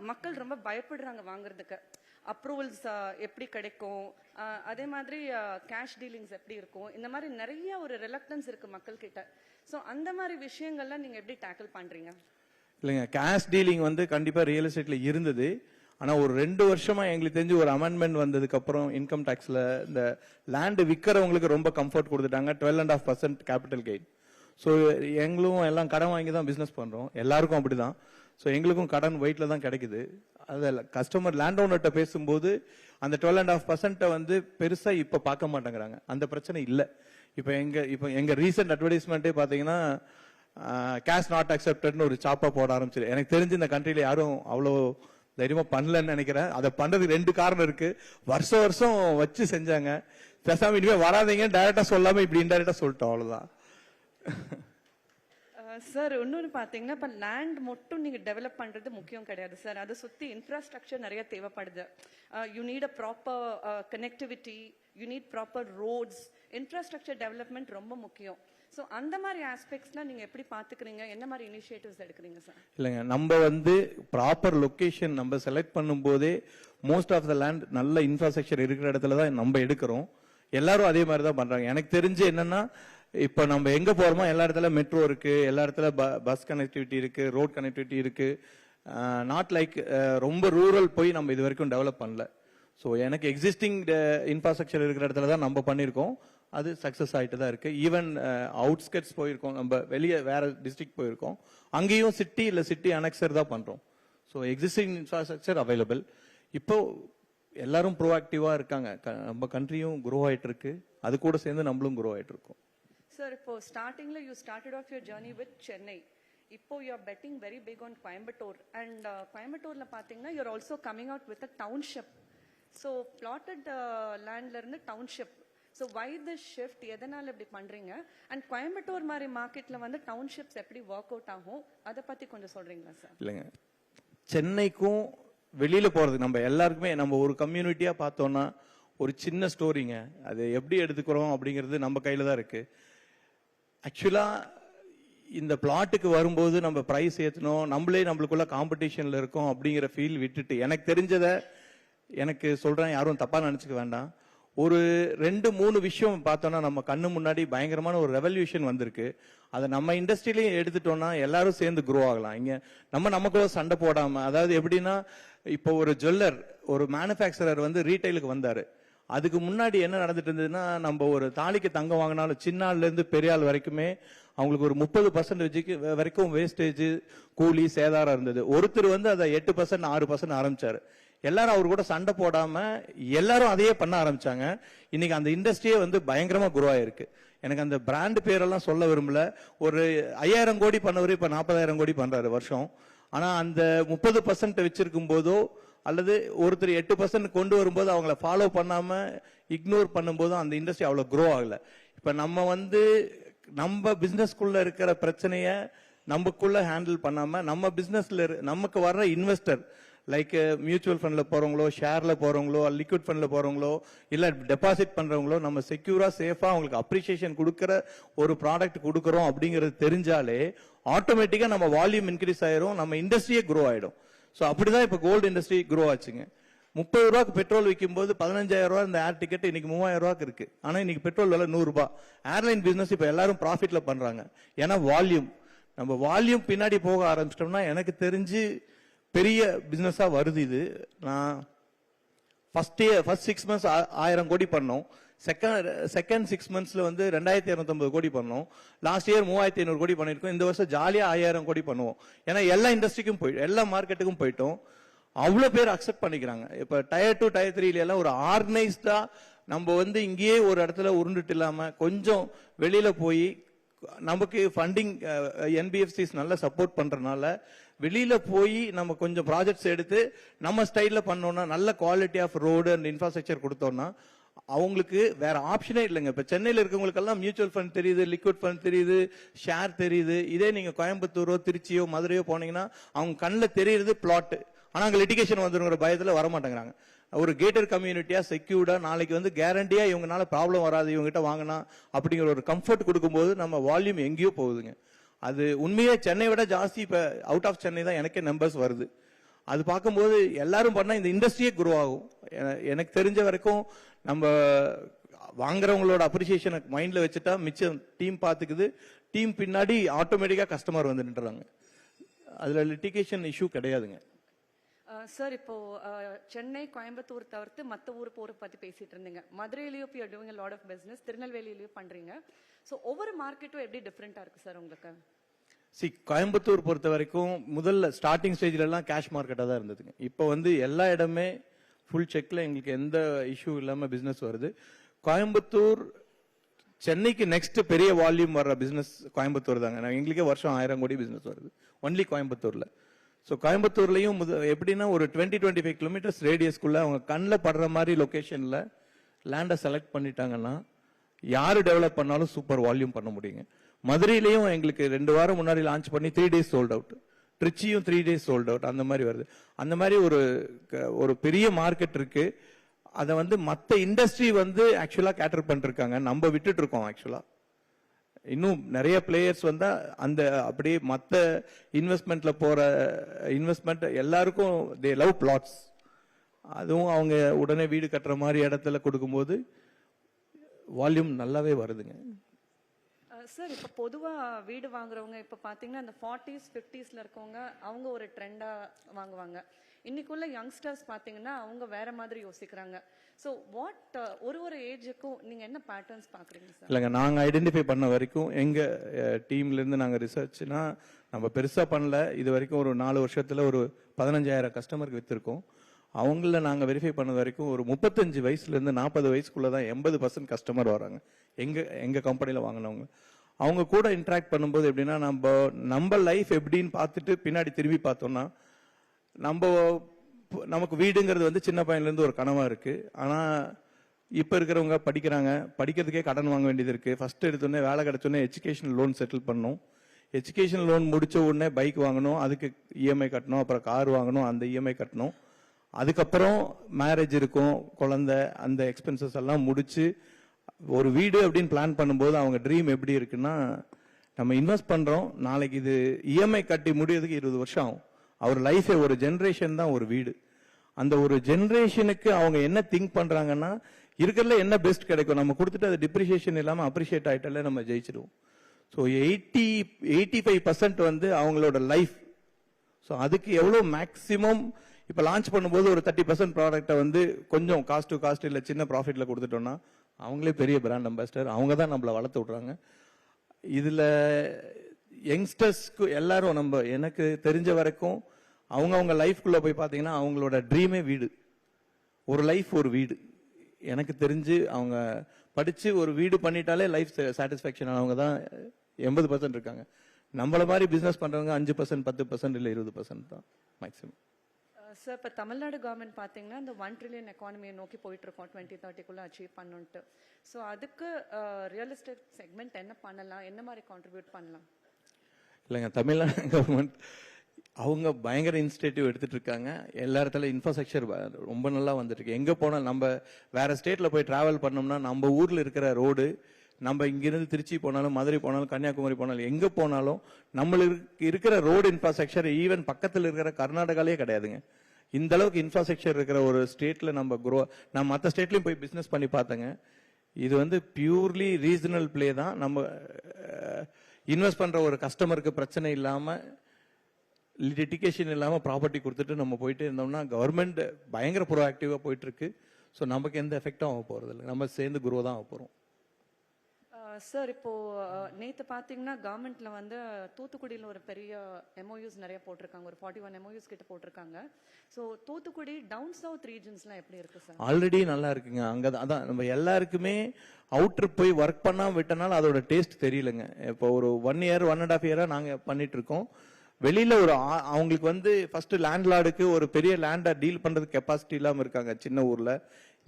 மக்கள் ரொம்ப பயப்படுறாங்க வாங்குறதுக்கு. அப்ரூவல்ஸ் எப்படி கிடைக்கும், அதே மாதிரி கேஷ் டீலிங்ஸ் எப்படி இருக்கும், இந்த மாதிரி நிறைய ஒரு ரிலக்டன்ஸ் இருக்கு மக்கள் கிட்ட. ஸோ அந்த மாதிரி விஷயங்கள்லாம் நீங்க எப்படி டேக்கிள் பண்றீங்க? இல்லைங்க, கேஷ் டீலிங் வந்து கண்டிப்பா ரியல் எஸ்டேட்ல இருந்தது. ஆனா ஒரு 2 வருஷமா எங்களுக்கு தெரிஞ்சு ஒரு அமெண்ட்மெண்ட் வந்ததுக்கு அப்புறம் இன்கம் டாக்ஸ்ல இந்த லேண்ட் விற்கிறவங்களுக்கு ரொம்ப கம்ஃபர்ட் கொடுத்துட்டாங்க. 12.5% கேபிட்டல் கெயின். ஸோ எங்களும் எல்லாம் கடன் வாங்கி தான் பிசினஸ் பண்றோம், எல்லாருக்கும் அப்படிதான். ஸோ எங்களுக்கும் கடன் வெயிட்ல தான் கிடைக்குது. அதில் கஸ்டமர் லேண்ட் ஓனர்கிட்ட பேசும்போது அந்த 12.5% வந்து பெருசா இப்ப பார்க்க மாட்டேங்கிறாங்க. அந்த பிரச்சனை இல்லை. இப்போ எங்க ரீசெண்ட் அட்வர்டைஸ்மெண்ட்டே பாத்தீங்கன்னா கேஷ் நாட் அக்செப்டட்னு ஒரு சாப்பா போட ஆரம்பிச்சிரு. எனக்கு தெரிஞ்சு இந்த கண்ட்ரில யாரும் அவ்வளோ தைரியமா பண்ணலன்னு நினைக்கிறேன். அதை பண்றதுக்கு 2 காரணம் இருக்கு. வருஷம் வருஷம் வச்சு செஞ்சாங்க. பேசாம இனிமே வராதீங்க டைரக்டா சொல்லாம இப்படி இன்டைரக்டா சொல்லிட்டோம், அவ்வளவுதான். சார் இன்னொன்று பார்த்தீங்கன்னா இப்போ லேண்ட் மட்டும் நீங்கள் டெவலப் பண்ணுறது முக்கியம் கிடையாது சார். அதை சுற்றி இன்ஃப்ராஸ்ட்ரக்சர் நிறைய தேவைப்படுது. You need a proper connectivity, you need proper roads. Infrastructure development ரொம்ப முக்கியம். ஸோ அந்த மாதிரி ஆஸ்பெக்ட்ஸ்லாம் நீங்கள் எப்படி பார்த்துக்கிறீங்க, என்ன மாதிரி இனிஷியேட்டிவ்ஸ் எடுக்கிறீங்க சார்? இல்லைங்க, நம்ம வந்து ப்ராப்பர் லொக்கேஷன் நம்ம செலக்ட் பண்ணும்போதே மோஸ்ட் ஆஃப் த லேண்ட் நல்ல இன்ஃப்ராஸ்ட்ரக்சர் இருக்கிற இடத்துல தான் நம்ம எடுக்கிறோம். எல்லாரும் அதே மாதிரி தான் பண்றாங்க. எனக்கு தெரிஞ்சு என்னன்னா, இப்ப நம்ம எங்க போறோமோ எல்லா இடத்துல மெட்ரோ இருக்கு, எல்லா இடத்துல பஸ் கனெக்டிவிட்டி இருக்கு, ரோட் கனெக்டிவிட்டி இருக்கு. நாட் லைக் ரொம்ப ரூரல் போய் நம்ம இது வரைக்கும் டெவலப் பண்ணல. ஸோ எனக்கு எக்ஸிஸ்டிங் இன்ஃப்ராஸ்ட்ரக்சர் இருக்கிற இடத்துல தான் நம்ம பண்ணியிருக்கோம். அது சக்சஸ் ஆகிட்டு தான் இருக்கு. ஈவன் அவுட்ஸ்கட்ஸ் போயிருக்கோம், நம்ம வெளியே வேற டிஸ்ட்ரிக்ட் போயிருக்கோம், அங்கேயும் சிட்டி இல்லை சிட்டி அனெக்சர் தான் பண்றோம். So existing infrastructure available. இப்போ எல்லாரும் ப்ரோஆக்டிவா இருக்காங்க. நம்ம கண்ட்ரியும் குரோ ஆயிட்டு இருக்கு, அது கூட சேர்ந்து நம்மளும் குரோ ஆயிட்டு இருக்கோம். சார் இப்போ ஸ்டார்டிங்ல you started off your journey with Chennai. இப்போ you are betting very big on Coimbatore. And கோயம்புத்தூர்ல பாத்தீங்கன்னா you are also coming out with a township. So plotted லேண்ட்ல இருந்து township. So why this shift, எதனால இப்படி பண்றீங்க? அண்ட் கோயம்புத்தூர் மாதிரி மார்க்கெட்ல வந்து டவுன்ஷிப்ஸ் எப்படி ஒர்க் அவுட் ஆகும், அதை பத்தி கொஞ்சம் சொல்றீங்களா சார்? இல்லைங்க, சென்னைக்கும் வெளியில போறது நம்ம எல்லாருக்குமே நம்ம ஒரு கம்யூனிட்டியா பார்த்தோம்னா ஒரு சின்ன ஸ்டோரிங்க. அது எப்படி எடுத்துக்கிறோம் அப்படிங்கிறது நம்ம கையில தான் இருக்கு. ஆக்சுவலா இந்த பிளாட்டுக்கு வரும்போது நம்ம பிரைஸ் ஏற்றணும், நம்மளே நம்மளுக்குள்ள காம்படிஷன்ல இருக்கோம் அப்படிங்கிற ஃபீல் விட்டுட்டு, எனக்கு தெரிஞ்சதை எனக்கு சொல்றேன், யாரும் தப்பா நினைச்சுக்க வேண்டாம். ஒரு 2-3 விஷயம் பார்த்தோம்னா நம்ம கண்ணு முன்னாடி பயங்கரமான ஒரு ரெவல்யூஷன் வந்திருக்கு. அதை நம்ம இண்டஸ்ட்ரியிலையும் எடுத்துட்டோம்னா எல்லாரும் சேர்ந்து குரோ ஆகலாம். இங்க நமக்குள்ள சண்டை போடாம, அதாவது எப்படின்னா, இப்போ ஒரு ஜுவல்லர், ஒரு மேனுஃபேக்சரர் வந்து ரீட்டைலுக்கு வந்தாரு. அதுக்கு முன்னாடி என்ன நடந்துட்டு இருந்ததுன்னா, நம்ம ஒரு தாலிக்கு தங்கம் வாங்கினாலும் சின்ன ஆள்ல இருந்து பெரிய ஆள் வரைக்குமே அவங்களுக்கு ஒரு 30% வரைக்கும் வேஸ்டேஜ், கூலி, சேதாரம் இருந்தது. ஒருத்தர் வந்து அதை 8%, 6% ஆரம்பிச்சாரு. எல்லாரும் அவர் கூட சண்டை போடாம எல்லாரும் அதையே பண்ண ஆரம்பிச்சாங்க. இன்னைக்கு அந்த இண்டஸ்ட்ரியே வந்து பயங்கரமா குரோ ஆயிருக்கு. எனக்கு அந்த பிராண்ட் பேரெல்லாம் சொல்ல விரும்பல. ஒரு 5000 கோடி பண்ணவர் இப்ப 40,000 கோடி பண்றாரு வருஷம். ஆனா அந்த 30% வச்சிருக்கும் போதோ அல்லது ஒருத்தர் 8% கொண்டு வரும்போது அவங்கள ஃபாலோ பண்ணாம இக்னோர் பண்ணும்போதும் அந்த இண்டஸ்ட்ரி அவ்வளவு குரோ ஆகல. இப்ப நம்ம வந்து நம்ம பிசினஸ்க்குள்ள இருக்கிற பிரச்சனைய நமக்குள்ள ஹேண்டில் பண்ணாம நம்ம பிசினஸ்ல நமக்கு வர்ற இன்வெஸ்டர், லைக் மியூச்சுவல் ஃபண்ட்ல போறவங்களோ, ஷேர்ல போறவங்களோ, லிக்விட் ஃபண்ட்ல போறவங்களோ, இல்ல டெபாசிட் பண்றவங்களோ, நம்ம செக்யூரா சேஃபா அவங்களுக்கு அப்ரிசியேஷன் கொடுக்கிற ஒரு ப்ராடக்ட் கொடுக்கறோம் அப்படிங்கிறது தெரிஞ்சாலே ஆட்டோமேட்டிக்கா நம்ம வால்யூம் இன்க்ரீஸ் ஆயிரும், நம்ம இண்டஸ்ட்ரியே குரோ ஆயிடும். ஸோ அப்படிதான் இப்போ கோல்டு இண்டஸ்ட்ரி குரோ ஆச்சுங்க. 30 ரூபாய்க்கு பெட்ரோல் விற்கும் போது 15,000 ரூபாய் இந்த ஏர் டிக்கெட் இன்னைக்கு 3,000 ரூபாய்க்கு இருக்கு. ஆனா இன்னைக்கு பெட்ரோல் விலை 100 ரூபாய். ஏர்லைன் பிசினஸ் இப்ப எல்லாரும் ப்ராஃபிட்ல பண்றாங்க. ஏன்னா வால்யூம், நம்ம வால்யூம் பின்னாடி போக ஆரம்பிச்சிட்டோம்னா எனக்கு தெரிஞ்சு பெரிய பிசினஸா வருது இது. நான் ஃபர்ஸ்ட் 6 months 1000 கோடி பண்ணோம். செகண்ட் 6 monthsல வந்து 2250 கோடி பண்ணோம். லாஸ்ட் இயர் 3500 கோடி பண்ணிருக்கோம். இந்த வருஷம் ஜாலியா 5000 கோடி பண்ணுவோம். ஏன்னா எல்லா இண்டஸ்ட்ரிக்கும் எல்லா மார்க்கெட்டுக்கும் போயிட்டோம். அவ்வளவு பேர் அக்செப்ட் பண்ணிக்கிறாங்க. இப்ப டயர் 2 டயர் 3 எல்லாம் ஒரு ஆர்கனைஸ்டா நம்ம வந்து இங்கேயே ஒரு இடத்துல உருண்டுட்டு இல்லாம கொஞ்சம் வெளியில போய் நமக்கு ஃபண்டிங் என்பிஎஃப்சிஸ் நல்லா சப்போர்ட் பண்றதுனால வெளியில போய் நம்ம கொஞ்சம் ப்ராஜெக்ட்ஸ் எடுத்து நம்ம ஸ்டைல்ல பண்ணோம்னா, நல்ல quality off road and infrastructure கொடுத்தோம்னா அவங்களுக்கு வேற ஆப்ஷனே இல்லைங்க. இப்ப சென்னையில இருக்கவங்களுக்கெல்லாம் மியூச்சுவல் ஃபண்ட் தெரியுது, லிக்விட் ஃபண்ட் தெரியுது, ஷேர் தெரியுது. இதே நீங்க கோயம்புத்தூரோ, திருச்சியோ, மதுரையோ போனீங்கன்னா அவங்க கண்ணில் தெரியுது பிளாட். ஆனா அங்க லிட்டிகேஷன் வந்துருங்கிற பயத்துல வரமாட்டேங்கிறாங்க. ஒரு கேட்டர் கம்யூனிட்டியா செக்யூர்டா நாளைக்கு வந்து கேரண்டியா இவங்கனால ப்ராப்ளம் வராது, இவங்ககிட்ட வாங்கினா அப்படிங்கிற ஒரு கம்ஃபர்ட் கொடுக்கும்போது நம்ம வால்யூம் எங்கேயோ போகுதுங்க. அது உண்மையே சென்னை விட ஜாஸ்தி இப்போ அவுட் ஆஃப் சென்னை தான் எனக்கே நம்பர்ஸ் வருது. அது பார்க்கும்போது எல்லாரும் பண்ணால் இந்த இண்டஸ்ட்ரியே குரோ ஆகும். எனக்கு தெரிஞ்ச வரைக்கும் நம்ம வாங்குறவங்களோட அப்ரிசியேஷனை மைண்டில் வச்சுட்டா மிச்சம் டீம் பார்த்துக்குது. டீம் பின்னாடி ஆட்டோமேட்டிக்காக கஸ்டமர் வந்து நின்றுறாங்க. அதில் லிட்டிகேஷன் இஷ்யூ கிடையாதுங்க. சார், இப்போ சென்னை, கோயம்புத்தூர் தவிர்த்து மற்ற ஊர் பற்றி பேசிட்டு இருந்தீங்க. மதுரையிலையும் you are doing a lot of business, திருநெல்வேலியிலையும் பண்ணுறீங்க. ஸோ ஒவ்வொரு மார்க்கெட்டும் எப்படி டிஃப்ரெண்ட்டாக இருக்குது சார் உங்களுக்கு? கோயம்புத்தூர் பொறுத்த வரைக்கும் முதல்ல ஸ்டார்டிங் ஸ்டேஜ்லலாம் கேஷ் மார்க்கெட்டாக தான் இருந்ததுங்க. இப்போ வந்து எல்லா இடமே ஃபுல் செக்கில் எங்களுக்கு எந்த இஷ்யூ இல்லாமல் பிஸ்னஸ் வருது. கோயம்புத்தூர் சென்னைக்கு நெக்ஸ்ட் பெரிய வால்யூம் வர்ற பிஸ்னஸ் கோயம்புத்தூர் தாங்க. எங்களுக்கே வருஷம் 1000 கோடி பிஸ்னஸ் வருது ஒன்லி கோயம்புத்தூரில். ஸோ கோயம்புத்தூர்லையும் எப்படின்னா ஒரு 20-25 கிலோமீட்டர்ஸ் ரேடியஸ்க்குள்ள அவங்க கண்ணில் படுற மாதிரி லொக்கேஷனில் லேண்டை செலக்ட் பண்ணிட்டாங்கன்னா யார் டெவலப் பண்ணாலும் சூப்பர் வால்யூம் பண்ண முடியுங்க. மதுரையிலையும் எங்களுக்கு 2 வாரம் முன்னாடி லான்ச் பண்ணி 3 days சோல்ட் அவுட். ட்ரிச்சியும் 3 days சோல்ட் அவுட். அந்த மாதிரி வருது. அந்த மாதிரி ஒரு பெரிய மார்க்கெட் இருக்கு. அதை வந்து மற்ற இண்டஸ்ட்ரி வந்து ஆக்சுவலாக கேட்டர் பண்ணிருக்காங்க. நம்ம விட்டுட்டு இருக்கோம். ஆக்சுவலா இன்னும் நிறைய பிளேயர்ஸ் வந்தா அந்த அப்படியே மற்ற இன்வெஸ்ட்மெண்ட்ல போற இன்வெஸ்ட்மெண்ட் எல்லாருக்கும் தே லவ் பிளாட்ஸ். அதுவும் அவங்க உடனே வீடு கட்டுற மாதிரி இடத்துல கொடுக்கும்போது வால்யூம் நல்லாவே வருதுங்க. சார், இப்போ பொதுவாக வீடு வாங்குறவங்க இப்போ பார்த்தீங்கன்னா இந்த 40s 50s இருக்கவங்க அவங்க ஒரு ட்ரெண்டாக வாங்குவாங்க. இன்னைக்குள்ள யங்ஸ்டர்ஸ் பார்த்தீங்கன்னா அவங்க வேற மாதிரி யோசிக்கிறாங்க. ஸோ வாட் ஒரு ஏஜுக்கும் நீங்கள் என்ன பேட்டர்ன்ஸ் பார்க்குறீங்க சார்? இல்லைங்க, நாங்கள் ஐடென்டிஃபை பண்ண வரைக்கும் எங்கள் டீம்லேருந்து நாங்கள் ரிசர்ச்னா நம்ம பெருசாக பண்ணல. இது வரைக்கும் ஒரு 4 வருஷத்தில் ஒரு 15,000 கஸ்டமருக்கு விற்றுருக்கோம். அவங்கள நாங்கள் வெரிஃபை பண்ணது வரைக்கும் ஒரு 35 வயசுலேருந்து 40 வயசுக்குள்ளே தான் 80% கஸ்டமர் வராங்க எங்கள் கம்பெனியில் வாங்கினவங்க. அவங்க கூட இன்ட்ராக்ட் பண்ணும்போது எப்படின்னா நம்ம லைஃப் எப்படின்னு பார்த்துட்டு பின்னாடி திரும்பி பார்த்தோம்னா நமக்கு வீடுங்கிறது வந்து சின்ன பையன்லேருந்து ஒரு கனவாக இருக்குது. ஆனால் இப்போ இருக்கிறவங்க படிக்கிறதுக்கே கடன் வாங்க வேண்டியது இருக்குது. ஃபர்ஸ்ட் எடுத்தோடனே வேலை கிடைச்சோடனே எஜுகேஷன் லோன் செட்டில் பண்ணணும். எஜுகேஷன் லோன் முடிச்ச உடனே பைக் வாங்கணும், அதுக்கு இஎம்ஐ கட்டணும், அப்புறம் கார் வாங்கணும், அந்த இஎம்ஐ கட்டணும். அதுக்கப்புறம் மேரேஜ் இருக்கும், குழந்தை, அந்த எக்ஸ்பென்சஸ் எல்லாம் முடிச்சு ஒரு வீடு அப்படின்னு பிளான் பண்ணும்போது அவங்க ட்ரீம் எப்படி இருக்குன்னா, நம்ம இன்வெஸ்ட் பண்றோம், நாளைக்கு இது இஎம்ஐ கட்டி முடியறதுக்கு 20 வருஷம் ஆகும். அவர் லைஃபே ஒரு ஜென்ரேஷன் தான் ஒரு வீடு. அந்த ஒரு ஜென்ரேஷனுக்கு அவங்க என்ன திங்க் பண்றாங்கன்னா, இருக்கிறதுல என்ன பெஸ்ட் கிடைக்கும் நம்ம கொடுத்துட்டு அது டிப்ரிசியேஷன் இல்லாமல் அப்ரிஷியேட் ஆயிட்டாலே நம்ம ஜெயிச்சிடுவோம். ஸோ 85% வந்து அவங்களோட லைஃப். ஸோ அதுக்கு எவ்வளோ மேக்சிமம் இப்போ லான்ச் பண்ணும்போது ஒரு 30% ப்ராடக்டை வந்து கொஞ்சம் காஸ்ட் டு காஸ்ட் இல்லை சின்ன ப்ராஃபிட்ல கொடுத்துட்டோம்னா அவங்களே பெரிய பிராண்ட் அம்பாசிடர். அவங்க தான் நம்மளை வளர்த்து விட்றாங்க. இதில் யங்ஸ்டர்ஸ்க்கு எல்லாரும் எனக்கு தெரிஞ்ச வரைக்கும் அவங்க லைஃப்குள்ளே போய் பார்த்தீங்கன்னா அவங்களோட ட்ரீமே வீடு. ஒரு லைஃப் ஒரு வீடு. எனக்கு தெரிஞ்சு அவங்க படித்து ஒரு வீடு பண்ணிட்டாலே லைஃப் சாட்டிஸ்ஃபேக்ஷன் ஆனவங்க தான் 80% இருக்காங்க. நம்மள மாதிரி பிஸ்னஸ் பண்ணுறவங்க 5%, 10% இல்லை 20% தான் மேக்ஸிமம். சார், இப்போ தமிழ்நாடு கவர்மெண்ட் பார்த்தீங்கன்னா இந்த 1 trillion எக்கானமியை நோக்கி போயிட்டு இருக்கோம் 2030 அச்சீவ் பண்ணுன்ட்டு. ஸோ அதுக்கு ரியல் எஸ்டேட் செக்மெண்ட் என்ன பண்ணலாம், என்ன மாதிரி கான்ட்ரிபியூட் பண்ணலாம்? இல்லைங்க, தமிழ்நாடு கவர்மெண்ட் அவங்க பயங்கர இனிஷியேட்டிவ் எடுத்துட்டு இருக்காங்க. எல்லா இடத்துல இன்ஃப்ராஸ்ட்ரக்சர் ரொம்ப நல்லா வந்துட்டு இருக்கு. எங்கே போனாலும் நம்ம வேற ஸ்டேட்ல போய் டிராவல் பண்ணோம்னா நம்ம ஊர்ல இருக்கிற ரோடு, நம்ம இங்கிருந்து திருச்சி போனாலும் மதுரை போனாலும் கன்னியாகுமரி போனாலும் எங்கே போனாலும் நம்மளுக்கு இருக்கிற ரோடு இன்ஃப்ராஸ்ட்ரக்சர் ஈவன் பக்கத்தில் இருக்கிற கர்நாடகாலே கிடையாதுங்க. இந்த அளவுக்கு இன்ஃப்ராஸ்ட்ரக்சர் இருக்கிற ஒரு ஸ்டேட்ல நான் மற்ற ஸ்டேட்லயும் போய் பிசினஸ் பண்ணி பார்த்தேங்க. இது வந்து பியூர்லி ரீஜனல் பிளே தான். நம்ம இன்வெஸ்ட் பண்ற ஒரு கஸ்டமருக்கு பிரச்சனை இல்லாம, லிட்டிகேஷன் இல்லாம ப்ராப்பர்ட்டி கொடுத்துட்டு நம்ம போயிட்டு இருந்தோம்னா கவர்மெண்ட் பயங்கர ப்ரோஆக்டிவா போயிட்டு இருக்கு. ஸோ நமக்கு எந்த எஃபெக்டும் ஆக போறது இல்லை, நம்ம சேர்ந்து குரோ தான் ஆக போறோம். சார், இப்போ நேற்று பார்த்தீங்கன்னா கவர்மெண்ட்ல வந்து தூத்துக்குடியில் ஒரு பெரிய எம்ஓயூஸ் நிறைய போட்டிருக்காங்க. ஒரு 41 எம்ஓயூஸ் கிட்ட போட்டிருக்காங்க. ஸோ தூத்துக்குடி டவுன் சவுத் ரீஜன்ஸ்லாம் எப்படி இருக்கு சார்? ஆல்ரெடி நல்லா இருக்குங்க. அங்கே அதான் நம்ம எல்லாருக்குமே அவுட்ரு போய் ஒர்க் பண்ணாம விட்டனால அதோட டேஸ்ட் தெரியலங்க. இப்போ ஒரு 1 year 1.5 year நாங்கள் பண்ணிட்டு இருக்கோம். வெளியில அவங்களுக்கு வந்து ஃபர்ஸ்ட் லேண்ட்லார்டுக்கு ஒரு பெரிய லேண்டை டீல் பண்றதுக்கு கெப்பாசிட்டி இல்லாமல் இருக்காங்க சின்ன ஊர்ல.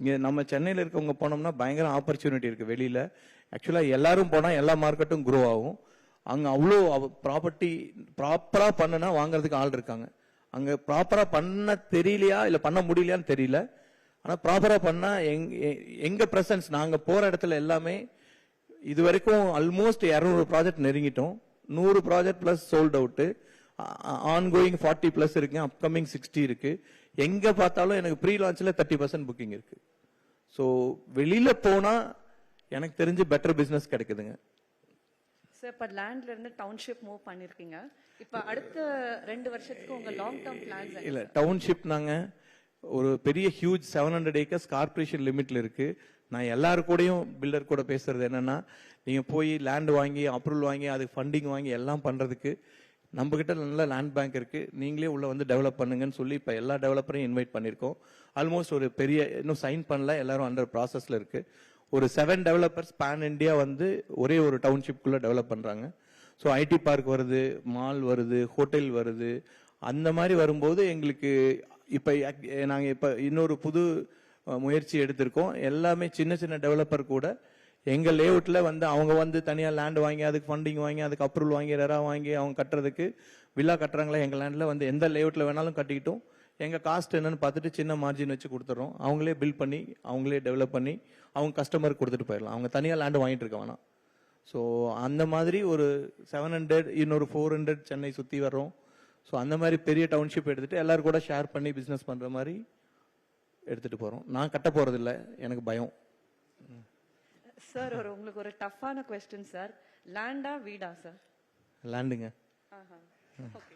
இங்க நம்ம சென்னையில் இருக்கவங்க போனோம்னா பயங்கர ஆப்பர்ச்சுனிட்டி இருக்கு வெளியில. ஆக்சுவலா எல்லாரும் போனா எல்லா மார்க்கெட்டும் குரோ ஆகும். அங்க அவ்வளோ ப்ராப்பர்ட்டி ப்ராப்பரா பண்ணுனா வாங்குறதுக்கு ஆள் இருக்காங்க. அங்க ப்ராப்பரா பண்ண தெரியலையா இல்ல பண்ண முடியலையான்னு தெரியல. ஆனா ப்ராப்பரா பண்ணா எங்க பிரசன்ஸ் நாங்க போற இடத்துல எல்லாமே இது வரைக்கும் ஆல்மோஸ்ட் 200 ப்ராஜெக்ட் நெருங்கிட்டோம். 100 project plus sold out, ongoing 40 plus இருக்கு, அப்கமிங் 60 இருக்கு. எங்க பார்த்தாலும் எனக்கு ப்ரீ லான்ச்ல 30% புக்கிங் இருக்கு. ஸோ வெளியில போனா எனக்கு தெரிஞ்சு பெட்டர் பிசினஸ் கிடைக்குதுங்க. சார் இப்போ லேண்ட்ல இருந்து டவுன்ஷிப் மூவ் பண்ணிருக்கீங்க. இப்போ அடுத்த 2 வருஷத்துக்கு உங்க லாங் டர்ம் பிளான்ஸ் இல்ல டவுன்ஷிப் நாங்க ஒரு பெரிய ஹியூஜ் 700 ஏக்கர்ஸ் கார்பரேஷன் லிமிட்ல இருக்கு. நான் எல்லாரு கூடயும் பில்டர் கூட பேசுறது என்னன்னா, நீங்க போய் லேண்ட் வாங்கி அப்ரூவல் வாங்கி அதுக்கு ஃபண்டிங் வாங்கி எல்லாம் பண்றதுக்கு நம்ம கிட்ட நல்ல லேண்ட் பேங்க் இருக்கு, நீங்களே உள்ள வந்து டெவலப் பண்ணுங்கன்னு சொல்லி இப்ப எல்லா டெவலப்பரையும் இன்வைட் பண்ணிருக்கோம். ஆல்மோஸ்ட் ஒரு பெரிய இன்னும் சைன் பண்ணல, எல்லாரும் அண்டர் ப்ராசஸ்ல இருக்கு. ஒரு 7 டெவலப்பர்ஸ் பேன் இந்தியா வந்து ஒரே ஒரு டவுன்ஷிப்குள்ள டெவலப் பண்றாங்க. ஸோ ஐடி பார்க் வருது, மால் வருது, ஹோட்டல் வருது. அந்த மாதிரி வரும்போது எங்களுக்கு இப்ப நாங்க இப்ப இன்னொரு புது முயற்சி எடுத்திருக்கோம். எல்லாமே சின்ன சின்ன டெவலப்பர் கூட எங்க லேஅவுட்ல வந்து அவங்க வந்து தனியா லேண்ட் வாங்கி அதுக்கு ஃபண்டிங் வாங்கி அதுக்கு அப்ரூவல் வாங்கி ரெரா வாங்கி அவங்க கட்டுறதுக்கு வில்லா கட்டுறாங்களா, எங்க லேண்ட்ல வந்து எந்த லேஅவுட்ல வேணாலும் கட்டிக்கிட்டோம். எங்க காஸ்ட் என்னன்னு பார்த்துட்டு சின்ன மார்ஜின் வச்சு கொடுத்துறோம். அவங்களே பில் பண்ணி அவங்களே டெவலப் பண்ணி அவங்க கஸ்டமருக்கு கொடுத்துட்டு போயிடலாம். அவங்க தனியா லேண்ட் வாங்கிட்டு இருக்க வேணாம். ஸோ அந்த மாதிரி ஒரு 700 இன்னொரு 400 சென்னை சுத்தி வர்றோம். ஸோ அந்த மாதிரி பெரிய டவுன்ஷிப் எடுத்துட்டு எல்லாரும் கூட ஷேர் பண்ணி பிசினஸ் பண்ற மாதிரி எடுத்துட்டு போறோம். நான் கட்ட போறது இல்லை, எனக்கு பயம். சார் உங்களுக்கு ஒரு டஃப்பான क्वेश्चन சார். லேண்டா வீடா சார்? லேண்டுங்க. ஓகே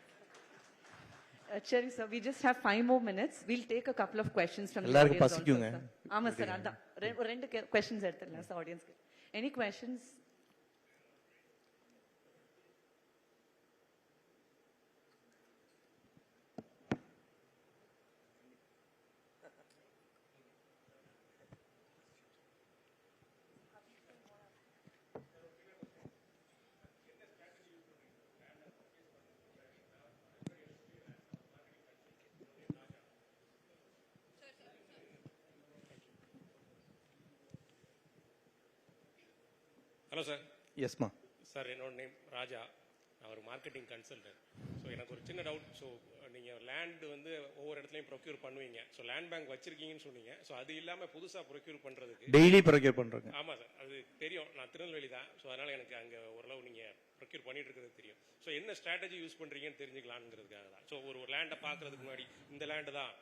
சரி sir, we just have 5 more minutes. We'll take a couple of questions from the audience. எல்லாரும் பசிக்குங்க. ஆமா சார், அதான் ரெண்டு क्वेश्चंस எடுத்துடலாம் சார் ஆடியன்ஸ்க்கு. Any questions? Hello sir. எஸ்மா சார், என்னோட நேம் ராஜா, நான் ஒரு மார்க்கெட்டிங் கன்சல்டன்ட். ஸோ எனக்கு ஒரு சின்ன டவுட். ஸோ நீங்கள் லேண்ட் வந்து ஒவ்வொரு இடத்துலையும் ப்ரொக்யூர் பண்ணுவீங்க. ஸோ லேண்ட் பேங்க் வச்சிருக்கீங்கன்னு சொன்னீங்க. ஸோ அது இல்லாமல் புதுசாக ப்ரொக்யூர் பண்ணுறதுக்கு டெய்லி ப்ரொக்யூர் பண்ணுறாங்க. ஆமாம் சார், அது தெரியும். நான் திருநெல்வேலி தான். ஸோ அதனால் எனக்கு அங்கே ஓரளவு நீங்கள் ப்ரொக்யூர் பண்ணிட்டு இருக்கிறது தெரியும். ஸோ என்ன ஸ்ட்ராட்டஜி யூஸ் பண்ணுறீங்கன்னு தெரிஞ்சுக்கலாங்கிறதுக்காக தான். ஸோ ஒரு லேண்டை பார்க்கறதுக்கு முன்னாடி இந்த லேண்டு தான்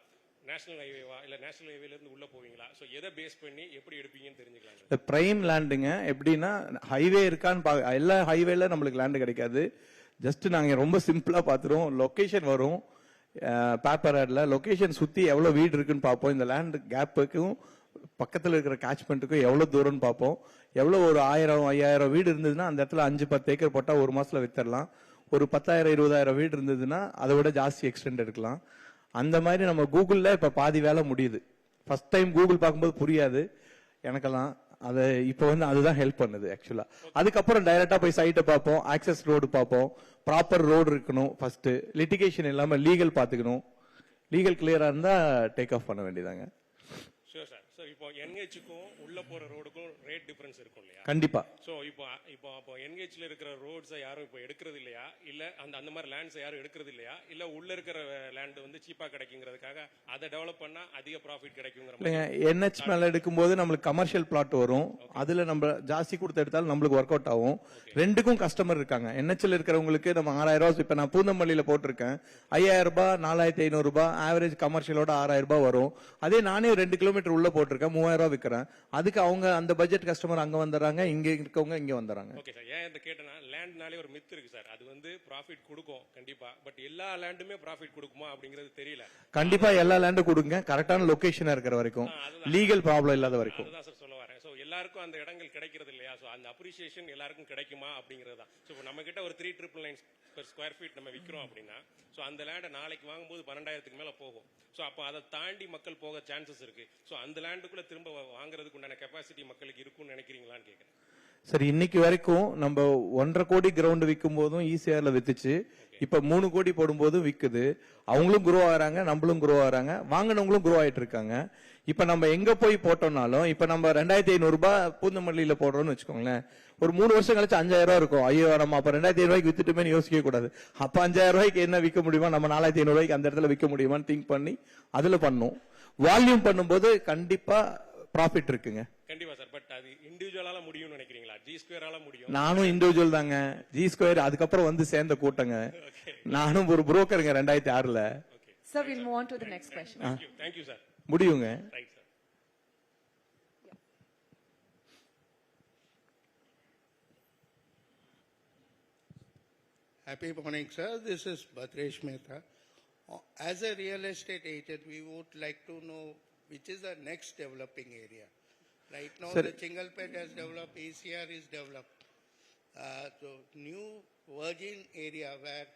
நேஷனல் ஹைவேவா இல்லை நேஷனல் ஹைவேல இருந்து உள்ள போவீங்களா? ஸோ எதை பேஸ் பண்ணி எப்படி எடுப்பீங்கன்னு தெரிஞ்சுக்கலாம். பிரைம் லேண்டுங்க எப்படின்னா, ஹைவே இருக்கான்னு எல்லா ஹைவேல நம்மளுக்கு லேண்டு கிடைக்காது. ஜஸ்ட் நாங்க ரொம்ப சிம்பிளா பாத்துறோம். லொகேஷன் வரும் பேப்பர் ஆட்ல, லொகேஷன் சுத்தி எவ்வளவு வீடு இருக்குன்னு பார்ப்போம். இந்த லேண்ட் கேப்புக்கும் பக்கத்துல இருக்கிற கேட்ச்மெண்ட்டுக்கும் எவ்வளவு தூரம்னு பார்ப்போம். எவ்வளவு ஒரு 1000-5000 வீடு இருந்ததுன்னா அந்த இடத்துல 5-10 ஏக்கர் போட்டா ஒரு மாசத்துல வித்தரலாம். ஒரு 10,000-20,000 வீடு இருந்ததுன்னா அதை விட ஜாஸ்தி எக்ஸ்டெண்ட் எடுக்கலாம். அந்த மாதிரி நம்ம கூகுள்ல இப்ப பாதி வேலை முடியுது. ஃபர்ஸ்ட் டைம் கூகுள் பார்க்கும்போது புரியாது எனக்கெல்லாம். அது இப்ப வந்து அதுதான் ஹெல்ப் பண்ணுது ஆக்சுவலா. அதுக்கப்புறம் டைரக்டா போய் சைட்டை பார்ப்போம், ஆக்சஸ் ரோடு பார்ப்போம், ப்ராப்பர் ரோடு இருக்கணும். ஃபர்ஸ்ட் லிட்டிகேஷன் இல்லாம லீகல் பாத்துக்கணும். லீகல் கிளியரா இருந்தா டேக் ஆஃப் பண்ண வேண்டியதாங்க. Sure sir. சார் இப்போ என்ஹெச்சுக்கும் உள்ள போற ரோடுக்கும் ரேட் டிஃபரன்ஸ் இருக்கும் இல்லையா? கண்டிப்பா. ஸோ இப்போ என்ஹெச்ல இருக்கிற ரோட்ஸை யாரும் இப்போ எடுக்கிறது இல்லையா? இல்ல அந்த மாதிரி லேண்ட்ஸை யாரும் எடுக்கிறது இல்லையா? இல்ல உள்ள இருக்கிற லேண்ட் வந்து சீப்பா கிடைக்குங்கிறதுக்காக அதை டெவலப் பண்ணா அதிக ப்ராஃபிட் கிடைக்குங்கிற? என்ஹெச் மேல எடுக்கும்போது நம்மளுக்கு கமர்ஷியல் பிளாட் வரும். அதுல நம்ம ஜாஸ்தி கொடுத்து எடுத்தாலும் நம்மளுக்கு ஒர்க் அவுட் ஆகும். ரெண்டுக்கும் கஸ்டமர் இருக்காங்க. என்ஹெச்ல இருக்கிறவங்களுக்கு நம்ம 6000 ரூபாய், இப்ப நான் பூந்தமல்லியில போட்டிருக்கேன், 5000 ரூபாய், 4500 ரூபாய் ஆவரேஜ் கமர்ஷியலோட 6000 ரூபாய் வரும். அதே நானே 2 கிலோமீட்டர் உள்ள போட்டிருக்கேன், 3000 ரூபாய் விற்கிறேன். அதுக்கு அவங்க அந்த பட்ஜெட் கஸ்டமர் அங்க வந்துடுறாங்க, இங்க இருக்கவங்க இங்க வந்துடுறாங்க. Okay sir. ஏன் இந்த கேட்டேன்னா, லேண்ட்னாலே ஒரு மித் இருக்கு சார். அது வந்து ப்ராஃபிட் கொடுக்கும் கண்டிப்பா. பட் எல்லா லேண்டுமே ப்ராஃபிட் கொடுக்குமா அப்படிங்கிறது தெரியல. கண்டிப்பா எல்லா லேண்டும் கொடுங்க, கரெக்டான லொகேஷனா இருக்கிற வரைக்கும், லீகல் ப்ராப்ளம் இல்லாத வரைக்கும். அதுதான் சார் சொல்ல வரேன். ஸோ எல்லாருக்கும் அந்த இடங்கள் கிடைக்கிறது இல்லையா? ஸோ அந்த அப்ரிசியேஷன் எல்லாருக்கும் கிடைக்குமா அப்படிங்கிறது தான். ஸோ நம்ம கிட்ட ஒரு 3,999 per ஸ்கொயர் ஃபீட் நம்ம விற்கிறோம் அப்படின்னா, ஸோ அந்த லேண்டை நாளைக்கு வாங்கும்போது 12,000க்கு மேல போகும். ஸோ அப்போ அதை தாண்டி மக்கள் போக சான்சஸ் இருக்கு. ஸோ அந்த லேண்டுக்குள்ள திரும்ப வாங்குறதுக்கு உண்டான கெப்பாசிட்டி மக்களுக்கு இருக்கும்னு நினைக்கிறீங்களான்னு கேட்குறேன். சரி, இன்னைக்கு வரைக்கும் நம்ம 1.5 கோடி கிரவுண்ட் விற்கும் போதும் ஈசிஆர்ல வித்துச்சு. இப்ப 3 கோடி போடும் போதும் விக்குது. அவங்களும் குரோ ஆகிறாங்க, நம்மளும் குரோ ஆகிறாங்க, வாங்கினவங்களும் குரோ ஆயிட்டு இருக்காங்க. இப்ப நம்ம எங்க போய் போட்டோம்னாலும், இப்ப நம்ம 2500 ரூபாய் பூந்தமல்லியில போடுறோம்னு வச்சுக்கோங்களேன், ஒரு 3 வருஷம் கழிச்சு 5000 ரூபாய் இருக்கும். ஐயோ நம்ம அப்ப 2500 ரூபாய்க்கு வித்துட்டுமே யோசிக்க கூடாது. அப்ப 5000 ரூபாய்க்கு என்ன விற்க முடியுமா, நம்ம 4500 ரூபாய்க்கு அந்த இடத்துல விற்க முடியுமான்னு திங்க் பண்ணி அதுல பண்ணும். வால்யூம் பண்ணும்போது கண்டிப்பா ப்ராஃபிட் இருக்குங்க. கண்டிப்பா சார். பட் அது இண்டிவிஜுவலால முடியும்னு நினைக்கிறீங்களா? ஜி ஸ்கொயரால முடியும்? நானும் இண்டிவிஜுவல் தாங்க. ஜி ஸ்கொயர் அதுக்கப்புறம் வந்து சேர்ந்த கூட்டங்க. நானும் ஒரு புரோக்கருங்க 2006ல. Sir, we'll move on to the next question. Thank you, sir. முடியுங்க. Right, sir. Happy morning, sir. This is Bhadresh Mehta. As a real estate agent, we would like to know which is the next developing area. Right now, Sir, the Chingalpet has developed, ACR is developed. So, new virgin area where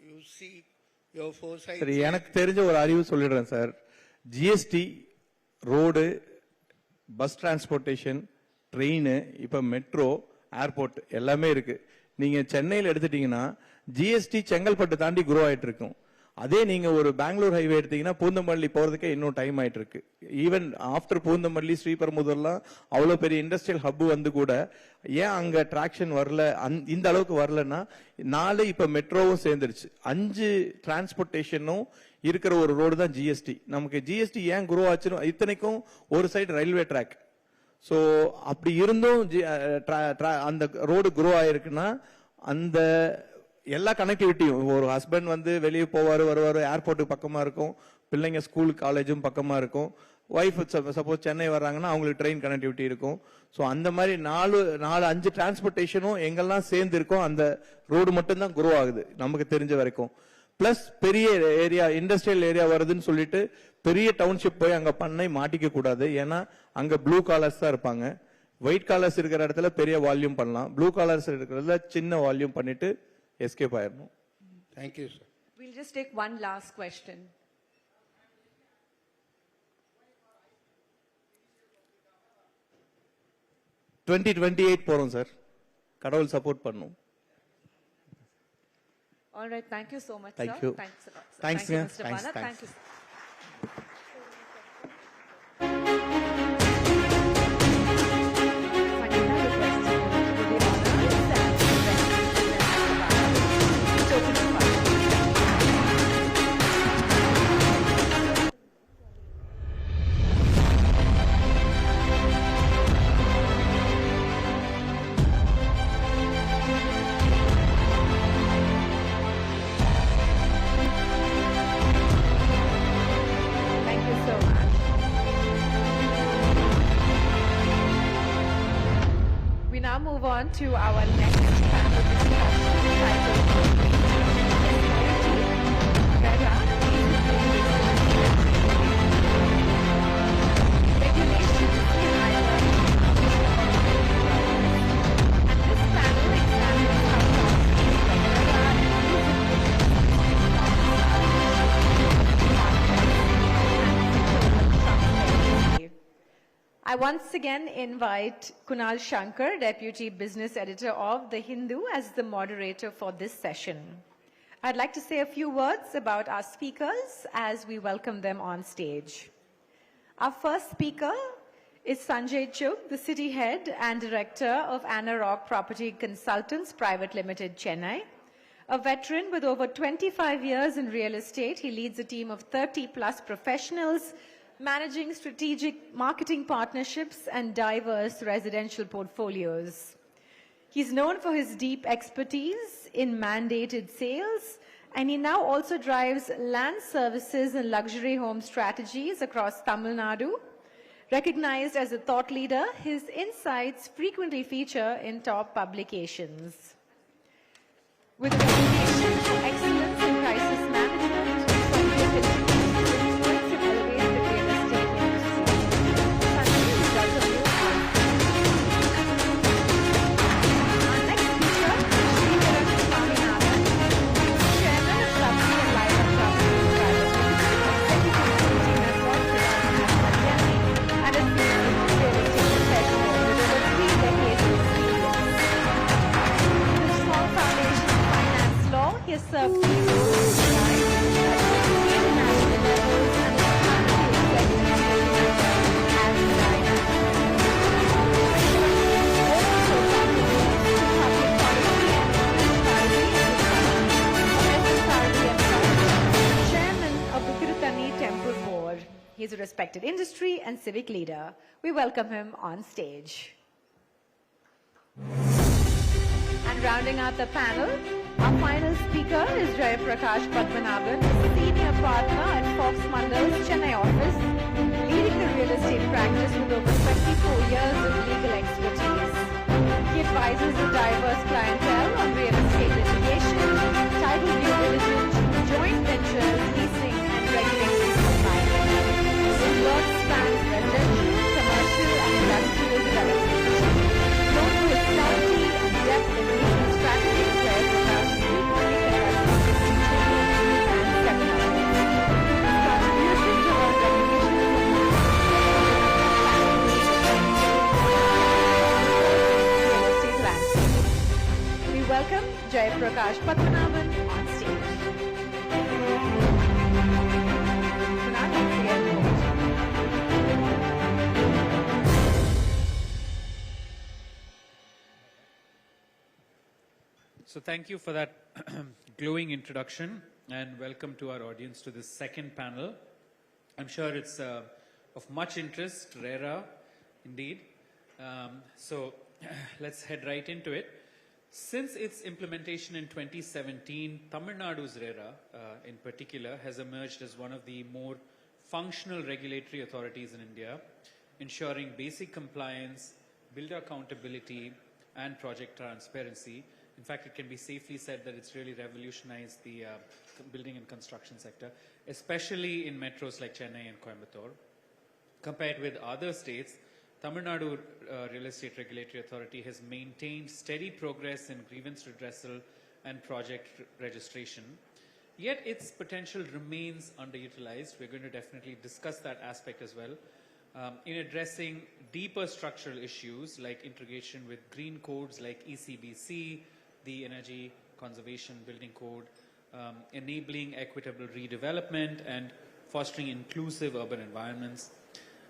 you see your foresight. சரி, எனக்கு தெரிஞ்ச ஒரு அறிவு சொல்லிடுறேன் sir. GST, road, bus transportation, train, இப்ப metro, airport எல்லாமே இருக்கு. நீங்க சென்னையில் எடுத்துட்டீங்கன்னா ஜிஎஸ்டி செங்கல்பட்டு தாண்டி குரோ ஆயிட்டு இருக்கும். அதே நீங்க ஒரு பெங்களூர் ஹைவே எடுத்தீங்கன்னா பூந்தமல்லி போறதுக்கே இன்னும் டைம் ஆயிட்டு இருக்கு. ஈவன் ஆஃப்டர் பூந்தமல்லி, ஸ்ரீபெரும்புதூர்லாம் அவ்வளவு பெரிய இண்டஸ்ட்ரியல் ஹப் வந்து கூட ஏன் அங்க டிராக்ஷன் வரல, இந்த அளவுக்கு வரலன்னா 4 இப்ப மெட்ரோவும் சேர்ந்துருச்சு. 5 டிரான்ஸ்போர்ட்டேஷனும் இருக்கிற ஒரு ரோடு தான் ஜிஎஸ்டி. நமக்கு ஜிஎஸ்டி ஏன் குரோ ஆச்சுன்னு, இத்தனைக்கும் ஒரு சைடு ரயில்வே ட்ராக். ஸோ அப்படி இருந்தும் அந்த ரோடு குரோ ஆயிருக்குன்னா அந்த எல்லா கனெக்டிவிட்டியும், ஒரு ஹஸ்பண்ட் வந்து வெளியே போவாரு வருவாரு, ஏர்போர்ட்டுக்கு பக்கமா இருக்கும், பிள்ளைங்க ஸ்கூல் காலேஜும் பக்கமா இருக்கும், ஒய்ஃப் சப்போஸ் சென்னை வர்றாங்கன்னா அவங்களுக்கு ட்ரெயின் கனெக்டிவிட்டி இருக்கும். ஸோ அந்த மாதிரி 4-5 டிரான்ஸ்போர்ட்டேஷனும் எங்கெல்லாம் சேர்ந்து இருக்கோ அந்த ரோடு மட்டும் தான் குரோ ஆகுது நமக்கு தெரிஞ்ச வரைக்கும். பிளஸ் பெரிய ஏரியா, இண்டஸ்ட்ரியல் ஏரியா வருதுன்னு சொல்லிட்டு பெரிய டவுன்ஷிப் போய் அங்க பண்ணை மாட்டிக்க கூடாது. ஏன்னா அங்க ப்ளூ காலர்ஸ் தான் இருப்பாங்க. ஒயிட் காலர்ஸ் இருக்கிற இடத்துல பெரிய வால்யூம் பண்ணலாம், ப்ளூ காலர்ஸ் இருக்கிறதுல சின்ன வால்யூம் பண்ணிட்டு எஸ்கேப் ஆயிடணும். Thank you, sir. We'll just take one last question. போறோம் சார். கடவுள் சப்போர்ட் பண்ணும். All right, thank you so much, thank sir. You. Thanks a lot, sir. Thanks, thank you, Mr. thanks, Bala. thanks. Thank you, sir. To our next panel discussion titled RERA, regulations in Ireland. And this panel examines how policies like RERA and I once again invite Kunal Shankar, Deputy Business Editor of The Hindu, as the moderator for this session. I'd like to say a few words about our speakers as we welcome them on stage. Our first speaker is Sanjay Chugh, the City Head and Director of Anna Rock Property Consultants Private Limited, Chennai. A veteran with over 25 years in real estate, he leads a team of 30+ professionals managing strategic marketing partnerships and diverse residential portfolios. He's known for his deep expertise in mandated sales, and he now also drives land services and luxury home strategies across Tamil Nadu. Recognized as a thought leader, his insights frequently feature in top publications. With a reputation for excellence in crisis management, Sanjay continues to influence and elevate the real estate industry. Sanjay, we welcome you. Our next speaker is Srikiran Swaminathan, Chairman of Property and Life and Property Private Limited, Executive Committee Member of the Delhi, and a seasoned real estate professional with over 3 decades of experience. With a strong foundation in finance He's a respected industry and civic leader. We welcome him on stage. And rounding out the panel, our final speaker is Jayaprakash Padmanabhan, senior partner at Fox Mandal's Chennai office, leading the real estate practice with over 24 years of legal expertise. He advises a diverse clientele on real estate litigation, title due diligence, joint ventures, leasing, and regulatory compliance. His work spans residential, commercial, and industrial development. Known for his clarity and depth in legal strategies, Jayaprakash frequently conducts teaching and seminars. His contributions to our recognition we welcome Jayaprakash Padmanabhan on stage. So thank you for that glowing introduction, and welcome to our audience to this second panel. I'm sure it's of much interest, RERA indeed. So let's head right into it. Since its implementation in 2017, Tamil Nadu's RERA in particular has emerged as one of the more functional regulatory authorities in India, ensuring basic compliance, builder accountability, and project transparency. In fact, it can be safely said that it's really revolutionized the building and construction sector, especially in metros like Chennai and Coimbatore. Compared with other states, Tamil Nadu Real Estate Regulatory Authority has maintained steady progress in grievance redressal and project registration. Yet its potential remains underutilized. We're going to definitely discuss that aspect as well. In addressing deeper structural issues like integration with green codes like ECBC, the Energy Conservation Building Code, enabling equitable redevelopment and fostering inclusive urban environments.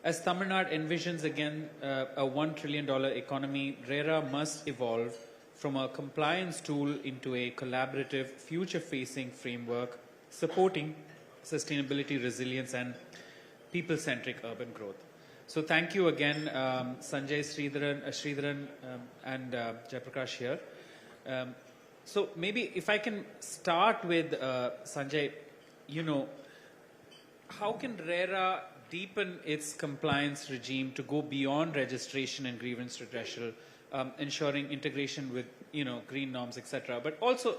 As Tamil Nadu envisions again a $1 trillion economy, RERA must evolve from a compliance tool into a collaborative, future-facing framework supporting sustainability, resilience, and people-centric urban growth. So thank you again, Sanjay, Sridharan, and Jayaprakash here. So maybe if I can start with Sanjay, you know, how can RERA deepen its compliance regime to go beyond registration and grievance redressal, ensuring integration with, you know, green norms, etc. But also,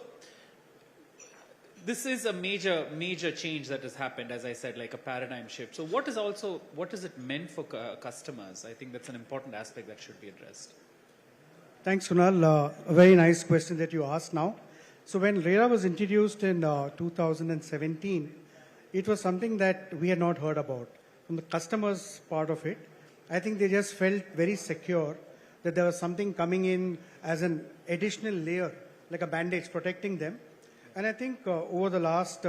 this is a major change that has happened, as I said, like a paradigm shift. So what is it meant for customers? I think that's an important aspect that should be addressed. Thanks, Kunal. A very nice question that you asked now. So when RERA was introduced in 2017, it was something that we had not heard about. From the customers' part of it, I think they just felt very secure that there was something coming in as an additional layer, like a bandage protecting them. And I think over the last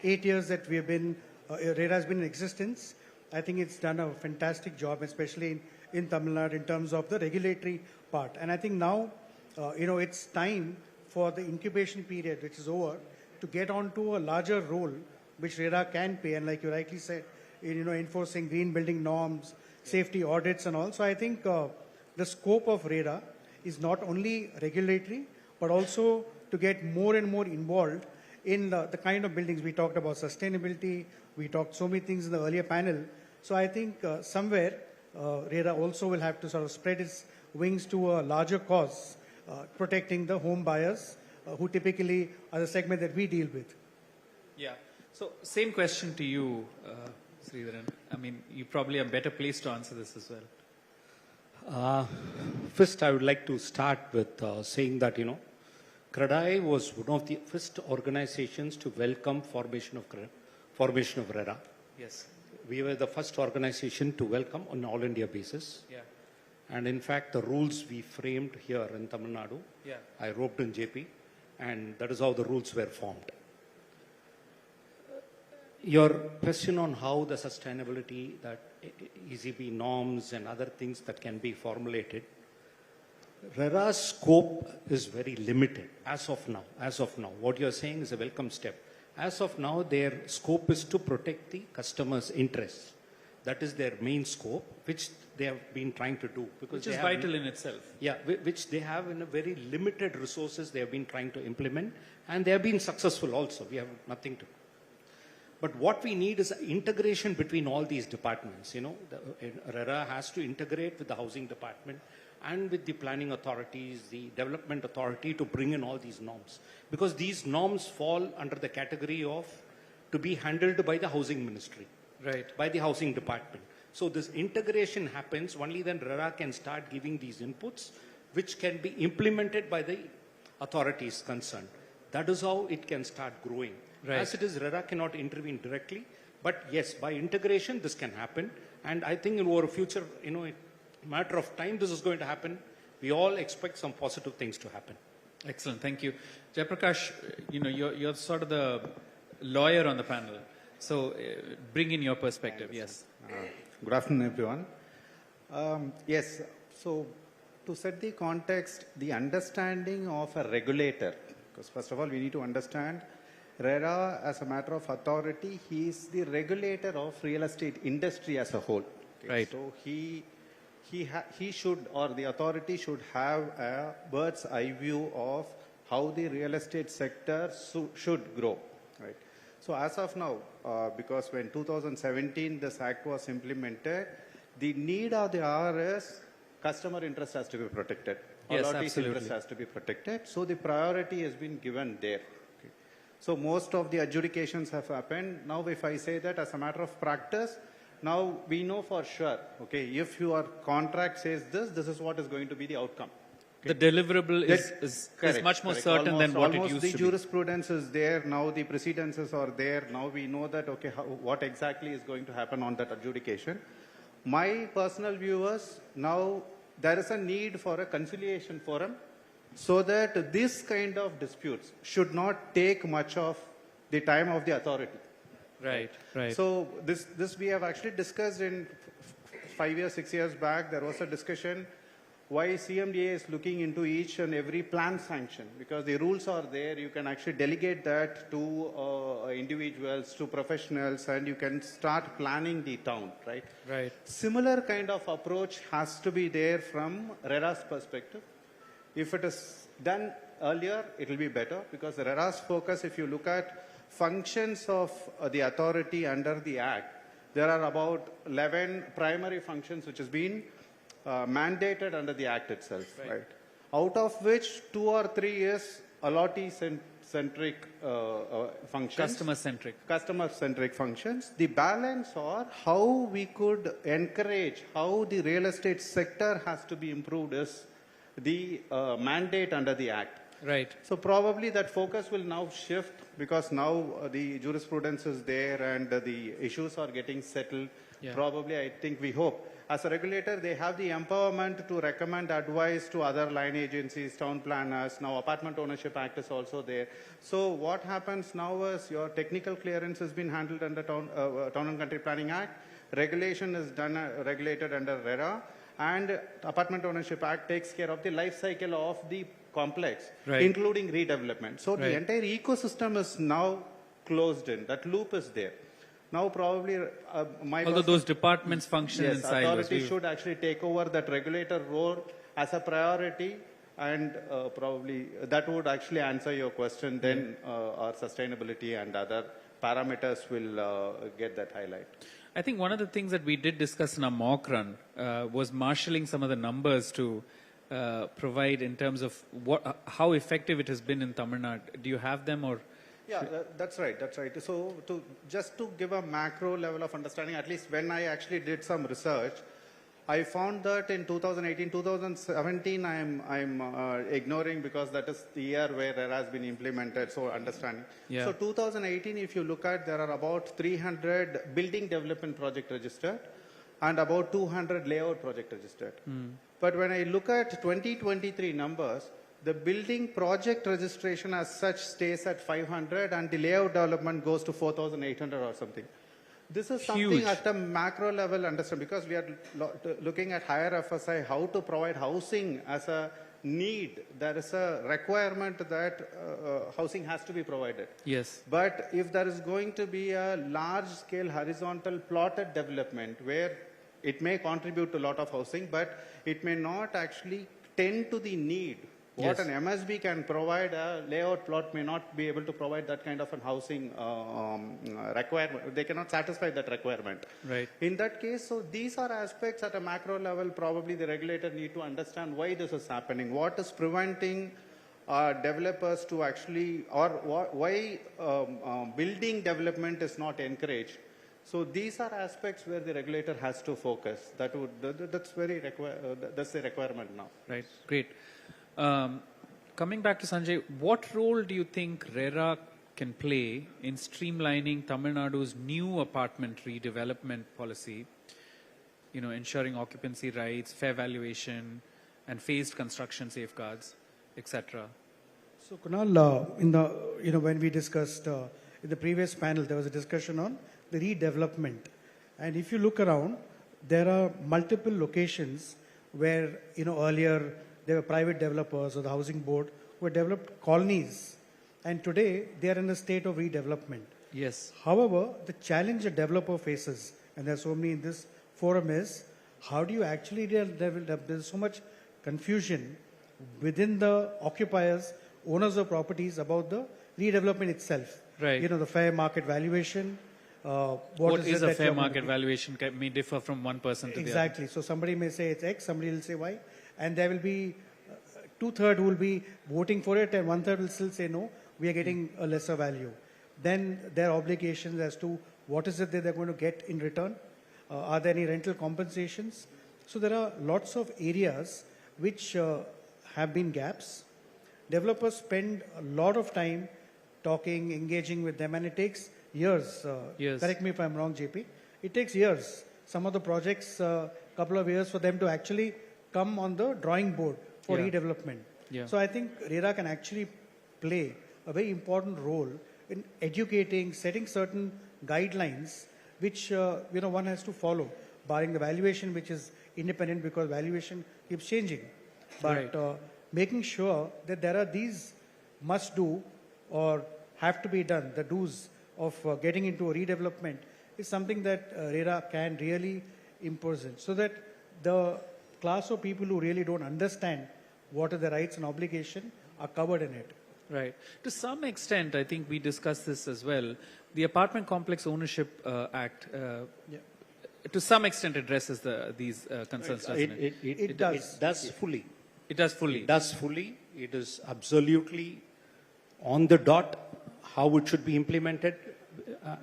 8 years that we have been, RERA has been in existence, I think it's done a fantastic job, especially in Tamil Nadu in terms of the regulatory part. And I think now, it's time for the incubation period, which is over, to get onto a larger role, which RERA can play. And like you rightly said, enforcing green building norms, safety audits and all. So I think the scope of RERA is not only regulatory, but also to get more and more involved in the kind of buildings. We talked about sustainability. We talked so many things in the earlier panel. So I think somewhere RERA also will have to sort of spread its wings to a larger cause, protecting the home buyers who typically are the segment that we deal with. Yeah. So same question to you, Sridharan. I mean, you probably are better placed to answer this as well. First, I would like to start with saying that, CREDAI was one of the first organizations to welcome formation of RERA. Yes. We were the first organization to welcome on an all-India basis. Yeah. And in fact, the rules we framed here in Tamil Nadu, yeah, I roped in JP, and that is how the rules were formed. Your question on how the sustainability, that ECB norms and other things that can be formulated, RERA's scope is very limited as of now. What you're saying is a welcome step. As of now, their scope is to protect the customer's interests. That is their main scope, which they have been trying to do. Because which is vital in itself. Yeah, which they have in a very limited resources they have been trying to implement, and they have been successful also. We have nothing to. But what we need is integration between all these departments. You know, the RERA has to integrate with the housing department and with the planning authorities, the development authority, to bring in all these norms. Because these norms fall under the category of to be handled by the housing ministry. Right. By the housing department. So this integration happens, only then RERA can start giving these inputs, which can be implemented by the authorities concerned. That is how it can start growing. Right. As it is, RERA cannot intervene directly, but yes, by integration, this can happen. And I think in our future, you know, matter of time, this is going to happen. We all expect some positive things to happen. Excellent, thank you. Jayaprakash, you know, you're sort of the lawyer on the panel. So bring in your perspective, yes. Good afternoon, everyone. Yes, so to set the context, the understanding of a regulator, because first of all, we need to understand RERA as a matter of authority, he is the regulator of real estate industry as a whole. Okay? Right. So he should, or the authority should have a bird's eye view of how the real estate sector should grow. Right. So as of now, because when 2017 this act was implemented, the need of the hour is customer interest has to be protected. Yes, Authorities' interest has to be protected. So the priority has been given there. Okay. So most of the adjudications have happened. Now if I say that as a matter of practice, now we know for sure, okay, if your contract says this is what is going to be the outcome. The deliverable is much more certain than what it used to be. The jurisprudence is there, now the precedences are there, now we know that, okay, what exactly is going to happen on that adjudication. My personal view is, now there is a need for a conciliation forum so that this kind of disputes should not take much of the time of the authority. Right, right. So this we have actually discussed in 5 years, 6 years back. There was a discussion why CMDA is looking into each and every plan sanction, because the rules are there. You can actually delegate that to individuals, to professionals, and you can start planning the town, right? Right. Similar kind of approach has to be there from RERA's perspective. If it is done earlier, it will be better, because RERA's focus, if you look at functions of the authority under the Act, there are about 11 primary functions which has been mandated under the Act itself, right? Out of which 2 or 3 is allotee-centric functions. Customer-centric functions. The balance are how we could encourage, how the real estate sector has to be improved is the mandate under the Act. Right. So probably that focus will now shift, because now the jurisprudence is there and the issues are getting settled. Yeah. Probably, I think, we hope. As a regulator, they have the empowerment to recommend advice to other line agencies, town planners. Now, Apartment Ownership Act is also there. So what happens now is your technical clearance has been handled under Town and Country Planning Act. Regulation is done, regulated under RERA. And Apartment Ownership Act takes care of the life cycle of the complex, including redevelopment. So the entire ecosystem is now closed in. That loop is there. Now probably although those departments function in silos. Authority should actually take over that regulator role as a priority, and probably that would actually answer your question. Then our sustainability and other parameters will get that highlight. I think one of the things that we did discuss in our mock run was marshalling some of the numbers to provide in terms of how effective it has been in Tamil Nadu. Do you have them, or? Yeah, that's right. So just to give a macro level of understanding, at least when I actually did some research, I found that in 2018, 2017, I'm ignoring, because that is the year where RERA has been implemented, so understanding. Yeah. So 2018, if you look at, there are about 300 building development project registered and about 200 layout project registered. But when I look at 2023 numbers, the building project registration as such stays at 500 and the layout development goes to 4,800 or something. This is something at a macro level understand, because we are looking at higher FSI, how to provide housing as a need, there is a requirement that housing has to be provided. Yes. But if there is going to be a large-scale horizontal plotted development where it may contribute to a lot of housing, but it may not actually tend to the need. What Yes. an MSB can provide, a layout plot may not be able to provide that kind of a housing requirement. They cannot satisfy that requirement. Right. In that case, so these are aspects at a macro level, probably the regulator need to understand why this is happening. What is preventing developers to actually, or why building development is not encouraged. So these are aspects where the regulator has to focus. That's the requirement now. Right. Great. Coming back to Sanjay, what role do you think RERA can play in streamlining Tamil Nadu's new apartment redevelopment policy, ensuring occupancy rights, fair valuation, and phased construction safeguards, etc.? So Kunal, when we discussed in the previous panel, there was a discussion on the redevelopment. And if you look around, there are multiple locations where, earlier there were private developers or the housing board who had developed colonies. And today they are in a state of redevelopment. Yes. However, the challenge a developer faces, and there are so many in this forum, is how do you actually develop? There's so much confusion within the occupiers, owners of properties about the redevelopment itself. Right. The fair market valuation. What is a fair market valuation may differ from one person to the other. Exactly. So somebody may say it's X, somebody will say Y, and there will be 2/3 who will be voting for it, and 1/3 will still say no, we are getting a lesser value. Then there are obligations as to what is it that they're going to get in return. Are there any rental compensations? So there are lots of areas which have been gaps. Developers spend a lot of time talking, engaging with them, and it takes years. Yes. Correct me if I'm wrong, JP. It takes years. Some of the projects, couple of years for them to actually come on the drawing board for redevelopment. Yeah. So I think RERA can actually play a very important role in educating, setting certain guidelines which one has to follow, barring the valuation, which is independent because valuation keeps changing. But making sure that there are these must do or have to be done, the do's of getting into a redevelopment is something that RERA can really impose in, so that the class of people who really don't understand what are the rights and obligation are covered in it. Right. To some extent, I think we discussed this as well. The Apartment Complex Ownership Act, to some extent, addresses these concerns, doesn't it? It does fully. It does fully. It does fully. It is absolutely on the dot how it should be implemented.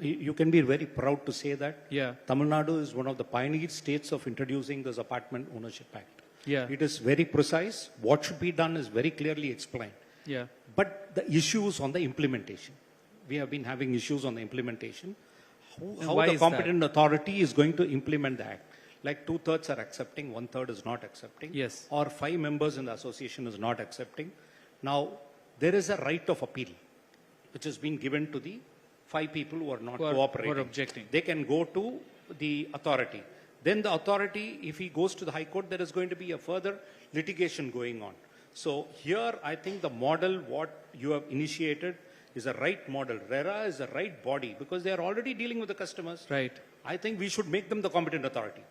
You can be very proud to say that. Yeah. Tamil Nadu is one of the pioneer states of introducing this Apartment Ownership Act. Yeah. It is very precise. What should be done is very clearly explained. Yeah. But the issues on the implementation, we have been having issues on the implementation. How the competent authority is going to implement the act. Like 2/3 are accepting, 1/3 is not accepting. Yes. Or 5 members in the association is not accepting. Now, there is a right of appeal, which has been given to the 5 people who are not cooperating. Who are objecting. They can go to the authority. Then the authority, if he goes to the High Court, there is going to be a further litigation going on. So here, I think the model, what you have initiated, is a right model. RERA is a right body because they are already dealing with the customers. Right. I think we should make them the competent authority.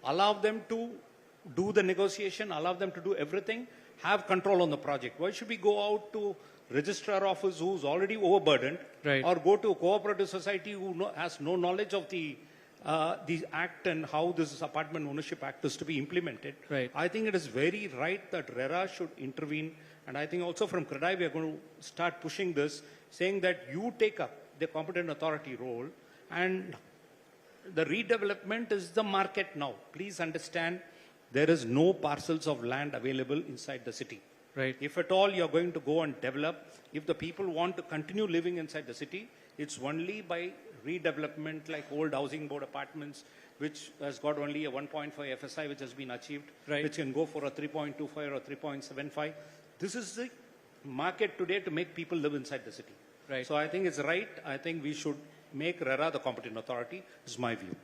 Allow them to do the negotiation, allow them to do everything, have control on the project. Why should we go out to registrar office who's already overburdened, or go to a cooperative society who has no knowledge of the act and how this Apartment Ownership Act is to be implemented? Right. I think it is very right that RERA should intervene, and I think also from CREDAI we are going to start pushing this, saying that you take up the competent authority role, and the redevelopment is the market now. Please understand, there is no parcels of land available inside the city. Right. If at all you're going to go and develop, if the people want to continue living inside the city, it's only by redevelopment like old housing board apartments, which has got only a 1.5 FSI, which has been achieved, which can go for a 3.25 or 3.75. This is the market today to make people live inside the city. Right. So I think it's right. I think we should make RERA the competent authority, is my view.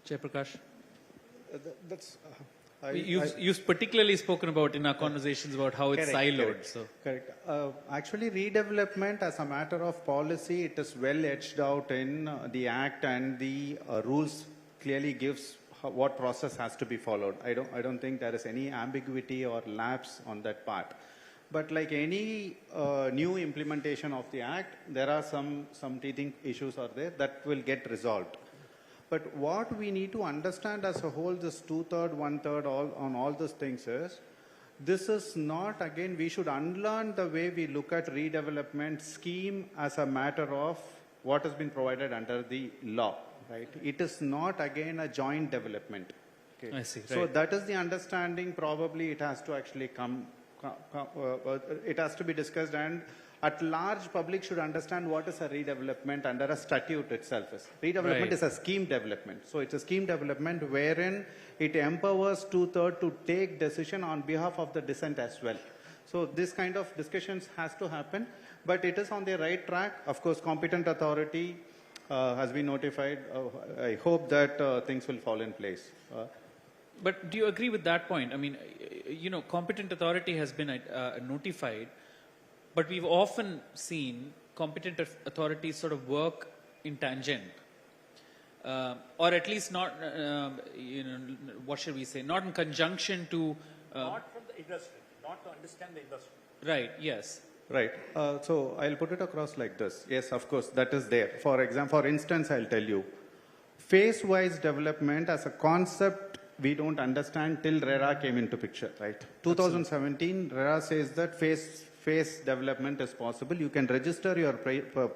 Jaiprakash. You've particularly spoken about in our conversations about how it's siloed. Correct. Actually, redevelopment as a matter of policy, it is well edged out in the Act, and the rules clearly gives what process has to be followed. I don't think there is any ambiguity or lapse on that part. But like any new implementation of the Act, there are some teething issues are there that will get resolved. But what we need to understand as a whole, this 2/3, 1/3, on all these things is, this is not, again, we should unlearn the way we look at redevelopment scheme as a matter of what has been provided under the law, right? It is not, again, a joint development. Okay. I see. So that is the understanding. Probably it has to actually it has to be discussed, and at large public should understand what is a redevelopment under a statute itself. Redevelopment is a scheme development. So it's a scheme development wherein it empowers 2/3 to take decision on behalf of the dissent as well. So this kind of discussions has to happen, but it is on the right track. Of course, competent authority has been notified. I hope that things will fall in place. But do you agree with that point? I mean, competent authority has been notified, but we've often seen competent authorities sort of work in tangent, or at least not, what should we say, not in conjunction to... not from the industry, not to understand the industry. Right, yes. Right. So I'll put it across like this. Yes, of course, that is there. For instance, I'll tell you, phase-wise development as a concept, we don't understand till RERA came into picture, right? 2017, RERA says that phase development is possible. You can register your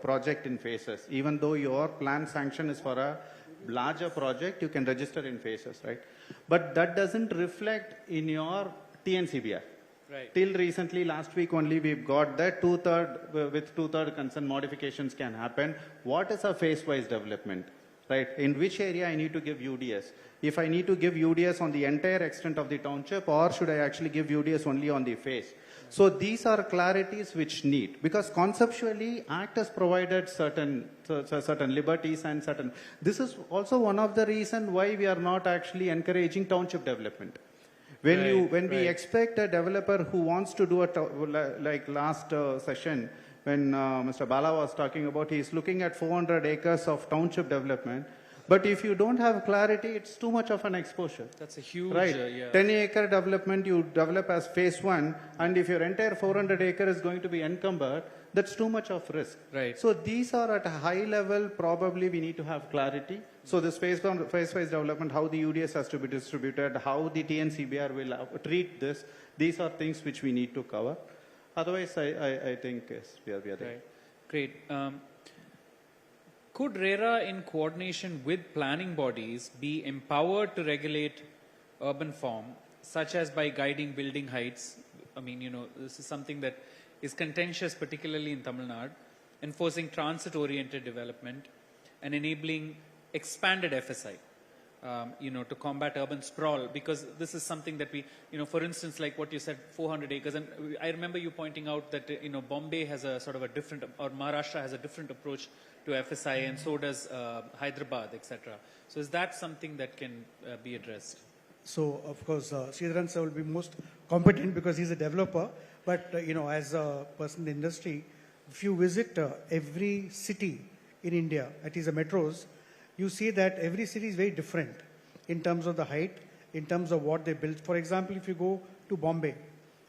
project in phases. Even though your plan sanction is for a larger project, you can register in phases, right? But that doesn't reflect in your TNCBR. Right. Till recently, last week only, we've got that 2/3 with 2/3 consent modifications can happen. What is a phase-wise development? Right? In which area I need to give UDS? If I need to give UDS on the entire extent of the township, or should I actually give UDS only on the phase? So these are clarities which need, because conceptually, Act has provided certain liberties and certain. This is also one of the reasons why we are not actually encouraging township development. When we expect a developer who wants to do like last session, when Mr. Bala was talking about, he is looking at 400 acres of township development. But if you don't have clarity, it's too much of an exposure. That's a huge, right? Yeah. 10-acre development you develop as phase 1, and if your entire 400 acre is going to be encumbered, that's too much of risk. Right. So these are at a high level, probably we need to have clarity. So this phase-wise development, how the UDS has to be distributed, how the TNCBR will treat this, these are things which we need to cover. Otherwise, I think yes, we are there. Right. Great. Could RERA, in coordination with planning bodies, be empowered to regulate urban form, such as by guiding building heights? I mean, this is something that is contentious, particularly in Tamil Nadu, enforcing transit-oriented development and enabling expanded FSI, to combat urban sprawl, because this is something that we, for instance, like what you said, 400 acres. And I remember you pointing out that, Bombay has a sort of a different, or Maharashtra has a different approach to FSI, and so does Hyderabad, etc. So is that something that can be addressed? So, of course, Sridharan sir will be most competent because he's a developer. But, as a person in the industry, if you visit every city in India, that is the metros, you see that every city is very different in terms of the height, in terms of what they built. For example, if you go to Bombay,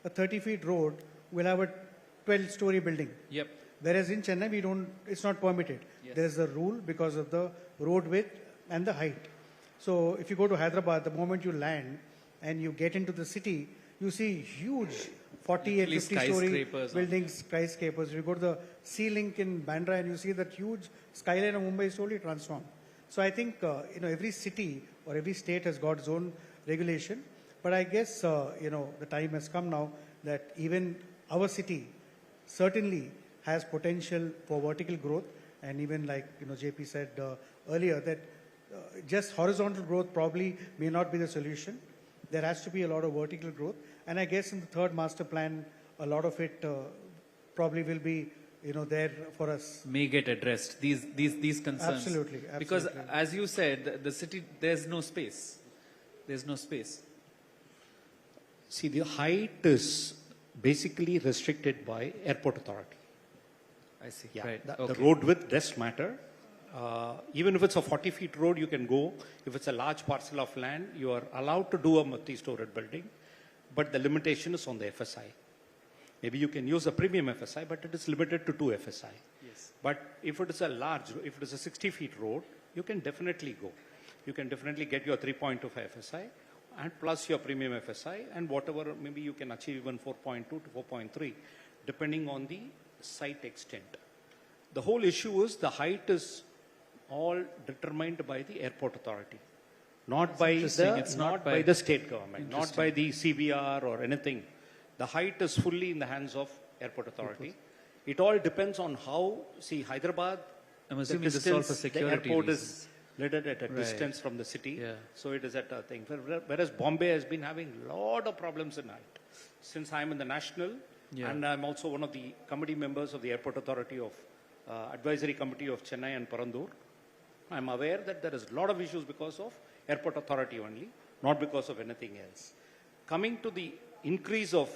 a 30-feet road will have a 12-story building. Yep. Whereas in Chennai, it's not permitted. Yes. There's a rule because of the road width and the height. So if you go to Hyderabad, the moment you land and you get into the city, you see huge 40 and 50-story buildings, skyscrapers. You go to the Sea Link in Bandra and you see that huge skyline of Mumbai is totally transformed. So I think, every city or every state has got its own regulation. But I guess, the time has come now that even our city certainly has potential for vertical growth. And even like, JP said earlier, that just horizontal growth probably may not be the solution. There has to be a lot of vertical growth. And I guess in the third master plan, a lot of it probably will be, there for us. May get addressed, these concerns. See, the height is basically restricted by airport authority. I see. Yeah, Right. the Okay. road width does matter. Even if it's a 40-feet road, you can go. If it's a large parcel of land, you are allowed to do a multi-storied building, but the limitation is on the FSI. Maybe you can use a premium FSI, but it is limited to 2 FSI. Yes. But if it is a large, if it is a 60-feet road, you can definitely go. You can definitely get your 3.25 FSI and plus your premium FSI and whatever, maybe you can achieve even 4.2 to 4.3, depending on the site extent. The whole issue is the height is all determined by the airport authority, not by the state government, not by the CBR or anything. The height is fully in the hands of airport authority. It all depends on how, see, Hyderabad, I'm assuming this is all for security the airport reasons. is littered at a distance from the city, so it is at a thing. Whereas Bombay has been having a lot of problems in height. Since I'm in the national, and I'm also one of the committee members of the airport authority of advisory committee of Chennai and Parandur, I'm aware that there is a lot of issues because of airport authority only, not because of anything else. Coming to the increase of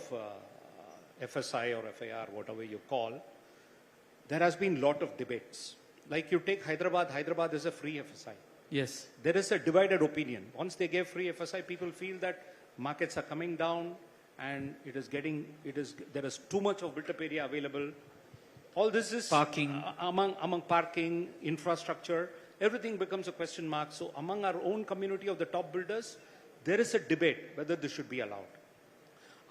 FSI or FIR, whatever you call, there has been a lot of debates. Like you take Hyderabad, Hyderabad is a free FSI. Yes. There is a divided opinion. Once they gave free FSI, people feel that markets are coming down and there is too much of built-up area available. All this is parking. Among parking, infrastructure, everything becomes a question mark. So among our own community of the top builders, there is a debate whether this should be allowed.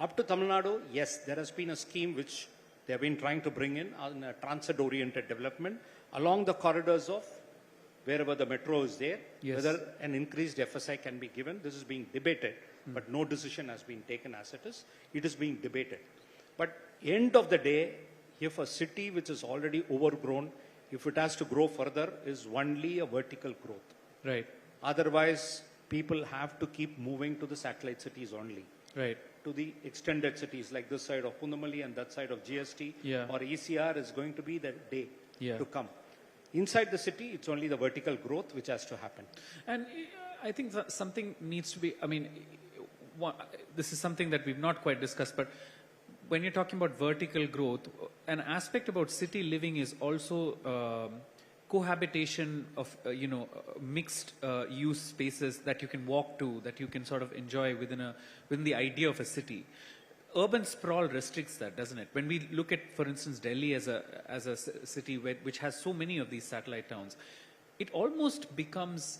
Up to Tamil Nadu, yes, there has been a scheme which they have been trying to bring in on a transit-oriented development along the corridors of wherever the metro is there, whether an increased FSI can be given. This is being debated, but no decision has been taken as it is. It is being debated. But end of the day, if a city which is already overgrown, if it has to grow further, is only a vertical growth. Right. Otherwise, people have to keep moving to the satellite cities only. Right. To the extended cities like this side of Punnamalli and that side of GST or ECR is going to be the day to come. Inside the city, it's only the vertical growth which has to happen. And I think that something needs to be, I mean, this is something that we've not quite discussed, but when you're talking about vertical growth, an aspect about city living is also cohabitation of, mixed use spaces that you can walk to, that you can sort of enjoy within the idea of a city. Urban sprawl restricts that, doesn't it? When we look at, for instance, Delhi as a city which has so many of these satellite towns, it almost feels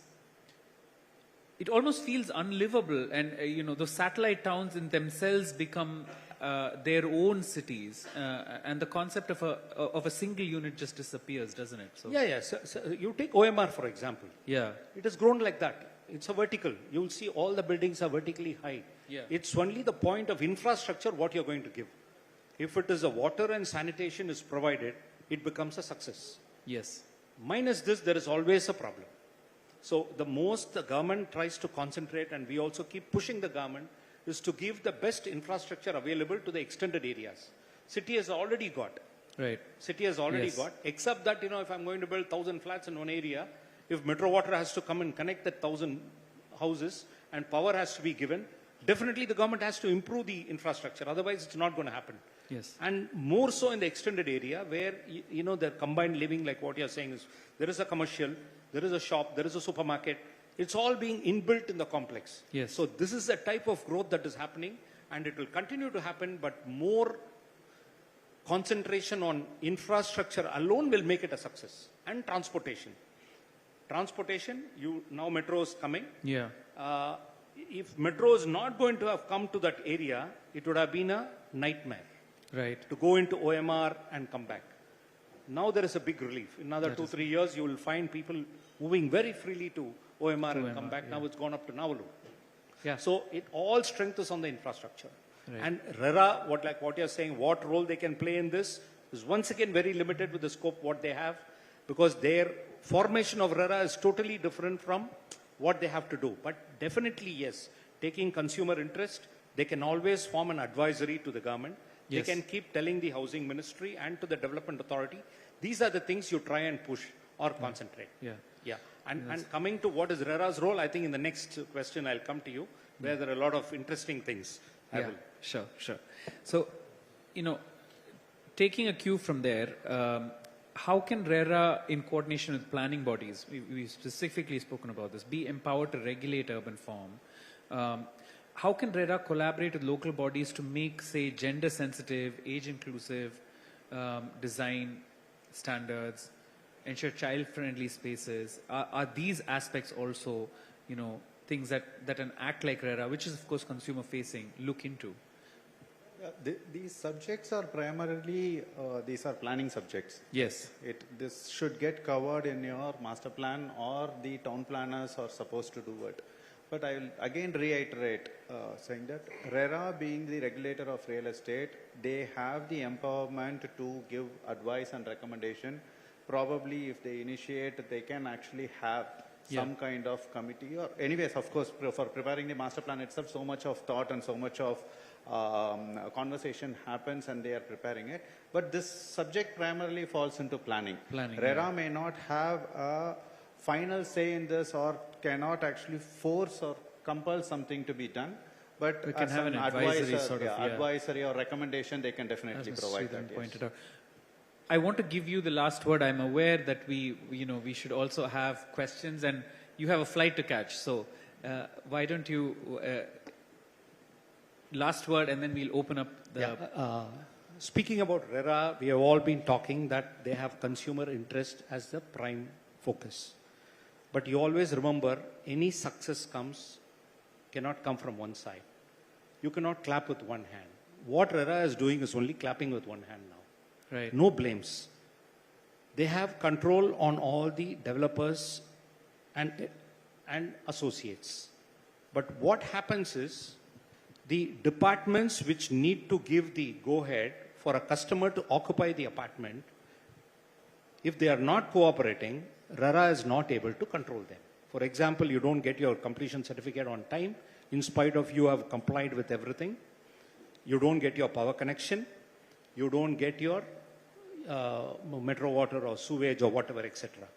unlivable, and those satellite towns in themselves become their own cities, and the concept of a single unit just disappears, doesn't it? So, So you take OMR for example. Yeah. It has grown like that. It's a vertical. You will see all the buildings are vertically high. Yeah. It's only the point of infrastructure what you're going to give. If it is a water and sanitation is provided, it becomes a success. Yes. Minus this, there is always a problem. So the most the government tries to concentrate, and we also keep pushing the government, is to give the best infrastructure available to the extended areas. City has already got. Right. City has already got, except that, if I'm going to build 1,000 flats in one area, if Metro Water has to come and connect that 1,000 houses and power has to be given, definitely the government has to improve the infrastructure. Otherwise, it's not going to happen. Yes. And more so in the extended area where, the combined living, like what you're saying, is there is a commercial, there is a shop, there is a supermarket. It's all being inbuilt in the complex. Yes. So this is a type of growth that is happening, and it will continue to happen, but more concentration on infrastructure alone will make it a success. And transportation. Now metro is coming. Yeah. If metro is not going to have come to that area, it would have been a nightmare. Right. To go into OMR and come back. Now there is a big relief. In another 2-3 years, you will find people moving very freely to OMR and come back. Now it's gone up to Navalu. Yeah. So it all strength is on the infrastructure. Right. And RERA, what you're saying, what role they can play in this is once again very limited with the scope what they have, because their formation of RERA is totally different from what they have to do. But definitely, yes, taking consumer interest, they can always form an advisory to the government. Yes. They can keep telling the housing ministry and to the development authority, these are the things you try and push or concentrate. Yeah. Yeah. And coming to what is RERA's role, I think in the next question I'll come to you, where there are a lot of interesting things. Yeah, sure. So, taking a cue from there, how can RERA, in coordination with planning bodies, we specifically spoken about this, be empowered to regulate urban form? How can RERA collaborate with local bodies to make, say, gender-sensitive, age-inclusive design standards, ensure child-friendly spaces? Are these aspects also, things that an act like RERA, which is of course consumer-facing, look into? These subjects are primarily, these are planning subjects. Yes. This should get covered in your master plan, or the town planners are supposed to do it. But I will again reiterate, saying that RERA, being the regulator of real estate, they have the empowerment to give advice and recommendation. Probably if they initiate, they can actually have some kind of committee. Or anyways, of course, for preparing the master plan itself, so much of thought and so much of conversation happens, and they are preparing it. But this subject primarily falls into planning. RERA may not have a final say in this, or cannot actually force or compel something to be done. But we can as have an advisory sort of advisory or recommendation, they can definitely provide that. Pointed out. I want to give you the last word. I'm aware that we should also have questions, and you have a flight to catch. So why don't you last word, and then we'll open up the. Speaking about RERA, we have all been talking that they have consumer interest as the prime focus. But you always remember, any success cannot come from one side. You cannot clap with one hand. What RERA is doing is only clapping with one hand now. Right. No blames. They have control on all the developers and associates. But what happens is, the departments which need to give the go-ahead for a customer to occupy the apartment, if they are not cooperating, RERA is not able to control them. For example, you don't get your completion certificate on time, in spite of you have complied with everything. You don't get your power connection. You don't get your metro water or sewage or whatever, etc.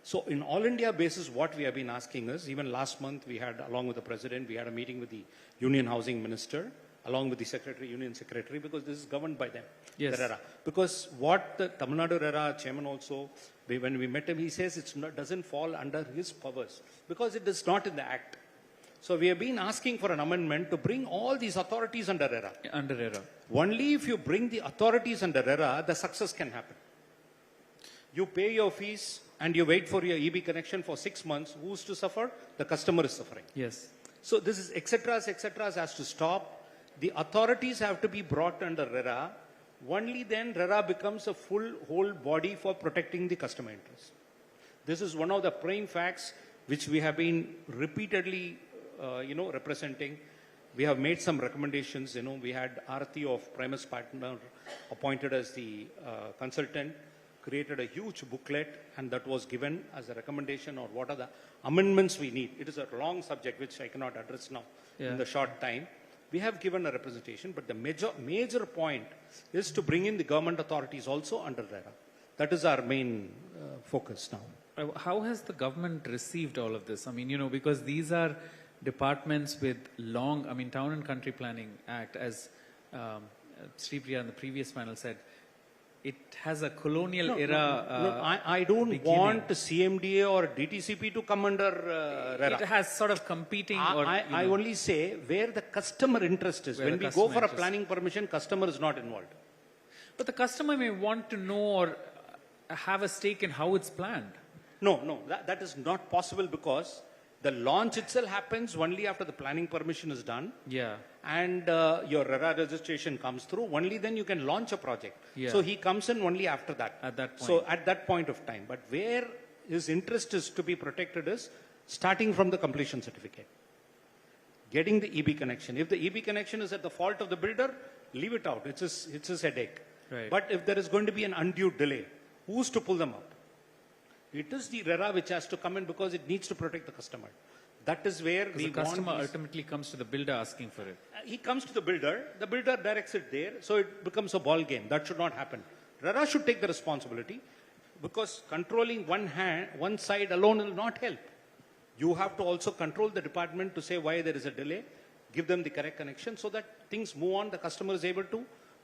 So in all India basis, what we have been asking is, even last month we had, along with the President, we had a meeting with the Union Housing Minister, along with the Secretary, Union Secretary, because this is governed by them, the RERA. Because what the Tamil Nadu RERA chairman also, when we met him, he says it doesn't fall under his powers, because it is not in the Act. So we have been asking for an amendment to bring all these authorities under RERA. Under RERA. Only if you bring the authorities under RERA, the success can happen. You pay your fees and you wait for your EB connection for 6 months. Who's to suffer? The customer is suffering. Yes. So this is etc. has to stop. The authorities have to be brought under RERA. Only then RERA becomes a whole body for protecting the customer interest. This is one of the prime facts which we have been repeatedly representing. We have made some recommendations. We had Arati of Primus Partner appointed as the consultant, created a huge booklet, and that was given as a recommendation or what are the amendments we need. It is a long subject which I cannot address now in the short time. We have given a representation, but the major point is to bring in the government authorities also under RERA. That is our main focus now. How has the government received all of this? I mean, because these are departments with Town and Country Planning Act, as Sri Priya in the previous panel said, it has a colonial era. I don't want CMDA or DTCP to come under RERA. It has sort of competing. I only say where the customer interest is. When we go for a planning permission, customer is not involved. But the customer may want to know or have a stake in how it's planned. No, that is not possible, because the launch itself happens only after the planning permission is done. Yeah. And your RERA registration comes through. Only then you can launch a project. Yeah. So he comes in only after that. At that point. So at that point of time. But where his interest is to be protected is starting from the completion certificate. Getting the EB connection. If the EB connection is at the fault of the builder, leave it out. It's his headache. Right. But if there is going to be an undue delay, who's to pull them up? It is the RERA which has to come in, because it needs to protect the customer. That is where the customer ultimately comes to the builder asking for it. He comes to the builder directs it there, so it becomes a ball game. That should not happen. RERA should take the responsibility, because controlling one side alone will not help. You have to also control the department to say why there is a delay. give them the correct connection so that things move on, the customer is able to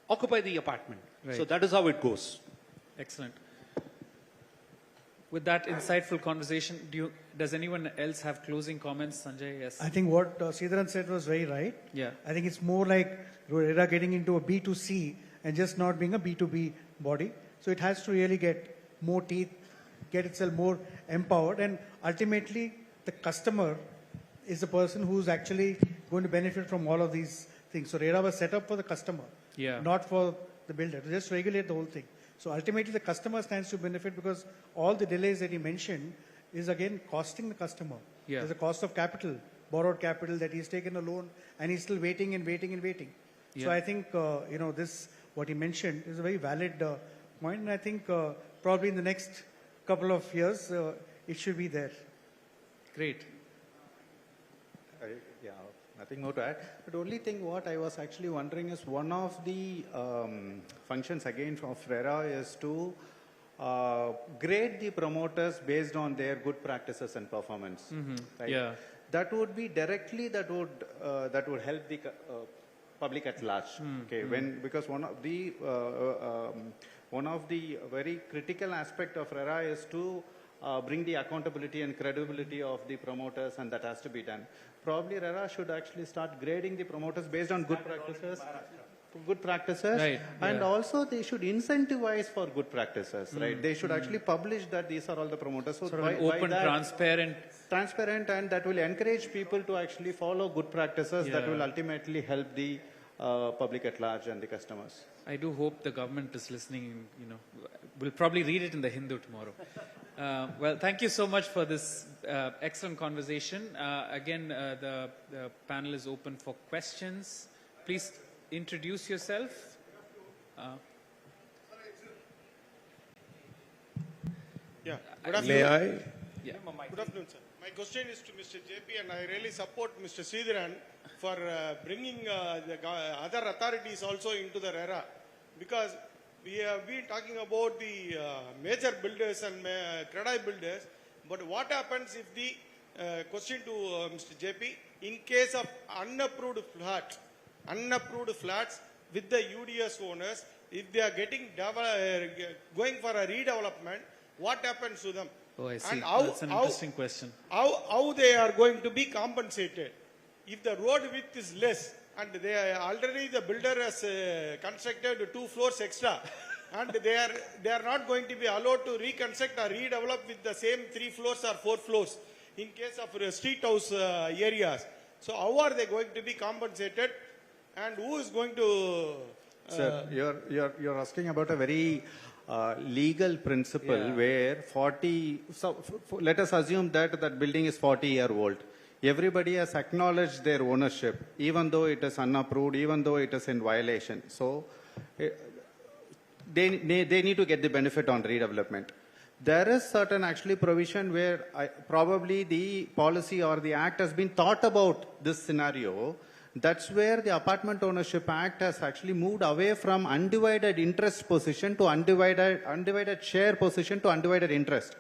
occupy the apartment. Right. So that is how it goes. Excellent. With that insightful conversation, does anyone else have closing comments? Sanjay, yes. I think what Sridharan said was very right. Yeah. I think it's more like RERA getting into a B2C and just not being a B2B body. So it has to really get more teeth, get itself more empowered, and ultimately the customer is the person who's actually going to benefit from all of these things. So RERA was set up for the customer, not for the builder, to just regulate the whole thing. So ultimately the customer stands to benefit because all the delays that he mentioned is again costing the customer. Yeah. There's a cost of capital, borrowed capital that he's taken a loan and he's still waiting and waiting and waiting. Yeah. So I think, this, what he mentioned is a very valid point, and I think probably in the next couple of years, it should be there. Great. Yeah, nothing more to add. But only thing what I was actually wondering is one of the functions again of RERA is to grade the promoters based on their good practices and performance. Right? Yeah. That would be directly that would help the public at large. Okay, because one of the very critical aspect of RERA is to bring the accountability and credibility of the promoters, and that has to be done. Probably RERA should actually start grading the promoters based on good practices. Right, and yeah. also they should incentivize for good practices, right? They should actually publish that these are all the promoters. So Sort of an open, transparent, and that will encourage people to actually follow good practices that will ultimately help the public at large and the customers. I do hope the government is listening. We'll probably read it in the Hindu tomorrow. Well, thank you so much for this excellent conversation. Again, the panel is open for questions. Please introduce yourself. Yeah. Good afternoon. May I? Yeah. Good afternoon, sir. My question is to Mr. JP, and I really support Mr. Sridharan for bringing the other authorities also into the RERA, because we have been talking about the major builders and credit builders, but what happens if the question to Mr. JP, in case of unapproved flats with the UDS owners, if they are going for a redevelopment, what happens to them? Oh, I see. And how, that's an interesting question. How they are going to be compensated? If the road width is less, and already the builder has constructed 2 floors extra, and they are not going to be allowed to reconstruct or redevelop with the same 3 floors or 4 floors in case of street house areas. So how are they going to be compensated, and who is going to? Sir, you're asking about a very legal principle where 40. So let us assume that building is 40-year-old. Everybody has acknowledged their ownership, even though it is unapproved, even though it is in violation. So they need to get the benefit on redevelopment. There is certain actually provision where probably the policy or the act has been thought about this scenario. That's where the Apartment Ownership Act has actually moved away from undivided interest position to undivided share position to undivided interest.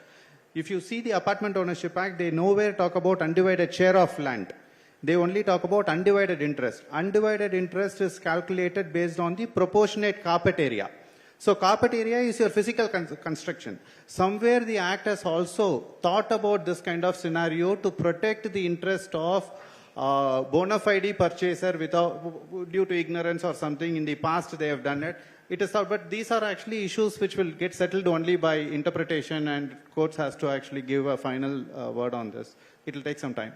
If you see the Apartment Ownership Act, they nowhere talk about undivided share of land. They only talk about undivided interest. Undivided interest is calculated based on the proportionate carpet area. So carpet area is your physical construction. Somewhere the Act has also thought about this kind of scenario to protect the interest of bona fide purchaser due to ignorance or something. In the past they have done it. But these are actually issues which will get settled only by interpretation, and courts has to actually give a final word on this. It will take some time.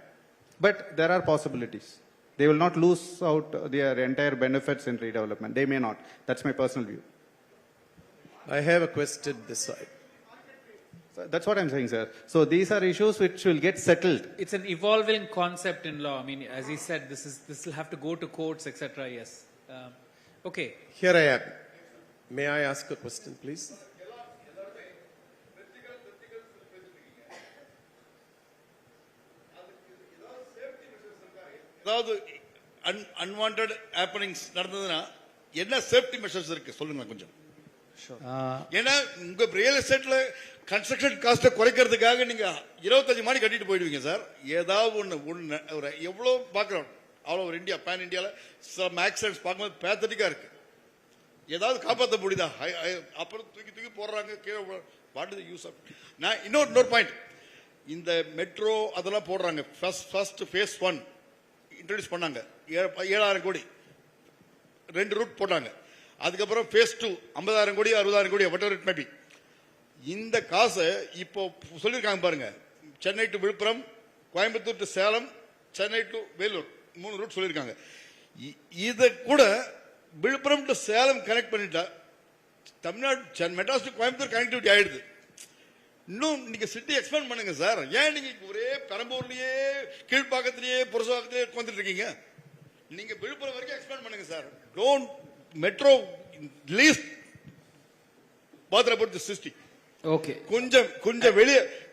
But there are possibilities. They will not lose out their entire benefits in redevelopment. They may not. That's my personal view. I have a question this side. So that's what I'm saying, sir. So these are issues which will get settled. It's an evolving concept in law. I mean, as he said, this will have to go to courts, etc. Yes. Okay. Here I am. May I ask a question, please? unwanted happenings நடந்ததுனா என்ன safety measures இருக்கு சொல்லுங்க கொஞ்சம். ஏன்னா உங்க real எஸ்டேட்ல construction காஸ்ட்டை குறைக்கிறதுக்காக நீங்க 25 மாடி கட்டிட்டு போயிடுவீங்க சார். ஏதாவது ஒன்று எவ்வளோ பார்க்குறோம் ஆல் ஓவர் இந்தியா, பேன் இந்தியாவில் சம் ஆக்சிடென்ட்ஸ் பார்க்கும்போது பேத்தட்டிக்காக இருக்கு. ஏதாவது காப்பாற்ற முடியுதா? அப்புறம் தூக்கி போடுறாங்க கீழே. What is the use of? நான் இன்னொரு பாயிண்ட், இந்த மெட்ரோ அதெல்லாம் போடுறாங்க. ஃபர்ஸ்ட் ஃபேஸ் 1 இன்ட்ரடியூஸ் பண்ணாங்க, 7,000 கோடி 2 ரூட் போட்டாங்க. அதுக்கப்புறம் ஃபேஸ் 2 50,000 கோடி 60,000 கோடி whatever it may be. இந்த காசை இப்போ சொல்லியிருக்காங்க பாருங்க, Chennai to Villupuram, Coimbatore to Salem, Chennai to Vellore 3 route சொல்லியிருக்காங்க. இதை கூட விழுப்புரம் டு சேலம் கனெக்ட் பண்ணிட்டா தமிழ்நாடு மெட்ராஸ் டு கோயம்புத்தூர் கனெக்டிவிட்டி ஆயிடுது. இன்னும் நீங்க சிட்டி எக்ஸ்பேண்ட் பண்ணுங்க சார். ஏன் நீங்க ஒரே பெரம்பூர்லயே கீழ்ப்பாக்கத்திலேயே புரசவாக்கத்திலேயே வந்துட்டு இருக்கீங்க? நீங்க விழுப்புரம் வரைக்கும் எக்ஸ்பேண்ட் பண்ணுங்க சார். டோன்ட் மெட்ரோ லீஸ்ட் பாத்ரா போட் தி சிட்டி. ஓகே, கொஞ்சம்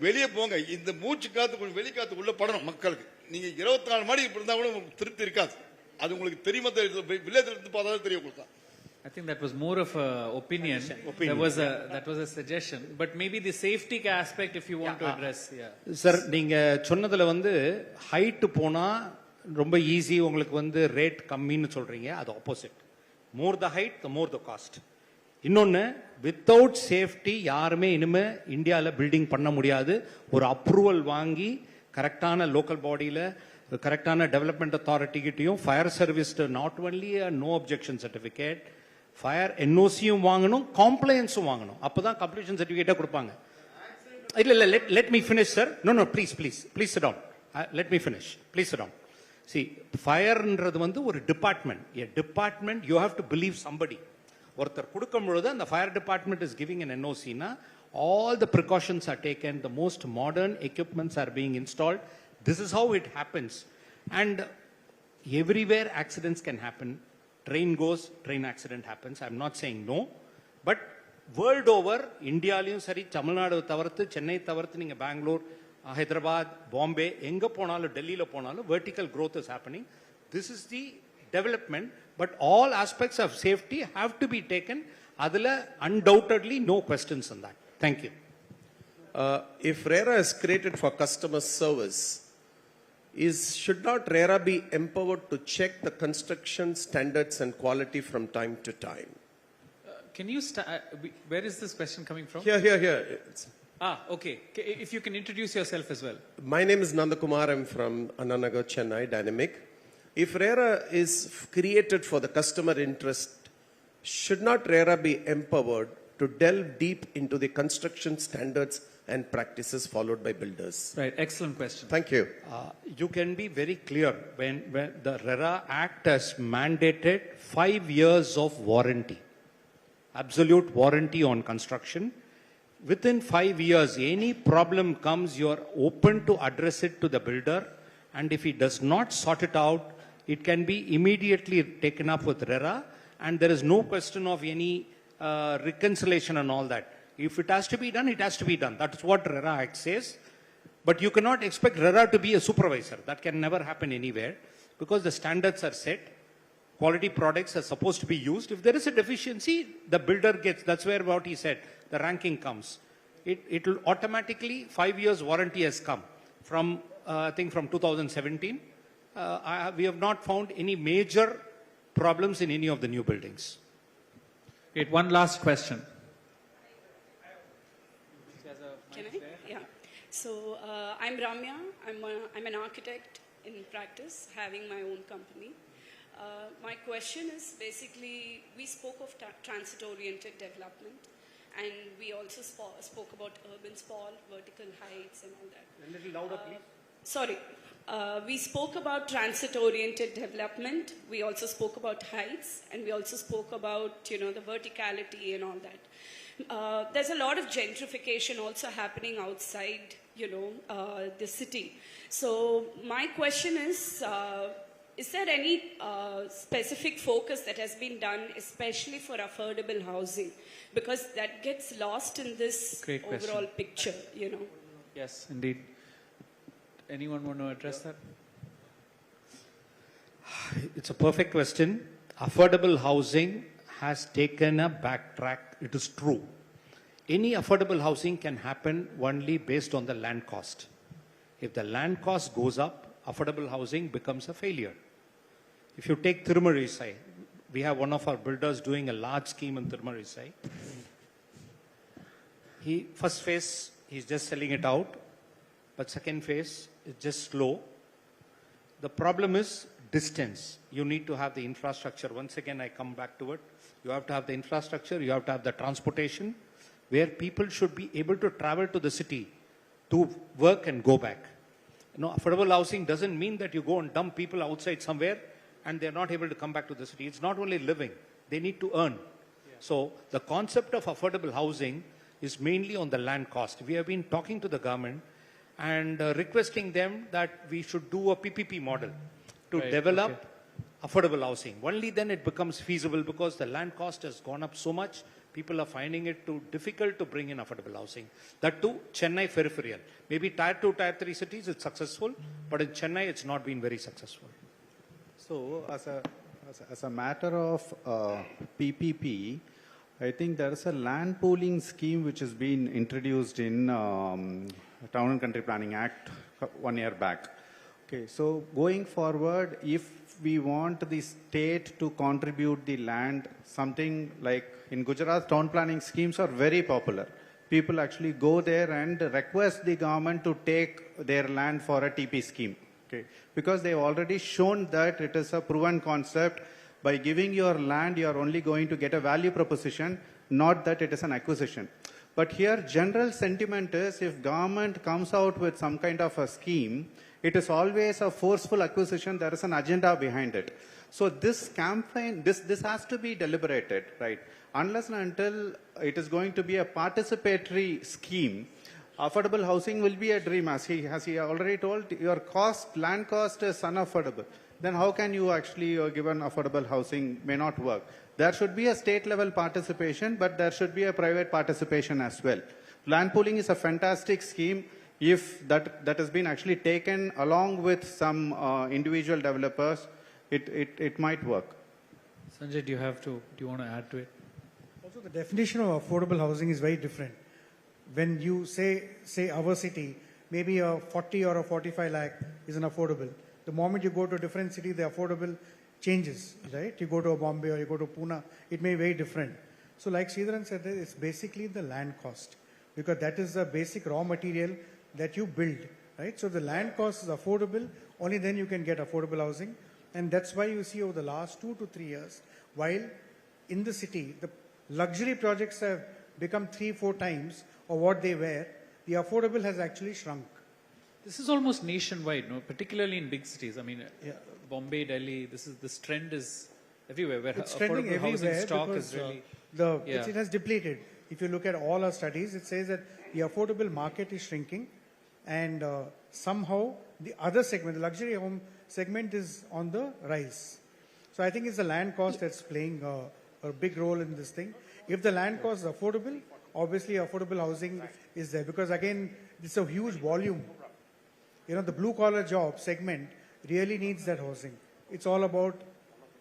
வெளியே போங்க. இந்த மூச்சு காத்து கொஞ்சம் வெளி காத்து உள்ள படணும் மக்களுக்கு. நீங்க 24 மாடி இருந்தா கூட திருப்தி இருக்காது. அது உங்களுக்கு தெரியுமா? வில்லேஜ்ல இருந்து பார்த்தா தெரியும் உங்களுக்கு. I think that was more of a opinion. That was a suggestion, but maybe the safety aspect if you want to address. Sir, நீங்க சொன்னதுல வந்து ஹைட் போனா ரொம்ப ஈஸி, உங்களுக்கு ரேட் கம்மின்னு சொல்றீங்க. அது opposite. More the height the more the cost. இன்னொன்னு, வித்தவுட் சேஃப்டி யாருமே இனிமே இந்தியாவில் பில்டிங் பண்ண முடியாது. ஒரு அப்ரூவல் வாங்கி கரெக்டான லோக்கல் பாடியில கரெக்டான டெவலப்மெண்ட் அத்தாரிட்டி கிட்டையும் fire service not only no objection certificate, fire என்ஓசியும் வாங்கணும், காம்ப்ளையன்ஸும் வாங்கணும். அப்பதான் கம்ப்ளீஷன் சர்டிபிகேட்டா கொடுப்பாங்க. இல்ல let me finish sir. No please sit down. Let me finish. Please sit down. See, fireன்றது ஒரு department. A department you have to believe somebody. ஒருத்தர் கொடுக்கும் பொழுது அந்த fire department is giving an NOC னா all the precautions are taken, the most modern equipments are being installed. This is how it happens. And everywhere accidents can happen. Train goes, train accident happens. I'm not saying no, but world over, இந்தியாலையும் சரி, தமிழ்நாடு தவிர்த்து, சென்னை தவிர்த்து, நீங்க பெங்களூர், ஹைதராபாத், பாம்பே, எங்க போனாலும், டெல்லியில போனாலும் vertical growth is happening. This is the development, but all aspects of safety have to be taken. Adula undoubtedly no questions on that. Thank you. If RERA is created for customer service, should not RERA be empowered to check the construction standards and quality from time to time? Can you where is this question coming from? Here. Okay. If you can introduce yourself as well. My name is Nandakumar. I'm from Ananagar, Chennai, Dynamic. If RERA is created for the customer interest, should not RERA be empowered to delve deep into the construction standards and practices followed by builders? Right, excellent question. Thank you. You can be very clear when the RERA Act has mandated 5 years of warranty, absolute warranty on construction. Within 5 years, any problem comes, you are open to address it to the builder, and if he does not sort it out, it can be immediately taken up with RERA, and there is no question of any reconciliation and all that. If it has to be done, it has to be done. That is what RERA Act says. But you cannot expect RERA to be a supervisor. That can never happen anywhere, because the standards are set. Quality products are supposed to be used. If there is a deficiency, the builder gets, that's where what he said, the ranking comes. It will automatically, 5 years warranty has come from, I think from 2017. We have not found any major problems in any of the new buildings. Great. One last question. Can I? Yeah. So I'm Ramya. I'm an architect in practice, having my own company. My question is basically, we spoke of transit-oriented development, and we also spoke about urban sprawl, vertical heights, and all that. A little louder, please. Sorry. We spoke about transit-oriented development. We also spoke about heights, and we also spoke about, the verticality and all that. There's a lot of gentrification also happening outside, the city. So my question is there any specific focus that has been done, especially for affordable housing? Because that gets lost in this overall picture, Yes, indeed. Anyone want to address that? It's a perfect question. Affordable housing has taken a backtrack. It is true. Any affordable housing can happen only based on the land cost. If the land cost goes up, affordable housing becomes a failure. If you take Thirumarisai, we have one of our builders doing a large scheme in Thirumarisai. First phase, he's just selling it out, but second phase is just slow. The problem is distance. You need to have the infrastructure. Once again, I come back to it. You have to have the infrastructure, you have to have the transportation, where people should be able to travel to the city to work and go back. Affordable housing doesn't mean that you go and dump people outside somewhere and they're not able to come back to the city. It's not only living, they need to earn. So the concept of affordable housing is mainly on the land cost. We have been talking to the government and requesting them that we should do a PPP model to develop affordable housing. Only then it becomes feasible, because the land cost has gone up so much, people are finding it too difficult to bring in affordable housing. That too, Chennai peripheral. Maybe tier 2, tier 3 cities it's successful, but in Chennai it's not been very successful. So as a matter of PPP, I think there is a land pooling scheme which has been introduced in Town and Country Planning Act 1 year back. Okay, so going forward, if we want the state to contribute the land, something like in Gujarat, town planning schemes are very popular. People actually go there and request the government to take their land for a TP scheme. Okay, because they've already shown that it is a proven concept. By giving your land, you are only going to get a value proposition, not that it is an acquisition. But here, general sentiment is, if government comes out with some kind of a scheme, it is always a forceful acquisition. There is an agenda behind it. So this campaign, this has to be deliberated, right? Unless and until it is going to be a participatory scheme, affordable housing will be a dream. As he already told, your land cost is unaffordable. Then how can you actually give an affordable housing? May not work. There should be a state level participation, but there should be a private participation as well. Land pooling is a fantastic scheme. If that has been actually taken along with some individual developers, it might work. Sanjay, do you want to add to it? Also, the definition of affordable housing is very different. When you say our city, maybe a 40 or a 45 lakh is an affordable. The moment you go to a different city, the affordable changes, right? You go to a Bombay or you go to Pune, it may be very different. So like Sridharan said, it's basically the land cost, because that is the basic raw material that you build, right? So the land cost is affordable, only then you can get affordable housing. And that's why you see over the last 2 to 3 years, while in the city, the luxury projects have become 3-4 times of what they were, the affordable has actually shrunk. This is almost nationwide, no? Particularly in big cities. I mean, Bombay, Delhi, this trend is everywhere, where it's trending affordable housing everywhere stock because, is really... it has depleted. If you look at all our studies, it says that the affordable market is shrinking, and somehow the other segment, the luxury home segment, is on the rise. So I think it's the land cost that's playing a big role in this thing. If the land cost is affordable, obviously affordable housing is there, because again, it's a huge volume. The blue collar job segment really needs that housing. It's all about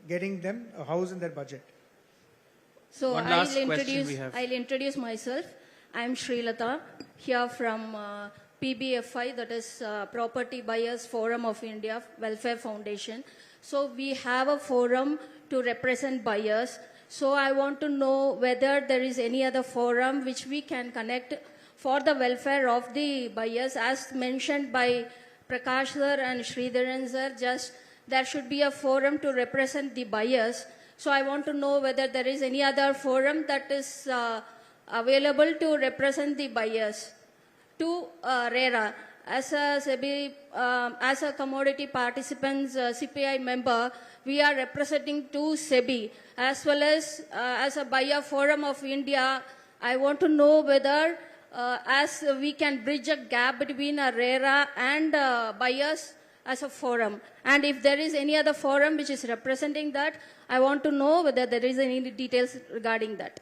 getting them a house in their budget. So I'll introduce myself. I'm Srilata, here from PBFI, that is Property Buyers Forum of India Welfare Foundation. So we have a forum to represent buyers. So I want to know whether there is any other forum which we can connect for the welfare of the buyers. As mentioned by Prakash sir and Sridharan sir, just there should be a forum to represent the buyers. So I want to know whether there is any other forum that is available to represent the buyers. To RERA, as a SEBI, as a commodity participants CPI member, we are representing to SEBI as a buyer forum of India. I want to know whether as we can bridge a gap between RERA and buyers as a forum. And if there is any other forum which is representing that, I want to know whether there is any details regarding that.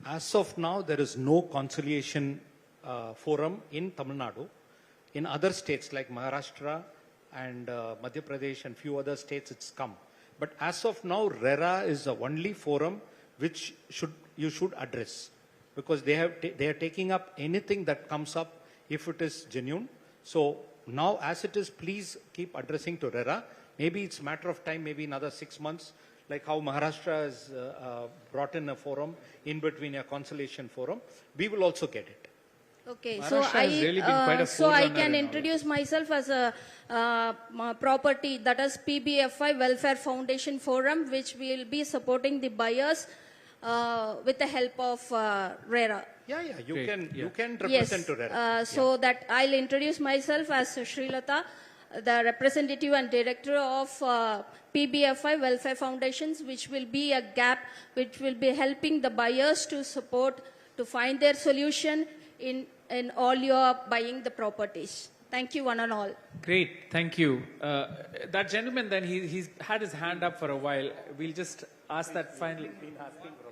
As of now, there is no conciliation forum in Tamil Nadu. In other states like Maharashtra and Madhya Pradesh and few other states, it's come. But as of now, RERA is the only forum which you should address, because they are taking up anything that comes up if it is genuine. So now as it is, please keep addressing to RERA. Maybe it's a matter of time, maybe another 6 months, like how Maharashtra has brought in a forum in between a conciliation forum. We will also get it. Okay, so I can introduce myself as a property, that is PBFI Welfare Foundation Forum, which will be supporting the buyers with the help of RERA. Yeah, you can represent to RERA. So that I'll introduce myself as Srilata, the representative and director of PBFI Welfare Foundations, which will be a gap, which will be helping the buyers to support, to find their solution in all your buying the properties. Thank you, one and all. Great, thank you. That gentleman then, he's had his hand up for a while. We'll just ask that finally.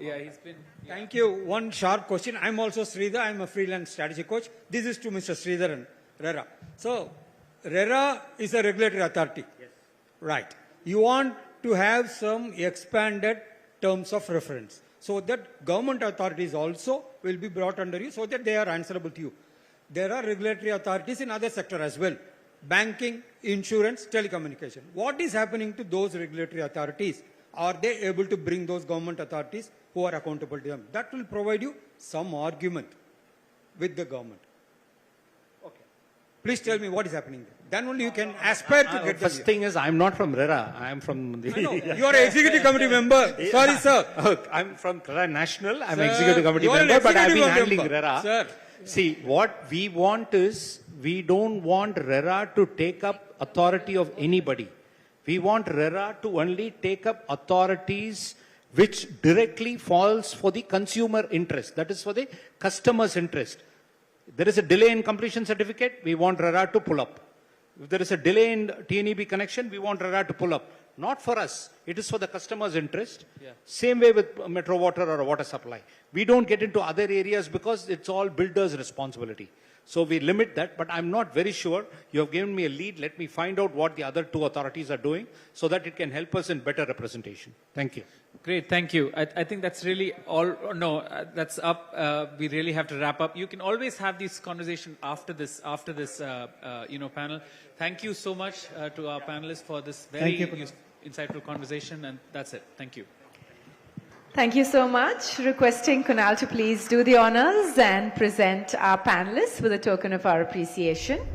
Yeah, he's been. Yeah. Thank you. One sharp question. I'm also Sridhar. I'm a freelance strategy coach. This is to Mr. Sridharan, RERA. So, RERA is a regulatory authority. Yes. Right. You want to have some expanded terms of reference, so that government authorities also will be brought under you, so that they are answerable to you. There are regulatory authorities in other sectors as well. Banking, insurance, telecommunication. What is happening to those regulatory authorities? Are they able to bring those government authorities who are accountable to them? That will provide you some argument with the government. Okay. Please tell me what is happening there. Then only you can aspire to get the first thing is, I'm not from RERA. I'm from the... No, you are an executive committee member. Sorry, sir. I'm from RERA National. I'm an executive committee member, but I've been handling RERA. Sir. See, what we want is, we don't want RERA to take up authority of anybody. We want RERA to only take up authorities which directly falls for the consumer interest. That is for the customer's interest. If there is a delay in completion certificate, we want RERA to pull up. If there is a delay in TNEB connection, we want RERA to pull up. Not for us. It is for the customer's interest. Yeah. Same way with metro water or water supply. We don't get into other areas because it's all builders' responsibility. So we limit that, but I'm not very sure. You have given me a lead. Let me find out what the other two authorities are doing so that it can help us in better representation. Thank you. Great, thank you. I think that's really all. No, that's up. We really have to wrap up. You can always have this conversation after this panel. Thank you so much to our panelists for this very insightful conversation, and that's it. Thank you. Thank you so much. Requesting Kunal to please do the honors and present our panelists with a token of our appreciation.